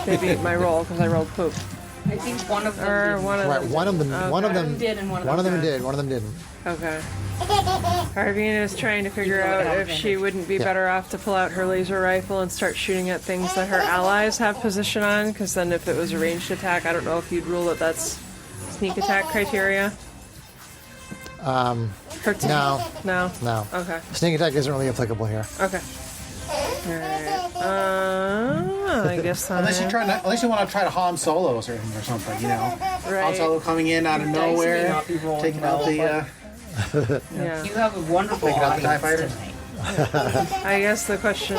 S3: They beat my roll because I rolled poop.
S4: I think one of them
S3: Or
S4: did.
S3: one of
S1: Right,
S3: them.
S1: one of them
S4: did and one of
S1: one of them
S3: them
S1: did, one of them didn't.
S3: Okay. Arvina is trying to figure
S4: You know
S3: out
S4: what
S3: if she
S4: advantage.
S3: wouldn't be
S1: Yeah.
S3: better off to pull out her laser rifle and start shooting at things that her allies have position on, because then if it was a ranged attack, I don't know if you'd rule that that's sneak attack criteria. Her team.
S1: No.
S3: No?
S1: No.
S3: Okay.
S1: Sneak attack isn't really applicable here.
S3: Okay. Alright. I guess
S2: Unless you want to try to Han Solos or something, you know. Han
S3: Right.
S2: Solo coming in out of
S4: Dice may
S2: nowhere,
S4: not be rolling
S2: taking out
S4: well,
S2: the.
S3: Yeah.
S4: You have a wonderful
S2: Take it out the TIE
S4: audience
S2: fighters.
S4: tonight.
S3: I guess the question,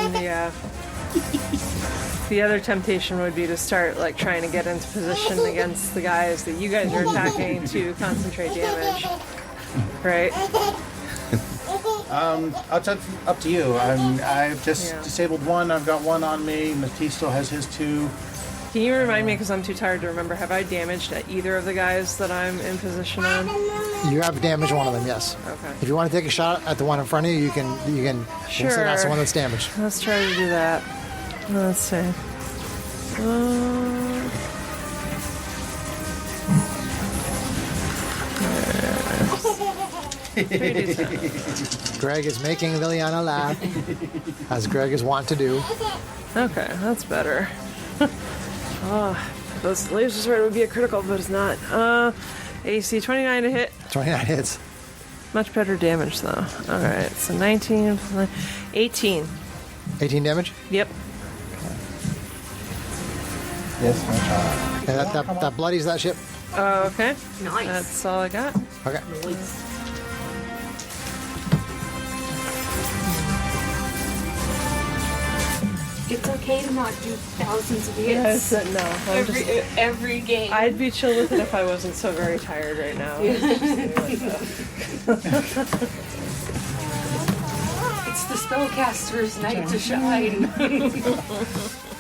S3: the other temptation would be to start like trying to get into position against the guys that you guys are attacking to concentrate damage. Right?
S2: It's up to you. I've just
S3: Yeah.
S2: disabled one. I've got one on me. Matisse still has his 2.
S3: Can you remind me, because I'm too tired to remember, have I damaged either of the guys that I'm in position on?
S1: You have damaged one of them, yes.
S3: Okay.
S1: If you want to take a shot at the one in front of you, you can.
S3: Sure.
S1: So that's the one that's damaged.
S3: Let's try to do that. Let's see.
S1: Greg is making Liliana laugh, as Greg is wont to do.
S3: Okay, that's better. Those laser sword would be a critical, but it's not. AC 29 to hit.
S1: 29 hits.
S3: Much better damage, though. Alright, so 19, 18.
S1: 18 damage?
S3: Yep.
S2: Yes, my child.
S1: Okay, that bloodies that ship.
S3: Okay.
S4: Nice.
S3: That's all I got.
S1: Okay.
S7: It's okay to not do thousands of hits.
S3: No.
S7: Every game.
S3: I'd be chill with it if I wasn't so very tired right now.
S7: It's the spellcaster's night to shine.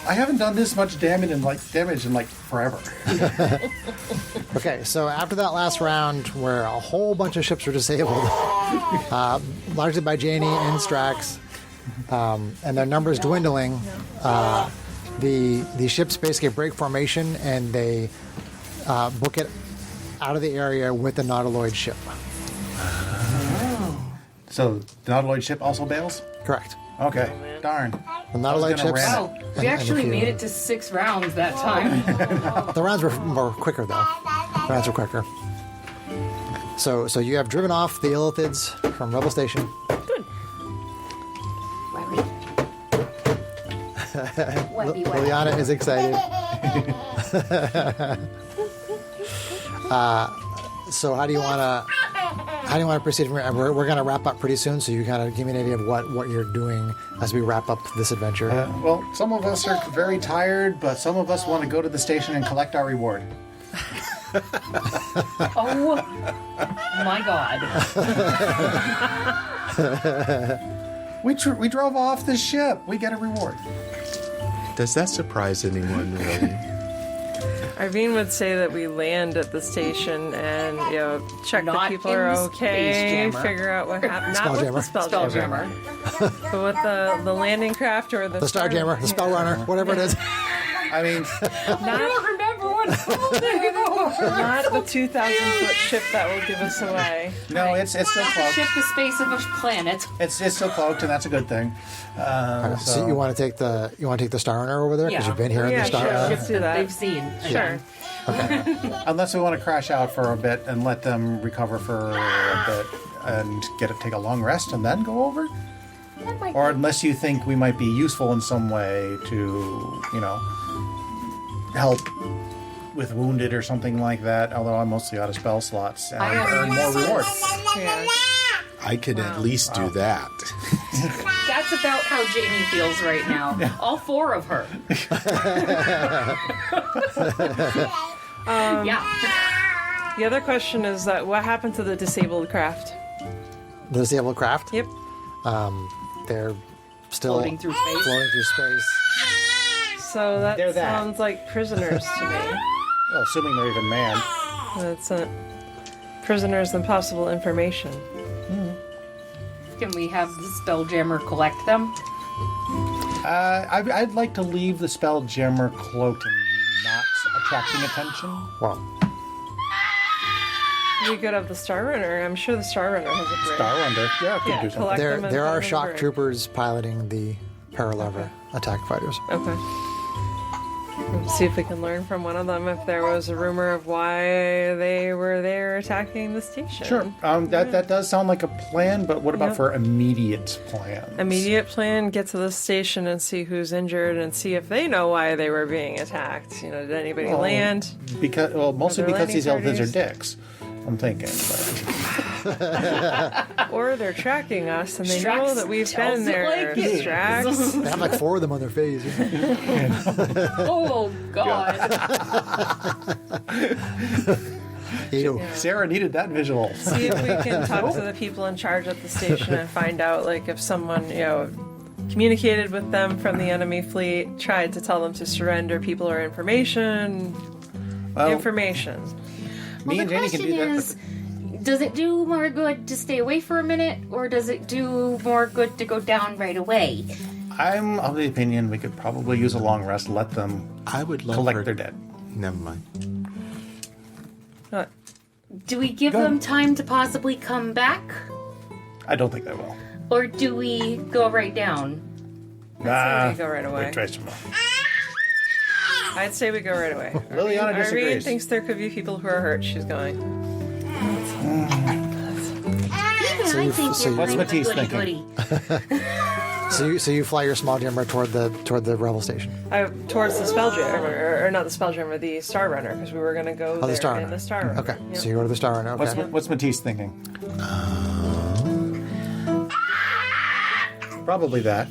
S2: I haven't done this much damage in like forever.
S1: Okay, so after that last round, where a whole bunch of ships were disabled, largely by Janie and Strax, and their numbers dwindling, the ships basically break formation and they book it out of the area with the Nautiloid ship.
S2: So the Nautiloid ship also bails?
S1: Correct.
S2: Okay. Darn.
S1: The Nautiloid
S2: gonna
S1: ships.
S2: ram
S4: Oh, we actually made it to 6 rounds that time.
S1: The rounds were quicker, though. The rounds were quicker. So you have driven off the Illithids from Revel Station.
S7: Webby.
S1: Liliana is excited. So how do you want to proceed from here? We're going to wrap up pretty soon, so you kind of give me an idea of what you're doing as we wrap up this adventure.
S2: Well, some of us are very tired, but some of us want to go to the station and collect our reward.
S4: Oh my god.
S2: We drove off the ship. We get a reward.
S6: Does that surprise anyone, really?
S3: Irvine would say that we land at the station and, check that
S4: Not
S3: people
S4: in
S3: are
S4: the
S3: okay,
S4: Space Jammer.
S3: figure out what happened. Not with the
S4: Spelljammer.
S3: but with the landing craft or the
S1: Starjammer, the Spell Runner, whatever it is.
S2: I mean,
S4: I don't remember what it's called anymore.
S3: not the 2,000-foot ship that will give us away.
S2: no, it's still cloaked.
S4: Ship the space of a planet.
S2: It's still cloaked, and that's a good thing.
S1: So you want to take the Star Runner over there because
S4: Yeah.
S1: you've been here in
S3: Yeah,
S1: the Star
S3: sure.
S1: Runner.
S3: Let's do that.
S4: They've seen.
S3: Sure.
S2: Unless we want to crash out for a bit and let them recover for a bit and take a long rest and then go over.
S7: That might
S2: Or
S7: be-
S2: unless you think we might be useful in some way to, help with wounded or something like that. Although I'm mostly out of spell slots and earn more reward.
S3: Yeah.
S6: I could at least do that.
S4: That's about how Jamie feels right now. All 4 of her. Yeah.
S3: The other question is that what happened to the disabled craft?
S1: The disabled craft.
S3: Yep.
S1: They're still
S4: Floating through space.
S1: Floating through space.
S3: So that
S2: They're that.
S3: sounds like prisoners to me.
S2: Well, assuming they're even manned.
S3: That's prisoners and possible information.
S4: Can we have the Spelljammer collect them?
S2: I'd like to leave the Spelljammer cloaked and not attracting attention.
S1: Well,
S3: We could have the Star Runner. I'm sure the Star Runner has a bridge.
S2: Star Under. Yeah, could
S3: Yeah,
S2: do something.
S3: collect them and
S1: there
S3: put
S1: are
S3: them in
S1: shock
S3: bridge.
S1: troopers piloting the Paralever attack fighters.
S3: Okay. Let's see if we can learn from one of them if there was a rumor of why they were there attacking the station.
S2: Sure. That does sound like a plan, but what about
S3: Yep.
S2: for immediate plans?
S3: Immediate plan, get to the station and see who's injured and see if they know why they were being attacked. Did anybody land?
S2: Mostly
S3: Are there
S2: because these
S3: landing
S2: Illithids are
S3: parties?
S2: dicks. I'm thinking. But.
S3: Or they're tracking us and they
S4: Strax
S3: know that we've
S4: tells
S3: been
S4: it
S3: there.
S4: like it is.
S3: Strax.
S1: They have like 4 of them on their face.
S4: Oh, God.
S1: Ew.
S2: Sarah needed that visual.
S3: See if we can talk to the people in charge at the station and find out, if someone, communicated with them from the enemy fleet, tried to tell them to surrender people or information. Information.
S2: Me and Janie can do that.
S7: Is, does it do more good to stay away for a minute, or does it do more good to go down right away?
S2: I'm of the opinion we could probably use a long rest, let them
S5: I would love
S2: collect
S5: her-
S2: their dead.
S5: Never mind.
S7: Do we give
S2: Go
S7: them
S2: ahead.
S7: time to possibly come back,
S2: I don't think they will.
S7: or do we go right down?
S3: I'd say we go right away.
S2: Wait, try some more.
S3: I'd say we go right away.
S2: Liliana
S3: Irene
S2: disagrees.
S3: thinks there could be people who are hurt. She's going.
S7: I think
S1: so
S7: you're
S2: what's
S7: kind of a
S2: Matisse
S7: goody-goody.
S1: So you fly your small jammer toward the Revel Station.
S3: Towards the Spelljammer, or not the Spelljammer, the Star Runner, because we were going to go
S1: the
S3: there
S1: Star
S3: in
S1: Runner.
S3: the Star Runner.
S1: Okay,
S3: Yep.
S1: so you go to the Star Runner. Okay.
S2: What's Matisse thinking? Probably that.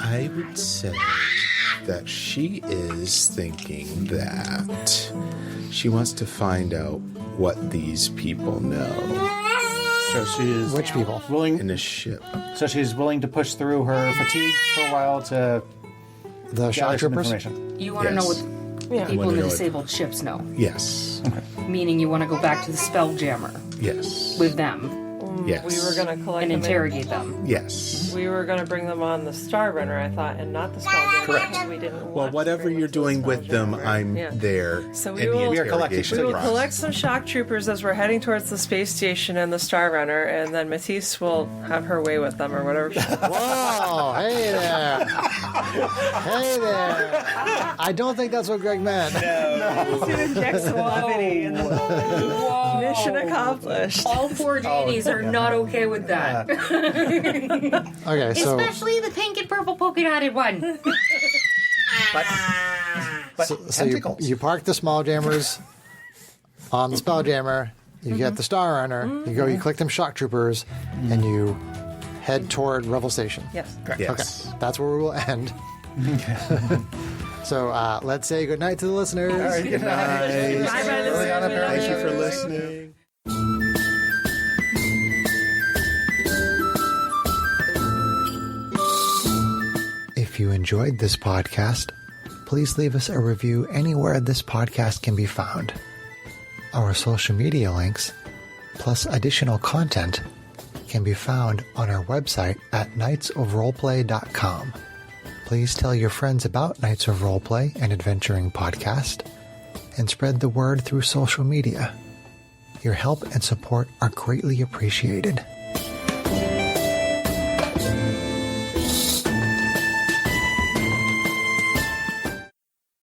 S5: I would say that she is thinking that she wants to find out what these people know
S2: So she's
S1: Which people?
S2: willing.
S5: in a ship.
S2: So she's willing to push through her fatigue for a while to
S1: The shock
S2: gather some
S1: troopers.
S2: information.
S4: You want to know
S5: Yes.
S4: what
S3: Yeah.
S4: people
S5: wanna
S4: in the
S5: know it.
S4: disabled ships know.
S5: Yes.
S4: Meaning you want to go back to the Spelljammer
S5: Yes.
S4: with them
S5: Yes.
S3: We were going to collect
S4: and
S3: them.
S4: interrogate them.
S5: Yes.
S3: We were going to bring them on the Star Runner, I thought, and not the Spelljammer.
S5: Correct.
S3: because We didn't
S5: Well,
S3: want to
S5: whatever
S3: bring
S5: you're
S3: them to the
S5: doing with them,
S3: Spelljammer.
S5: I'm
S3: Yeah.
S5: there.
S3: So we
S5: in the
S3: will-
S2: We are collecting.
S5: interrogation
S3: We will
S5: process.
S3: collect some shock troopers as we're heading towards the space station and the Star Runner, and then Matisse will have her way with them or whatever.
S1: Whoa! Hey there! Hey there! I don't think that's what Greg meant.
S3: to inject some levity in the
S4: Whoa.
S3: mission accomplished.
S4: All four deities are not okay with that.
S1: Okay, so
S7: Especially the pink and purple polka dotted one.
S2: But
S1: so
S2: tentacles.
S1: you park the small jammers on the Spelljammer. You get the Star Runner. You go. You click them shock troopers, and you head toward Revel Station.
S3: Yes.
S5: Yes.
S1: Okay, that's where we will end. So let's say goodnight to the listeners.
S2: All right, good night.
S3: Bye-bye, listeners.
S2: Liliana,
S3: We love
S5: Thank you for
S3: you.
S5: listening.
S1: If you enjoyed this podcast, please leave us a review anywhere this podcast can be found. Our social media links, plus additional content, can be found on our website at knightsofroleplay.com. Please tell your friends about Knights of Roleplay and Adventuring Podcast, and spread the word through social media. Your help and support are greatly appreciated.